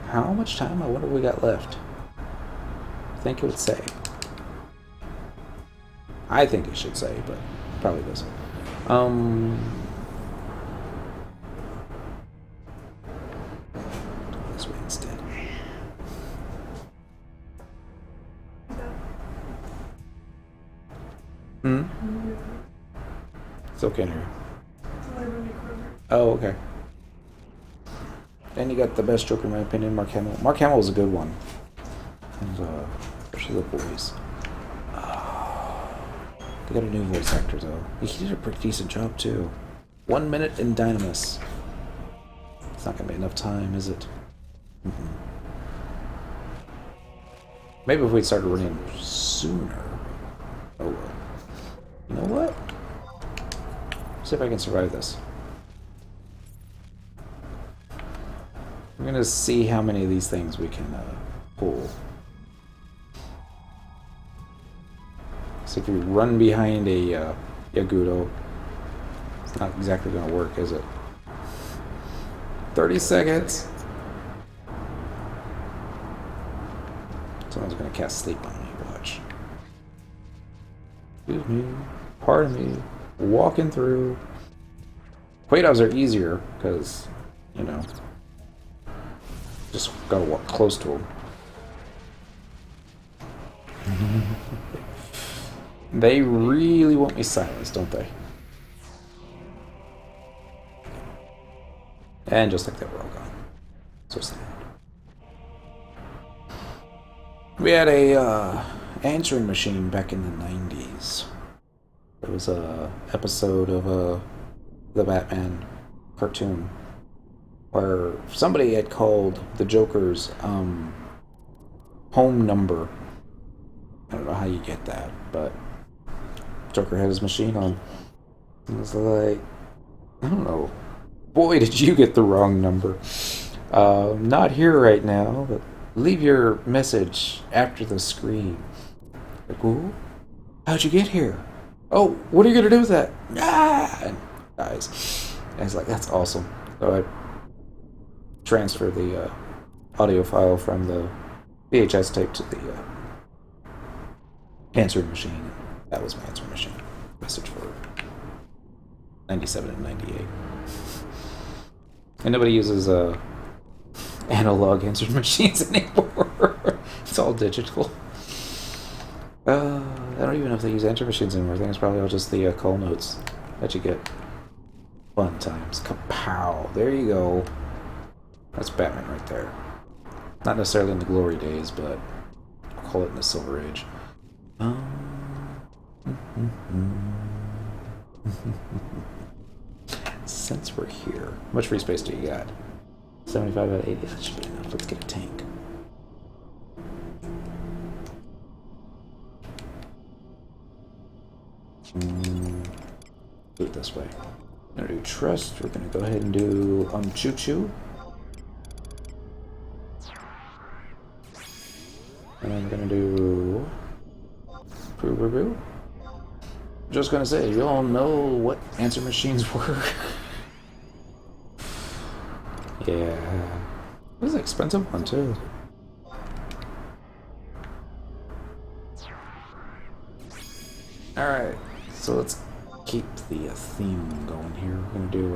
How much time? I wonder what we got left. I think it would say. I think it should say, but probably doesn't. This way instead. It's okay in here. Oh, okay. And you got the best Joker in my opinion, Mark Hamill. Mark Hamill was a good one. And, especially the boys. They got a new voice actor though. He did a pretty decent job too. 1 minute in Dynamis. It's not gonna be enough time, is it? Maybe if we started running sooner. Oh well. You know what? See if I can survive this. I'm gonna see how many of these things we can pull. So if you run behind a Yagudo, it's not exactly going to work, is it? 30 seconds. Someone's going to cast sleep on me. Watch. Excuse me. Pardon me. Walking through. Quaidovs are easier because, you know, just gotta walk close to them. They really want me silenced, don't they? And just like that, we're all gone. So sad. We had a answering machine back in the 90s. It was a episode of the Batman cartoon where somebody had called the Joker's home number. I don't know how you get that, but Joker had his machine on. It was like, I don't know. Boy, did you get the wrong number. Not here right now, but leave your message after the screen. Like, who? How'd you get here? Oh, what are you gonna do with that? Ah! And dies. And he's like, that's awesome. So I transfer the audio file from the VHS tape to the answering machine. That was my answering machine. Message for 97 and 98. And nobody uses analog answering machines anymore. It's all digital. I don't even know if they use answering machines anymore. I think it's probably all just the call notes that you get. Fun times. Kapow. There you go. That's Batman right there. Not necessarily in the glory days, but I'll call it in the Silver Age. Since we're here, how much free space do you got? 75 out of 80. That should be enough. Let's get a tank. Do it this way. We're gonna do trust. We're gonna go ahead and do Choo Choo. And I'm gonna do Poo. Just gonna say, you all know what answer machines were. Yeah. It was an expensive one too. Alright, so let's keep the theme going here. We're gonna do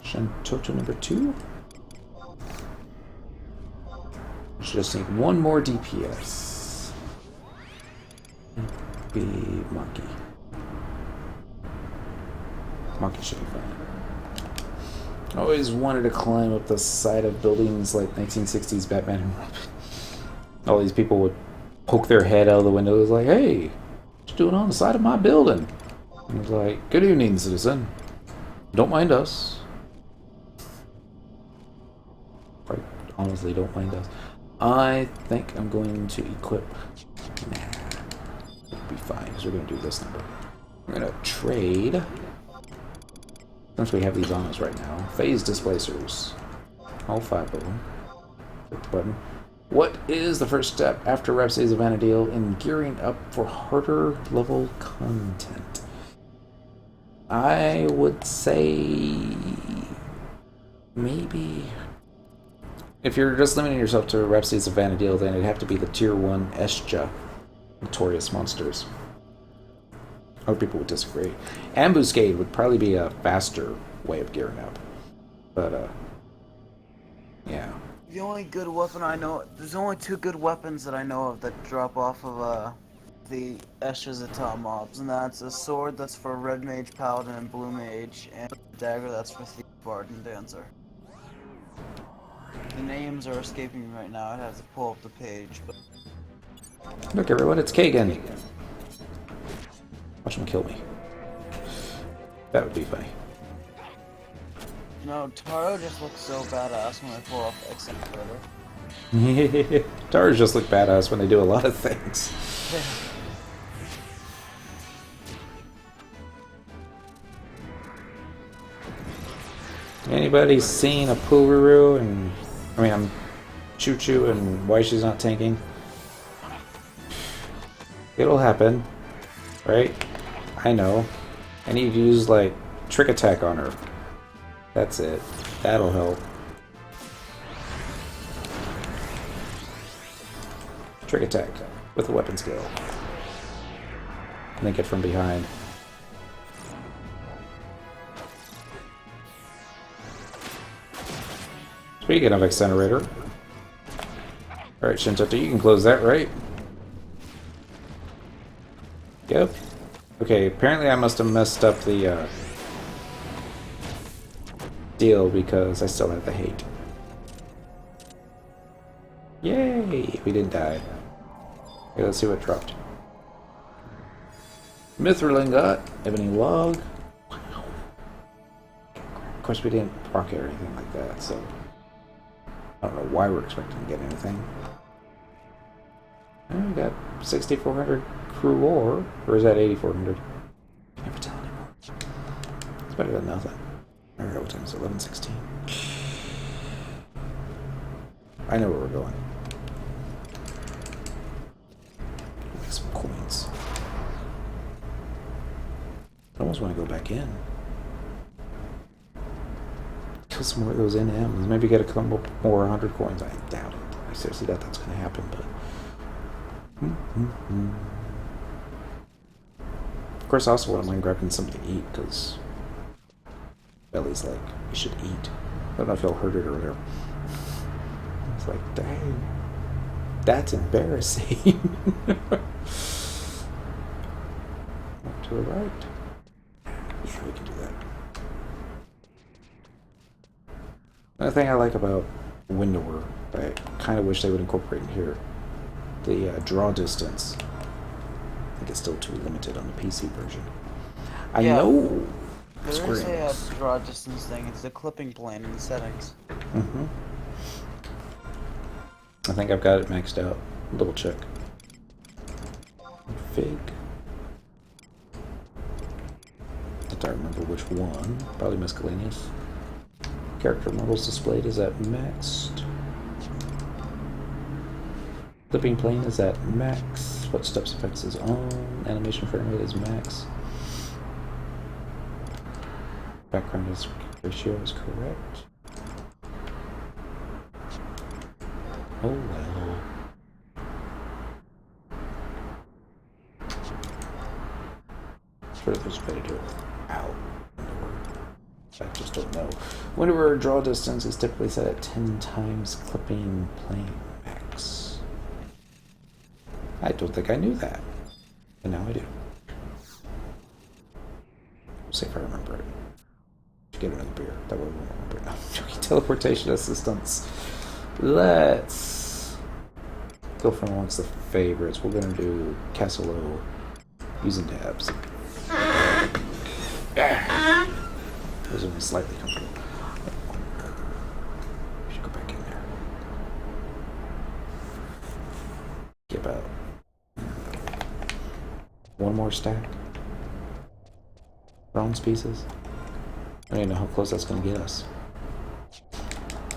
Shantoto number 2. We should just need one more DPS. Be Monkey. Monkey should be fine. I always wanted to climb up the side of buildings like 1960s Batman and Robin. All these people would poke their head out of the window. It was like, hey, what you doing on the side of my building? And I was like, good evening, citizen. Don't mind us. Right, honestly, don't mind us. I think I'm going to equip. Nah, it'll be fine because we're going to do this number. We're going to trade. Since we have these on us right now, phase displacers. All 5 of them. Click the button. What is the first step after Rhapsodies of Vana'diel in gearing up for harder level content? I would say maybe if you're just limiting yourself to Rhapsodies of Vana'diel, then it'd have to be the tier 1 Estia notorious monsters. Other people would disagree. Ambuscade would probably be a faster way of gearing up. But, yeah. The only good weapon I know, there's only 2 good weapons that I know of that drop off of the Eshazata mobs, and that's a sword that's for Red Mage, Paladin, and Blue Mage, and a dagger that's for Thief, Bard, and Dancer. The names are escaping me right now, I'd have to pull up the page, but... Look everyone, it's Kagan! Watch him kill me. That would be funny. You know, Taro just looks so badass when I pull off Excalibur. Taros just look badass when they do a lot of things. Anybody seen a Pururu and I'm Choo Choo and why she's not tanking? It'll happen. Right? I know. I need to use, like, trick attack on her. That's it. That'll help. Trick attack with a weapon skill. And then get from behind. Speaking of Accelerator. Alright, Shintoto, you can close that, right? Yep. Okay, apparently I must have messed up the deal because I still have the hate. Yay! We didn't die. Okay, let's see what dropped. Mithril got ebony log. Wow. Of course, we didn't proc it or anything like that, so I don't know why we're expecting to get anything. And we got 6,400 crew ore, or is that 8,400? Never tell anymore. It's better than nothing. Alright, what time is it? 11:16. I know where we're going. Make some coins. I almost want to go back in. Kill some more of those NMs. Maybe get a couple more 100 coins. I doubt it. I seriously doubt that's going to happen, but... Of course, I also wouldn't mind grabbing something to eat, because Belly's like, you should eat. I don't know if he'll hurt it or whatever. It's like, dang, that's embarrassing. To the right. Yeah, we can do that. Another thing I like about Windower, I kind of wish they would incorporate in here, the draw distance. I think it's still too limited on the PC version. I know. There is a draw distance thing. It's the clipping plane in the settings. Mm-hmm. I think I've got it maxed out. Double check. Fig. I don't remember which one. Probably miscellaneous. Character models displayed is at maxed. Clipping plane is at max. Footsteps effects is on. Animation frame rate is max. Background ratio is correct. Oh well. Sure, there's a way to do it without Windower. I just don't know. Windower draw distance is typically set at 10 times clipping plane max. I don't think I knew that. And now I do. We'll see if I remember it. Get another beer. That way we won't remember it. No, teleportation assistance. Let's go from amongst the favorites. We're going to do Castle O using dabs. Those are slightly comfortable. We should go back in there. Get about one more stack. Bronze pieces. I don't even know how close that's going to get us.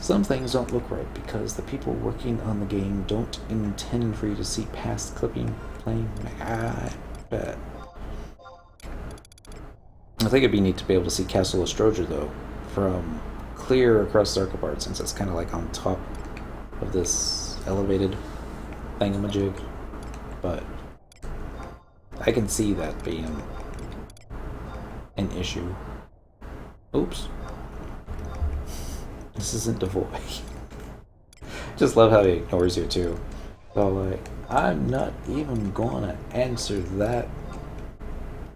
Some things don't look right because the people working on the game don't intend for you to see past clipping plane. I bet. I think it'd be neat to be able to see Castle Ostroger though, from clear across the Archipart, since it's kind of like on top of this elevated thingamajig. But I can see that being an issue. Oops. This isn't Devoy. Just love how he ignores you too. So like, I'm not even gonna answer that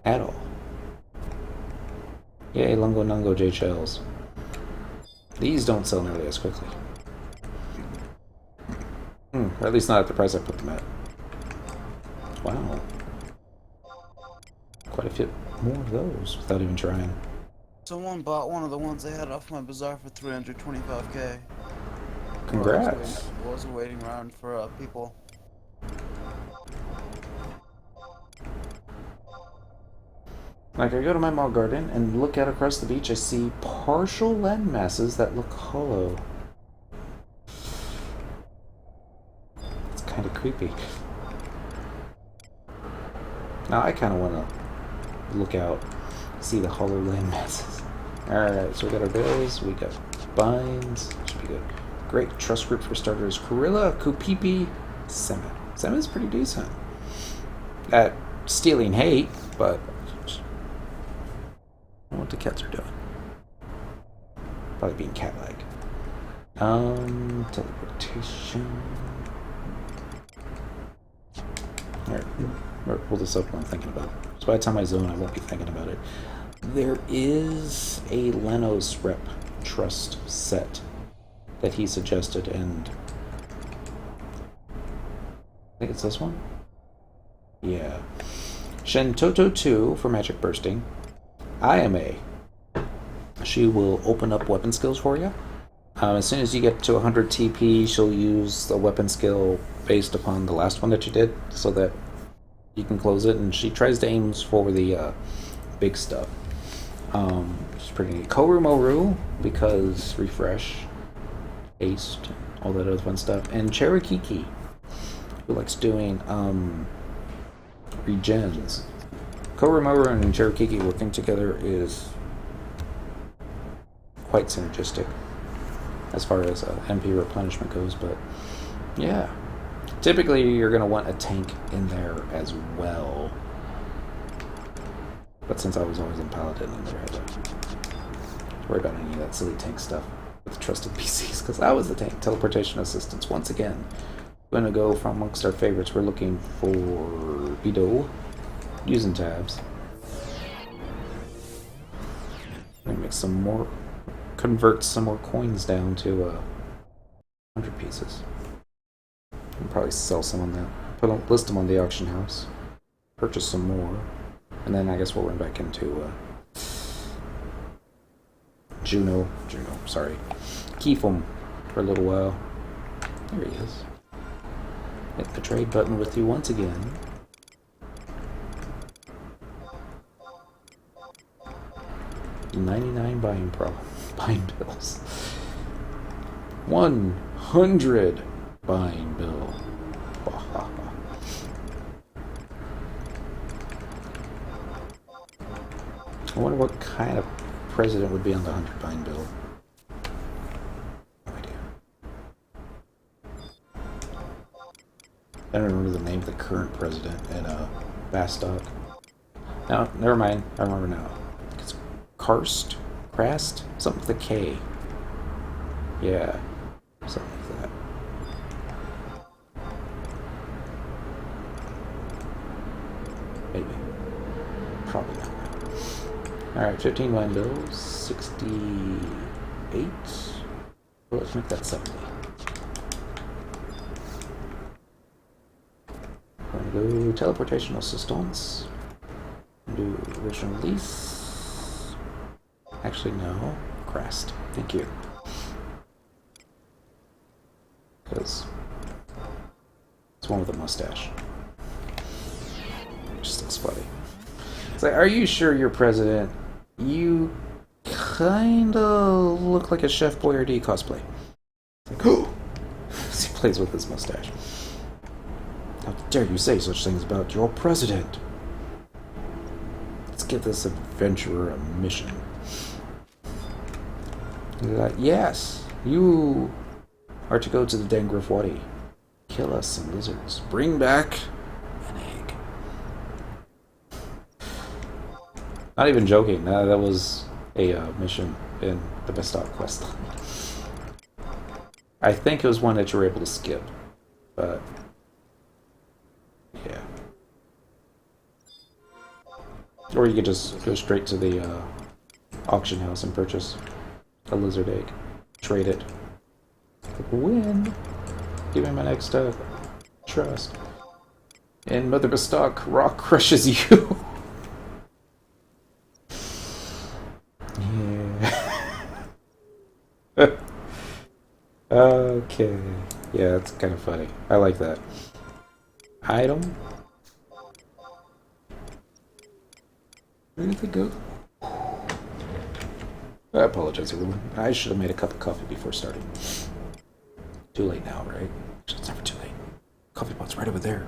at all. Yay, Lungo Nungo J shells. These don't sell nearly as quickly. Or at least not at the price I put them at. Wow. Quite a few more of those without even trying. Someone bought one of the ones I had off my bazaar for 325k. Congrats. I was waiting around for people. Like, I go to my mall garden and look out across the beach, I see partial land masses that look hollow. It's kind of creepy. Now I kind of want to look out, see the HoloLand masses. Alright, so we got our bills, we got binds, should be good. Great trust group for starters. Gorilla, Kupipi, Sema. Sema's pretty decent at stealing hate, but I don't know what the cats are doing. Probably being cat-like. Teleportation. Alright, I'll pull this up when I'm thinking about it. So by the time I zone, I won't be thinking about it. There is a Lenos rep trust set that he suggested, and I think it's this one? Yeah. Shentoto 2 for magic bursting. IMA. She will open up weapon skills for you. As soon as you get to 100 TP, she'll use the weapon skill based upon the last one that you did, so that you can close it, and she tries to aim for the big stuff. It's pretty neat. Korumoru, because refresh, haste, all that other fun stuff. And Cherokee, who likes doing regens. Korumoru and Cherokee working together is quite synergistic as far as MP replenishment goes, but yeah. Typically, you're going to want a tank in there as well. But since I was always in Paladin, I never had to worry about any of that silly tank stuff with the trusted PCs, because I was the tank. Teleportation assistance, once again. We're going to go from amongst our favorites. We're looking for Bido, using tabs. We're going to make some more, convert some more coins down to 100 pieces. We'll probably sell some on that. List them on the auction house. Purchase some more. And then I guess we'll run back into Quifim for a little while. There he is. Hit the trade button with you once again. $99 buying bills. 100 buying bill. I wonder what kind of president would be on the 100 buying bill. No idea. I don't remember the name of the current president at Bastock. No, never mind. I remember now. It's Krast? Something with a K. Yeah. Something like that. Maybe. Probably not. Alright, 15 wine bills, 68. Well, let's make that 70. We're going to do teleportation assistance. Do original release. Actually, no. Crest. Thank you. Because it's one with a mustache. It just looks funny. It's like, are you sure you're president? You kinda look like a Chef Boyardee cosplay. It's like, oh! As he plays with his mustache. How dare you say such things about your president? Let's give this adventurer a mission. Like, yes, you are to go to the Dengrifwadi. Kill us some lizards. Bring back an egg. Not even joking. That was a mission in the Bastock quest line. I think it was one that you were able to skip, but yeah. Or you could just go straight to the auction house and purchase a lizard egg. Trade it. Win. Give me my next trust. And Mother Bastock rock crushes you. Yeah. Okay. Yeah, it's kind of funny. I like that. Item. Where did they go? I apologize, everyone. I should have made a cup of coffee before starting. Too late now, right? Actually, it's never too late. Coffee pot's right over there.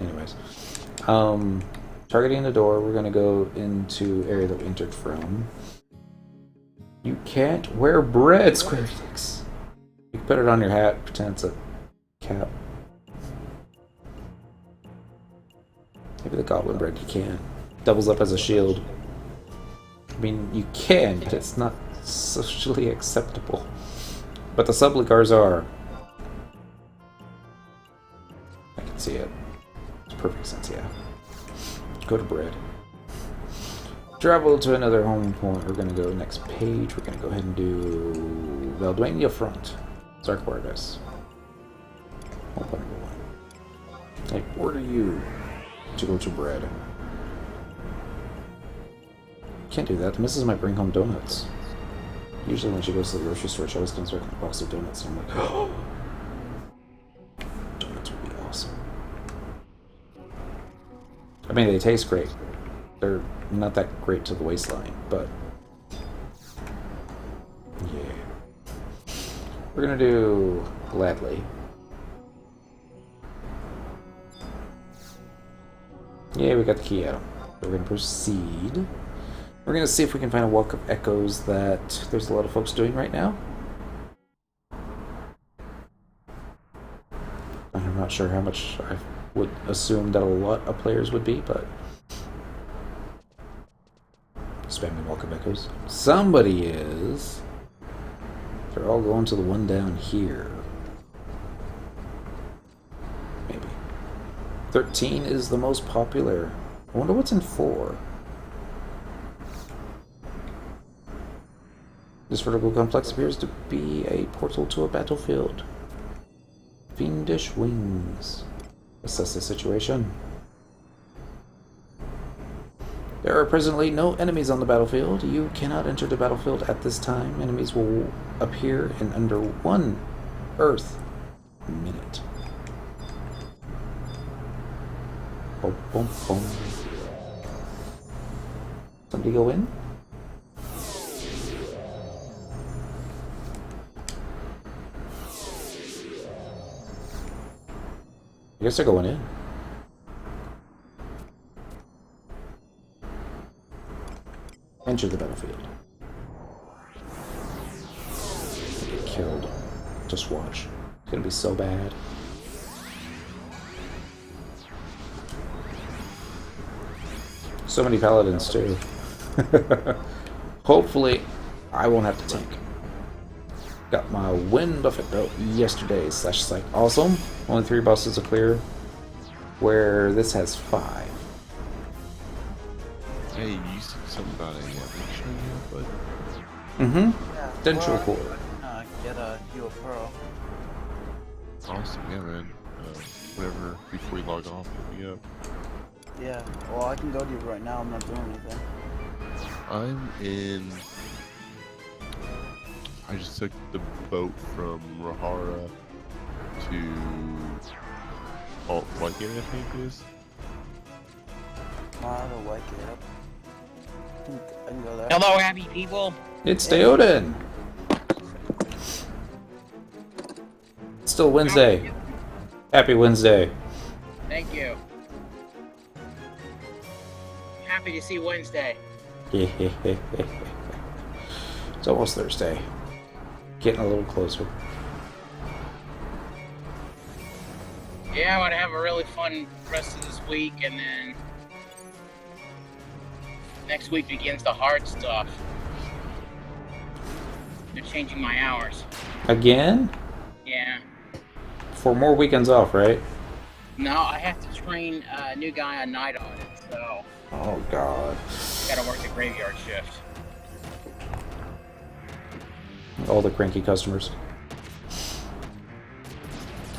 Anyways. Targeting the door, we're gonna go into area that we entered from. You can't wear bread, Square Enix. You can put it on your hat, pretend it's a cap. Maybe the goblin bread you can. Doubles up as a shield. I mean, you can, but it's not socially acceptable. But the subligars are. I can see it. It's perfect sense, yeah. Go to bread. Travel to another home point. We're gonna go next page. We're gonna go ahead and do Valduania Front. Zark Paradise. Home point number 1. I order you to go to bread. Can't do that. The missus might bring home donuts. Usually when she goes to the grocery store, she always comes back with a box of donuts, and I'm like, oh! Donuts would be awesome. I mean, they taste great. They're not that great to the waistline, but yeah. We're gonna do gladly. Yeah, we got the key out. We're gonna proceed. We're gonna see if we can find a Walk of Echoes that there's a lot of folks doing right now. I'm not sure how much I would assume that a lot of players would be, but spamming Walk of Echoes. Somebody is. They're all going to the one down here. Maybe. 13 is the most popular. I wonder what's in 4. This vertical complex appears to be a portal to a battlefield. Fiendish wings. Assess the situation. There are presently no enemies on the battlefield. You cannot enter the battlefield at this time. Enemies will appear in under 1 Earth minute. Boom, boom, boom. Somebody go in? I guess they're going in. Enter the battlefield. Get killed. Just watch. It's gonna be so bad. So many paladins too. Hopefully, I won't have to tank. Got my win buffet belt yesterday / psych. Awesome. Only 3 bosses to clear. Where this has 5. Hey, you said something about a show here, but Yeah, Dentral or, core. get you a pearl. awesome, yeah, man. Whenever before you log off, hit me up. Yeah, well, I can go to you right now. I'm not doing anything. I'm in. I just took the boat from Rahara to Whitegate, I think it is. I don't like it. I can go there. Hello, happy people. It's Theoden. It's still Wednesday. Happy Wednesday. Thank you. Happy to see Wednesday. It's almost Thursday. Getting a little closer. Yeah, I want to have a really fun rest of this week, and then next week begins the hard stuff. They're changing my hours. Again? Yeah. For more weekends off, right? No, I have to train a new guy on night audit, so Oh, God. gotta work the graveyard shift. All the cranky customers.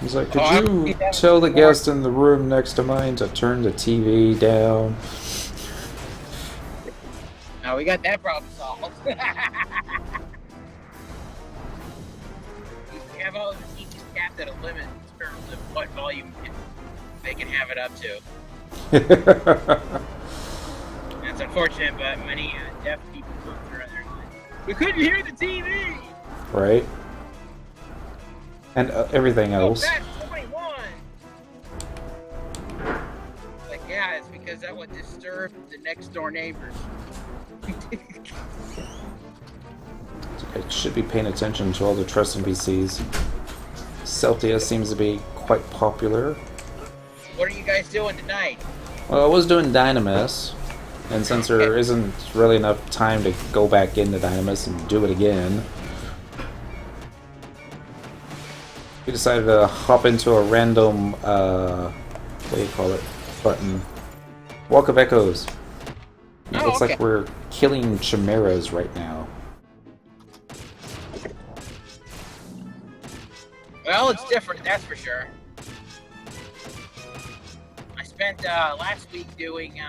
He's like, could Oh, I you don't think that tell the was more- guest in the room next to mine to turn the TV down? Now we got that problem solved. We have all the TVs capped at a limit in terms of what volume they can have it up to. That's unfortunate, but many deaf people come through and they're like, we couldn't hear the TV! Right? And everything Oh, else. that's 21! because that would disturb the next door neighbors. I should be paying attention to all the trust NPCs. Celtia seems to be quite popular. What are you guys doing tonight? Well, I was doing Dynamis, and since there isn't really enough time to go back into Dynamis and do it again, we decided to hop into a random, what do you call it, button. Walk of Echoes. It looks like we're killing chimeras right now. Well, it's different, that's for sure. I spent last week doing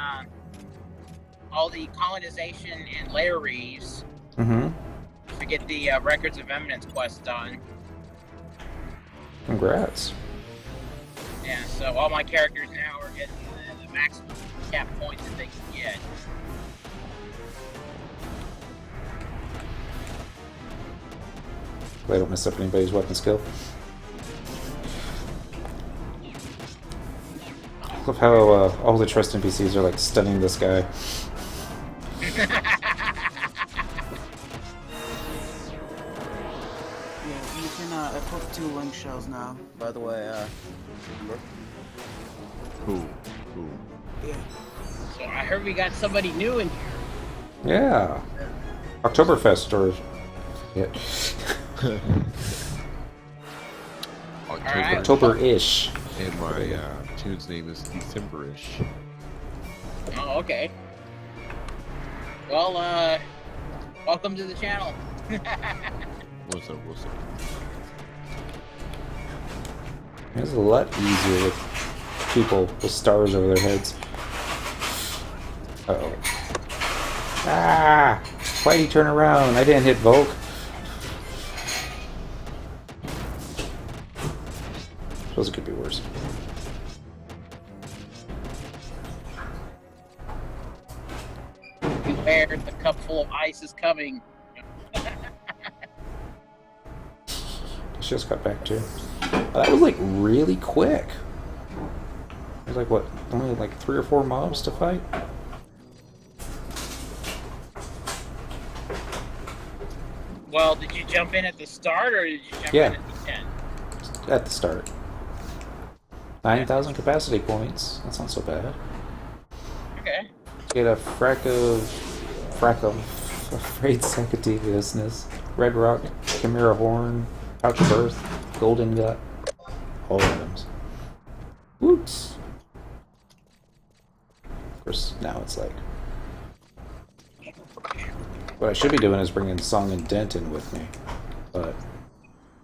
all the colonization and lair reeves to get the Records of Eminence quest done. Congrats. Yeah, so all my characters now are getting the maximum cap points that they can get. I don't mess up anybody's weapon skill. I love how all the trust NPCs are like stunning this guy. Yeah, you can, I put 2 link shells now, by the way, Cool. Yeah. So I heard we got somebody new in here. Yeah. Oktoberfest or... Yeah. Alright. October-ish. And my tune's name is December-ish. Oh, okay. Well, welcome to the channel. What's up? It's a lot easier with people with stars over their heads. Uh-oh. Ah! Why'd he turn around? I didn't hit Volk. Suppose it could be worse. Beware, the cup full of ice is coming. She just got back too. That was like really quick. It was like what? Only like 3 or 4 mobs to fight? Well, did you jump in at the start or did you jump Yeah. in at the end? At the start. 9,000 capacity points. That's not so bad. Okay. Get a frack of Afraid Sacateviousness, Red Rock, Chimera Horn, Pouch of Earth, Golden Gut, all items. Whoops. Of course, now it's like... What I should be doing is bringing Song and Dent in with me, but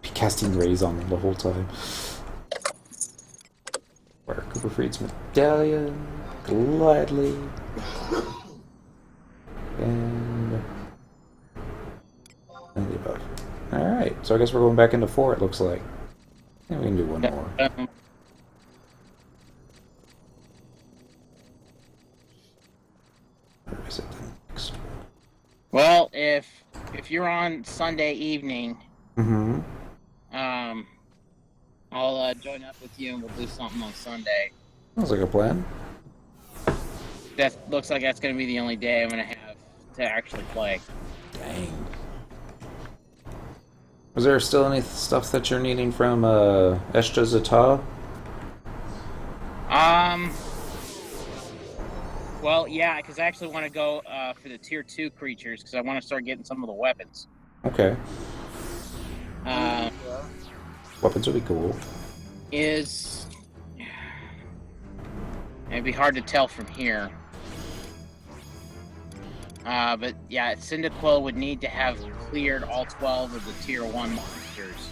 be casting rays on them the whole time. Wear Cooper Freed's medallion, gladly. And the above. Alright, so I guess we're going back into 4, it looks like. And we can do one more. Where is it then? Next. Well, if you're on Sunday evening, I'll join up with you and we'll do something on Sunday. Sounds like a plan. That looks like that's going to be the only day I'm going to have to actually play. Dang. Was there still any stuff that you're needing from Eshta Zata? Well, yeah, because I actually want to go for the tier 2 creatures because I want to start getting some of the weapons. Okay. Weapons would be cool. It'd be hard to tell from here. But yeah, Cyndaquil would need to have cleared all 12 of the tier 1 monsters.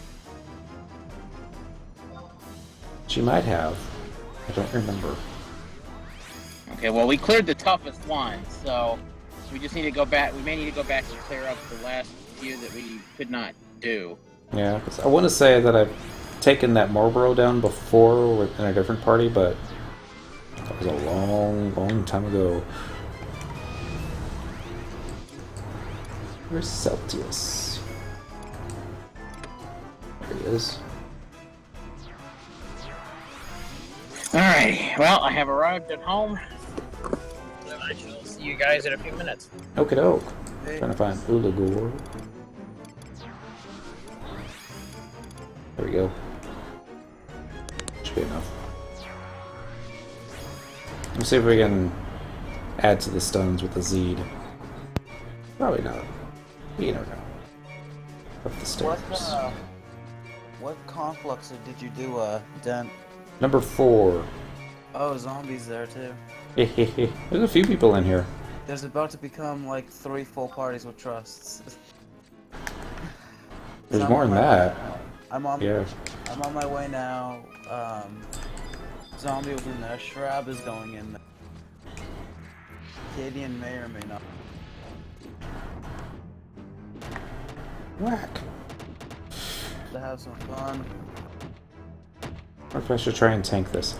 She might have. I don't remember. Okay, well, we cleared the toughest one, so we just need to go back. We may need to go back and clear up the last few that we could not do. Yeah, 'cause I want to say that I've taken that Marlboro down before in a different party, but that was a long, long time ago. Where's Celtius? There he is. Alrighty, well, I have arrived at home. I shall see you guys in a few minutes. Okie doke. Hey. Trying to find Ulagor. There we go. Should be enough. Let's see if we can add to the stuns with the Zed. Probably not. You never know. Up the stairs. What conflux did you do, Dent? Number 4. Oh, zombies there too. There's a few people in here. There's about to become like 3 full parties with trusts. There's So more than that. I'm on Yeah. I'm on my way now. Zombie was in there. Shrab is going in there. Cadian may or may not. Whack. To have some fun. What if I should try and tank this?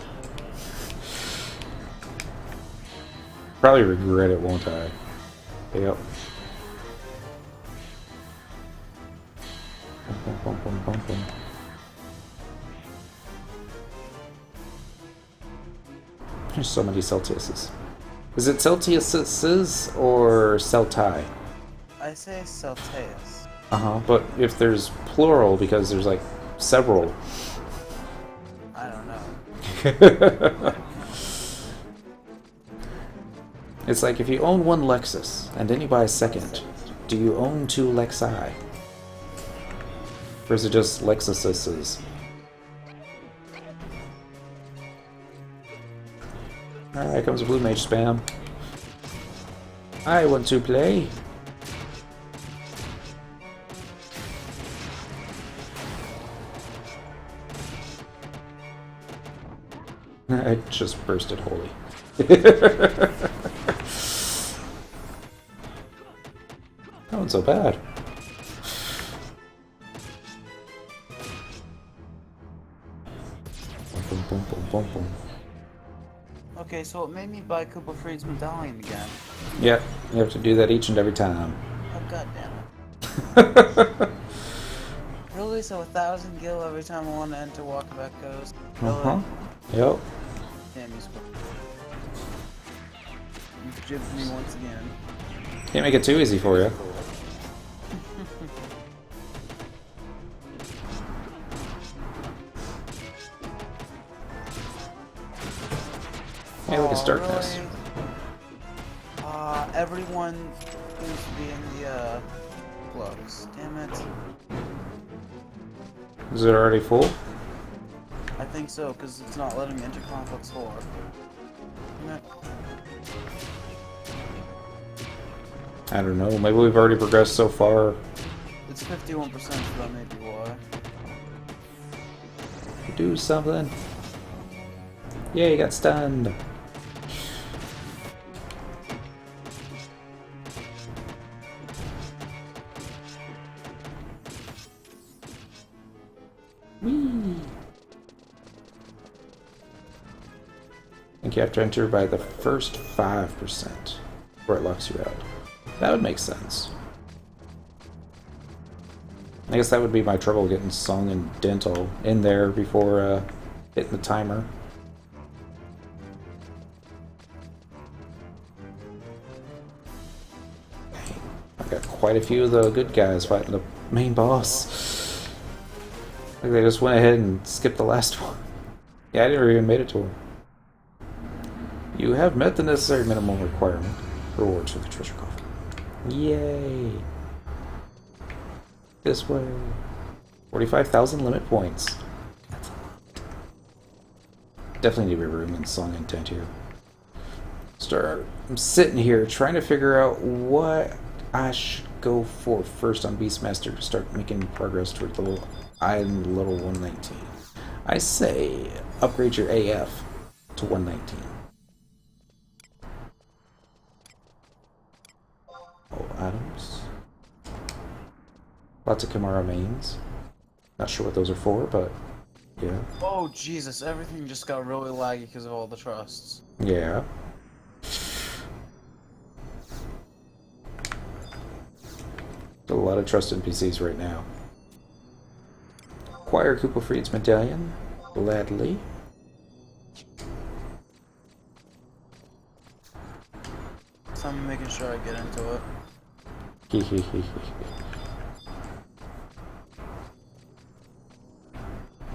Probably regret it, won't I? Yep. Bum, bum, bum, bum, bum. There's so many Celsiuses. Is it Celsiuses or Celti? I say Celteus. But if there's plural, because there's like several. I don't know. It's like if you own one Lexus and then you buy a second, do you own 2 Lexi? Or is it just Lexuses? Alright, here comes a Blue Mage spam. I want to play. I just bursted holy. That wasn't so bad. Boom, boom, boom, boom, boom. Okay, so it made me buy Cooper Freed's medallion again. Yeah, you have to do that each and every time. Oh god damn it. Really? So 1,000 gil every time I want to enter Walkabout Coast? Really? Yep. Damn you, Squid. You've jibbed me once again. Can't make it too easy for you. Hey, look, it's darkness. Really? Everyone seems to be in the, close. Damn it. Is it already full? I think so, because it's not letting me enter Complex 4. Damn it. I don't know. Maybe we've already progressed so far. It's 51%, so that may be why. Do something. Yeah, you got stunned. Whee! I think you have to enter by the first 5% where it locks you out. That would make sense. I guess that would be my trouble getting Song and Dental in there before hitting the timer. I've got quite a few of the good guys fighting the main boss. Like they just went ahead and skipped the last one. Yeah, I never even made it to him. You have met the necessary minimum requirement. Rewards for the treasure coffin. Yay! This way. 45,000 limit points. That's a lot. Definitely need room in Song Intent here. I'm sitting here trying to figure out what I should go for first on Beastmaster to start making progress towards level. I'm level 119. I say upgrade your AF to 119. Oh, items. Lots of Kimara mains. Not sure what those are for, but yeah. Oh Jesus, everything just got really laggy because of all the trusts. Yeah. A lot of trust NPCs right now. Acquire Koopa Freed's medallion. Gladly. I'm making sure I get into it.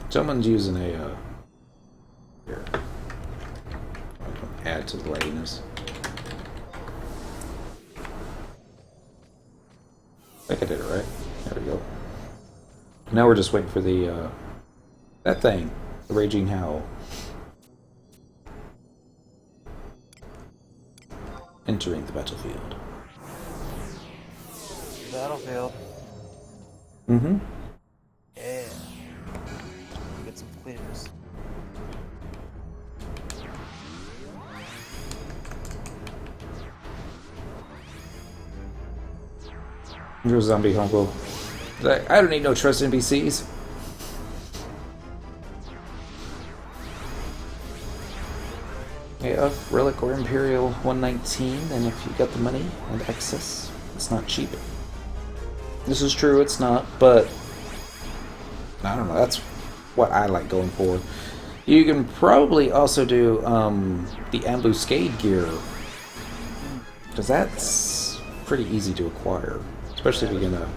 Someone's using a here. Add to the lagginess. I think I did it right. There we go. Now we're just waiting for the that thing, the Raging Howl. Entering the battlefield. Battlefield. Mm-hmm. Yeah. Get some clears. You're a zombie humble. Like, I don't need no trust NPCs. Yeah, relic or imperial 119, and if you got the money and excess, it's not cheap. This is true, it's not, but I don't know, that's what I like going for. You can probably also do the Ambuscade gear, because that's pretty easy to acquire, especially if you're gonna.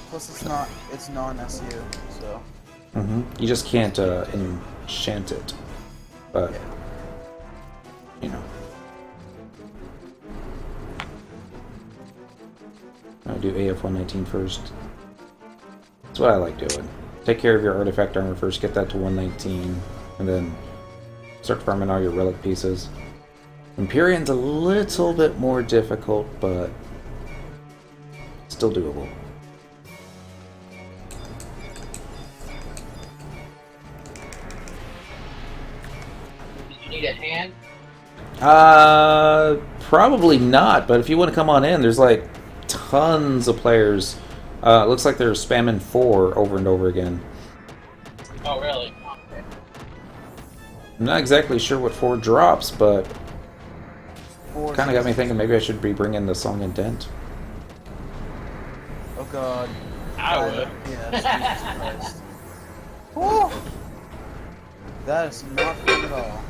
Plus, it's non-SU, so. You just can't enchant it, but Yeah. you know. I'll do AF-119 first. That's what I like doing. Take care of your artifact armor first, get that to 119, and then start farming all your relic pieces. Empyrean's a little bit more difficult, but still doable. Did you need a hand? Probably not, but if you want to come on in, there's like tons of players. It looks like they're spamming 4 over and over again. Oh, really? Okay. I'm not exactly sure what 4 drops, but Four kind of got me seasons. thinking maybe I should be bringing the Song and Dent. Oh god. I would. Yes, Jesus Christ. Woo! That is not fun at all.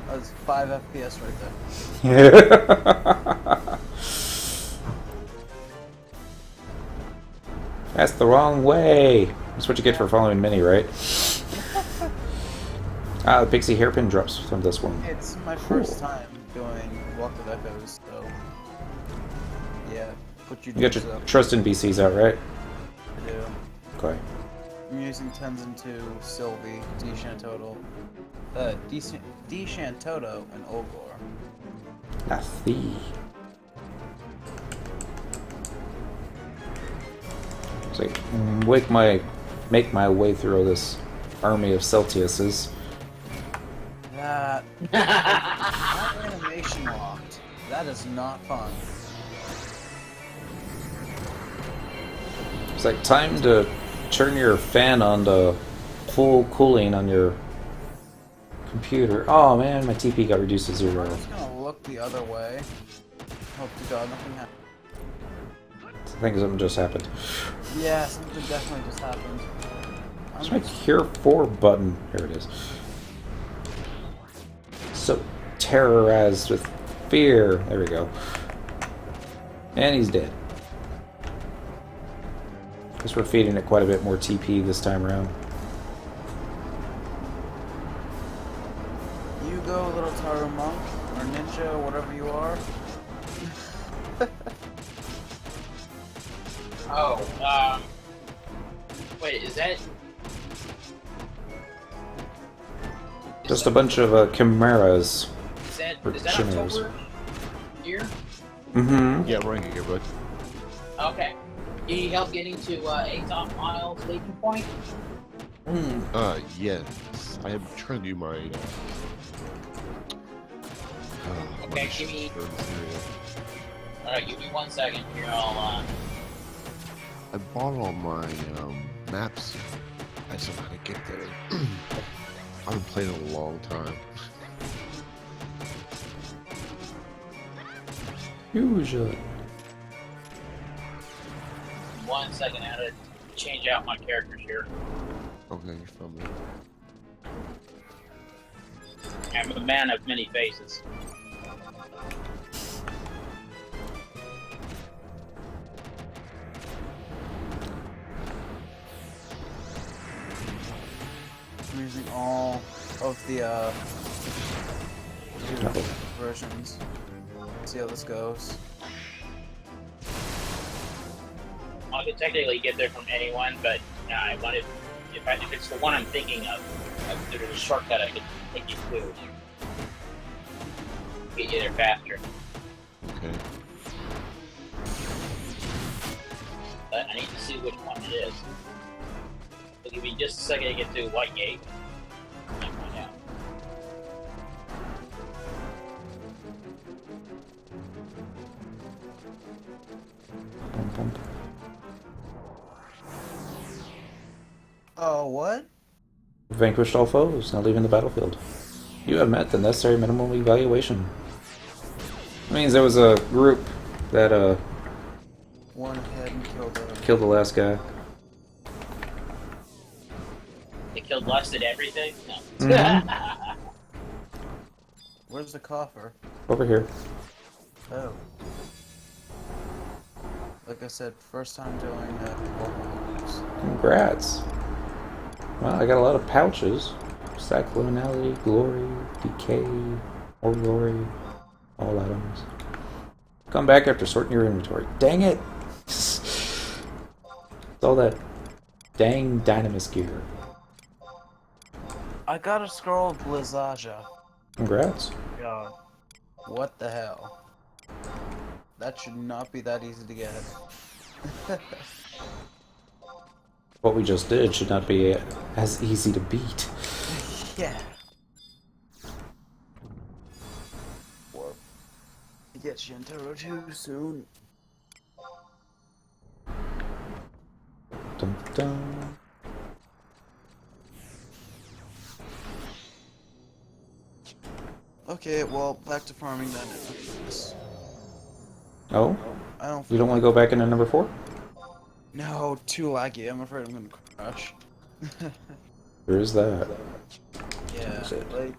That's 5 FPS right there. That's the wrong way. That's what you get for following Mini, right? The Pixie Hairpin drops from this one. It's my first time doing Walk of Echoes, so yeah, put you You got dudes your up. trust in BCs out, right? I do. Okay. I'm using Tenzin 2, Sylvie, D-Shantoto, D-Shantoto, and Olgor. I see. So, make my way through this army of Celtiuses. That my animation locked. That is not fun. It's like time to turn your fan on to full cooling on your computer. Oh man, my TP got reduced to 0. I'm just gonna look the other way. Hope to God nothing happened. I think something just happened. Yeah, something definitely just happened. Where's my Cure 4 button? Here it is. So terrorized with fear. There we go. And he's dead. Guess we're feeding it quite a bit more TP this time around. You go, little Taru monk, or ninja, whatever you are. Oh, wait, is that... Just a bunch of chimeras. Or Is that chimeras. October here? Mm-hmm. Yeah, right here, bud. Okay. You need help getting to Atop Miles Legion Point? Yes. I am trying to do my. Okay, give me. Alright, give me 1 second here. I'll I bought all my maps. I just don't know how to get there. I've been playing a long time. Usually. 1 second. I had to change out my characters here. Okay, you're from me. I'm a man of many faces. all of the No. versions. See how this goes. I could technically get there from anyone, but I wanted if it's the one I'm thinking of, there's a shortcut I could take you to get you there faster. Okay. But I need to see which one it is. It'll give me just a second to get to White Gate. And find out. Bum, bum. Oh, what? Vanquished all foes, now leaving the battlefield. You have met the necessary minimum evaluation. That means there was a group that Went ahead and killed the last guy. They killed less than everything? No. Mhm. Where's the coffer? Over here. Oh. Like I said, first time doing Pokemon. Congrats. Well, I got a lot of pouches. Sack liminality, glory, decay, more glory, all items. Come back after sorting your inventory. Dang it! It's all that dang Dynamis gear. I got a scroll of Blizzaja. Congrats. God. What the hell? That should not be that easy to get. What we just did should not be as easy to beat. Yeah. Or get Shintaro too soon. Dun, dun. Okay, well, back to farming then. Oh? I don't. You don't want to go back into number 4? No, too laggy. I'm afraid I'm gonna crash. There is that. Yeah, That's it. like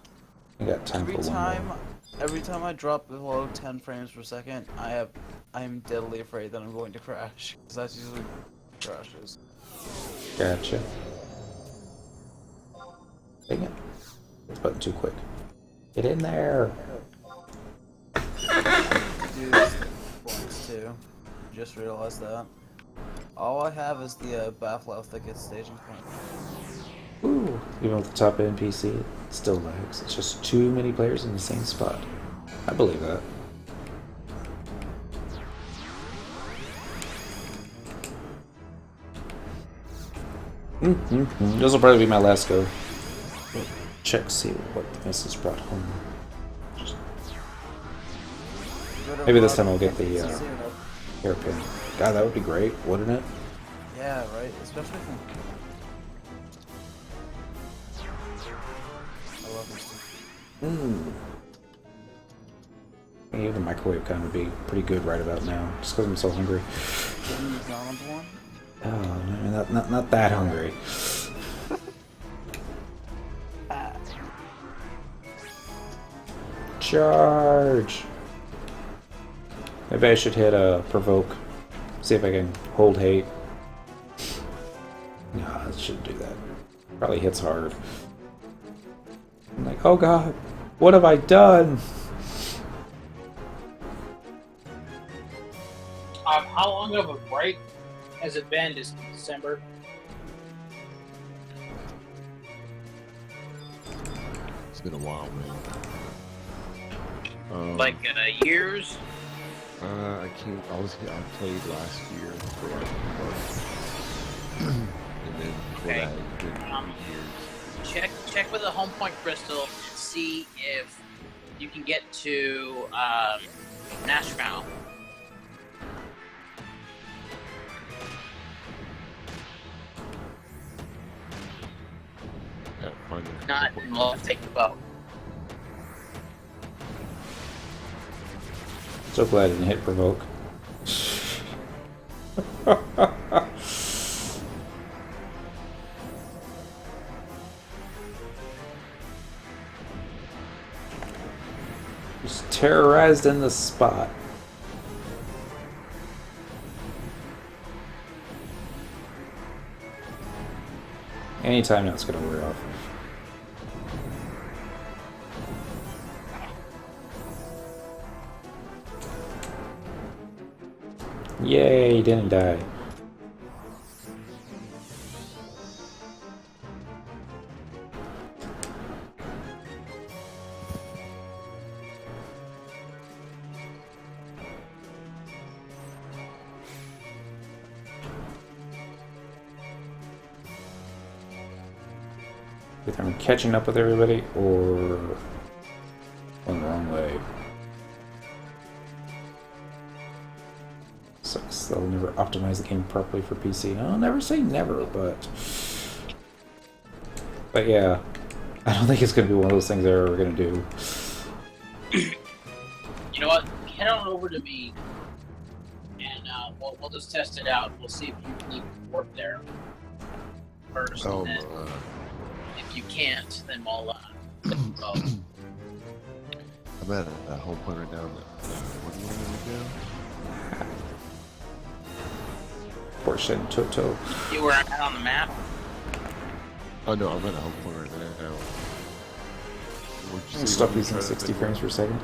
I got time for one more. every time I drop below 10 frames per second, I'm deadly afraid that I'm going to crash, because that's usually crashes. Gotcha. Dang it. This button too quick. Get in there! Dude, points too. Just realized that. All I have is the Baffle that gets staging point. Ooh. Even with the top NPC, it still lags. It's just too many players in the same spot. I believe that. This will probably be my last go. Check, see what the message brought home. Maybe this time I'll get the hairpin. God, that would be great, wouldn't it? Yeah, right. Especially from. I love this stuff. Even the microwave kind would be pretty good right about now, just because I'm so hungry. Give me the McDonald's one. Oh, no, not that hungry. Charge! Maybe I should hit a provoke. See if I can hold hate. No, I shouldn't do that. Probably hits hard. I'm like, oh god, what have I done? How long of a break has it been this December? It's been a while, man. Like years? I played last year for like a month. And then before Okay. that, it's been 2 years. Check with the home point crystal and see if you can get to Nashville. Yeah, find it. Not, we'll have to take the boat. So glad I didn't hit provoke. Just terrorized in the spot. Anytime now it's gonna wear off. Yay, he didn't die. Either I'm catching up with everybody or going the wrong way. Sucks. They'll never optimize the game properly for PC. I'll never say never, but yeah, I don't think it's going to be one of those things they're ever going to do. You know what? Head on over to me, and we'll just test it out. We'll see if you can work there first. Oh, and then if you can't, then we'll go. I'm at a home point right now. What do you want me to do? Porsche and Toto. You were out on the map? Oh no, I'm at a home point right now. What'd you say Stuff when you using tried to 60 think frames about? per second.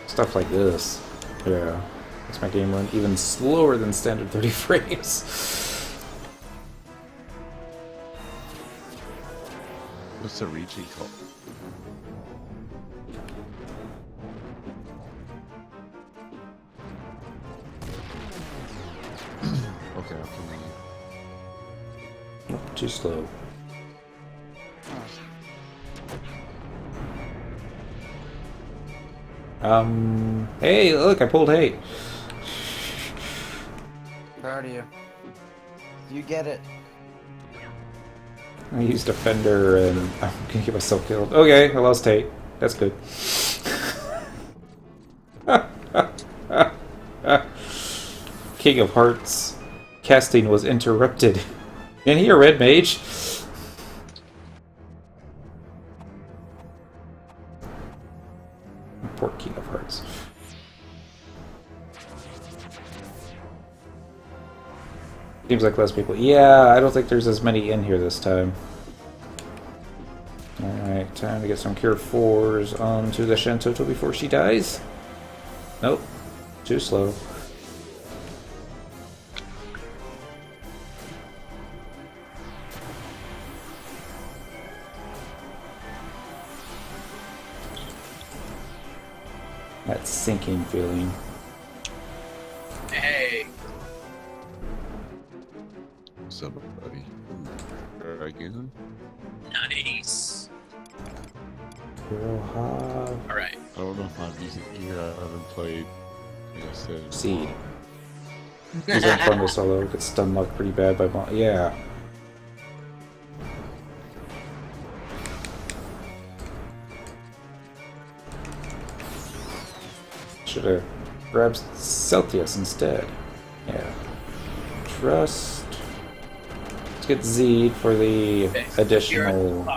Stuff like this. Yeah. Makes my game run even slower than standard 30 frames. What's the region called? Okay, I'll come in. Nope, too slow. Hey, look, I pulled hay. Proud of you. You get it. I used Defender and I'm gonna get myself killed. Okay, I lost hay. That's good. King of Hearts. Casting was interrupted. In here, Red Mage. Poor King of Hearts. Seems like less people. Yeah, I don't think there's as many in here this time. Alright, time to get some Cure 4s onto the Shantoto before she dies. Nope. Too slow. That sinking feeling. Hey. What's up, buddy? Dragoon? Nice. Hero Hog. Alright. I don't know if I'm using gear. I haven't played. Like I said. Seed. He's on Fungo solo. Gets stun locked pretty bad by bomb. Yeah. Should have grabbed Celtius instead. Yeah. Trust. Let's get Zed for the Okay. additional.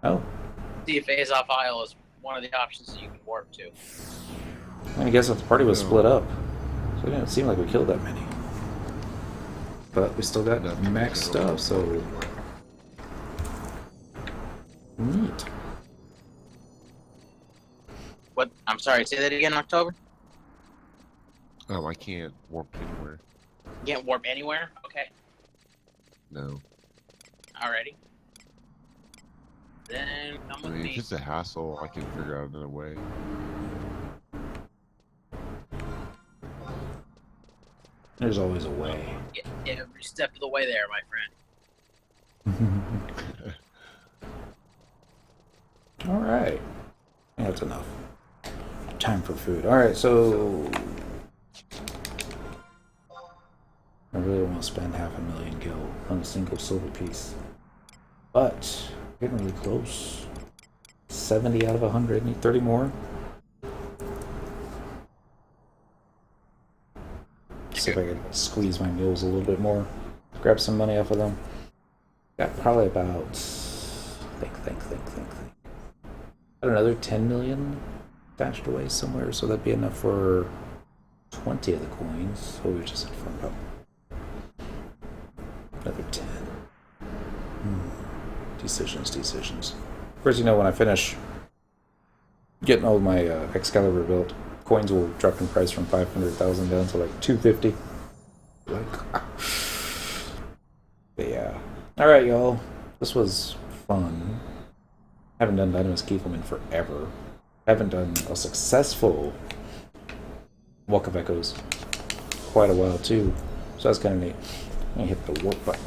Oh. See if Azov Isle is one of the options that you can warp to. I guess if the party was split up. So it didn't seem like we killed that many. But we still got max stuff, so. Neat. What? I'm sorry, say that again, October? I can't warp anywhere. You can't warp anywhere? Okay. No. Alrighty. Then come I with mean, if me. it's a hassle, I can figure out another way. There's always a way. Get every step of the way there, my friend. Alright. That's enough. Time for food. Alright, so. I really don't want to spend $500,000 gil on a single silver piece. But, getting really close. 70 out of 100. Need 30 more. See if I can squeeze my mules a little bit more. Grab some money off of them. Got probably about. Think. Got another 10 million stashed away somewhere, so that'd be enough for 20 of the coins. Oh, we just had fun up. Another 10. Decisions. Of course, you know, when I finish Getting all my Excalibur built. Coins will drop in price from 500,000 down to like 250. Like, but yeah. All right, y'all. This was fun. Haven't done Dynamis Quifim in forever. Haven't done a successful Walk of Echoes quite a while too. So that's kind of neat. I'm gonna hit the warp button.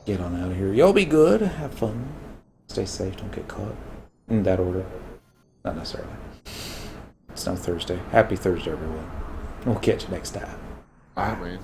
Get on out of here. Y'all be good. Have fun. Stay safe. Don't get caught. In that order. Not necessarily. It's now Thursday. Happy Thursday, everyone. We'll catch you next time. Bye, man.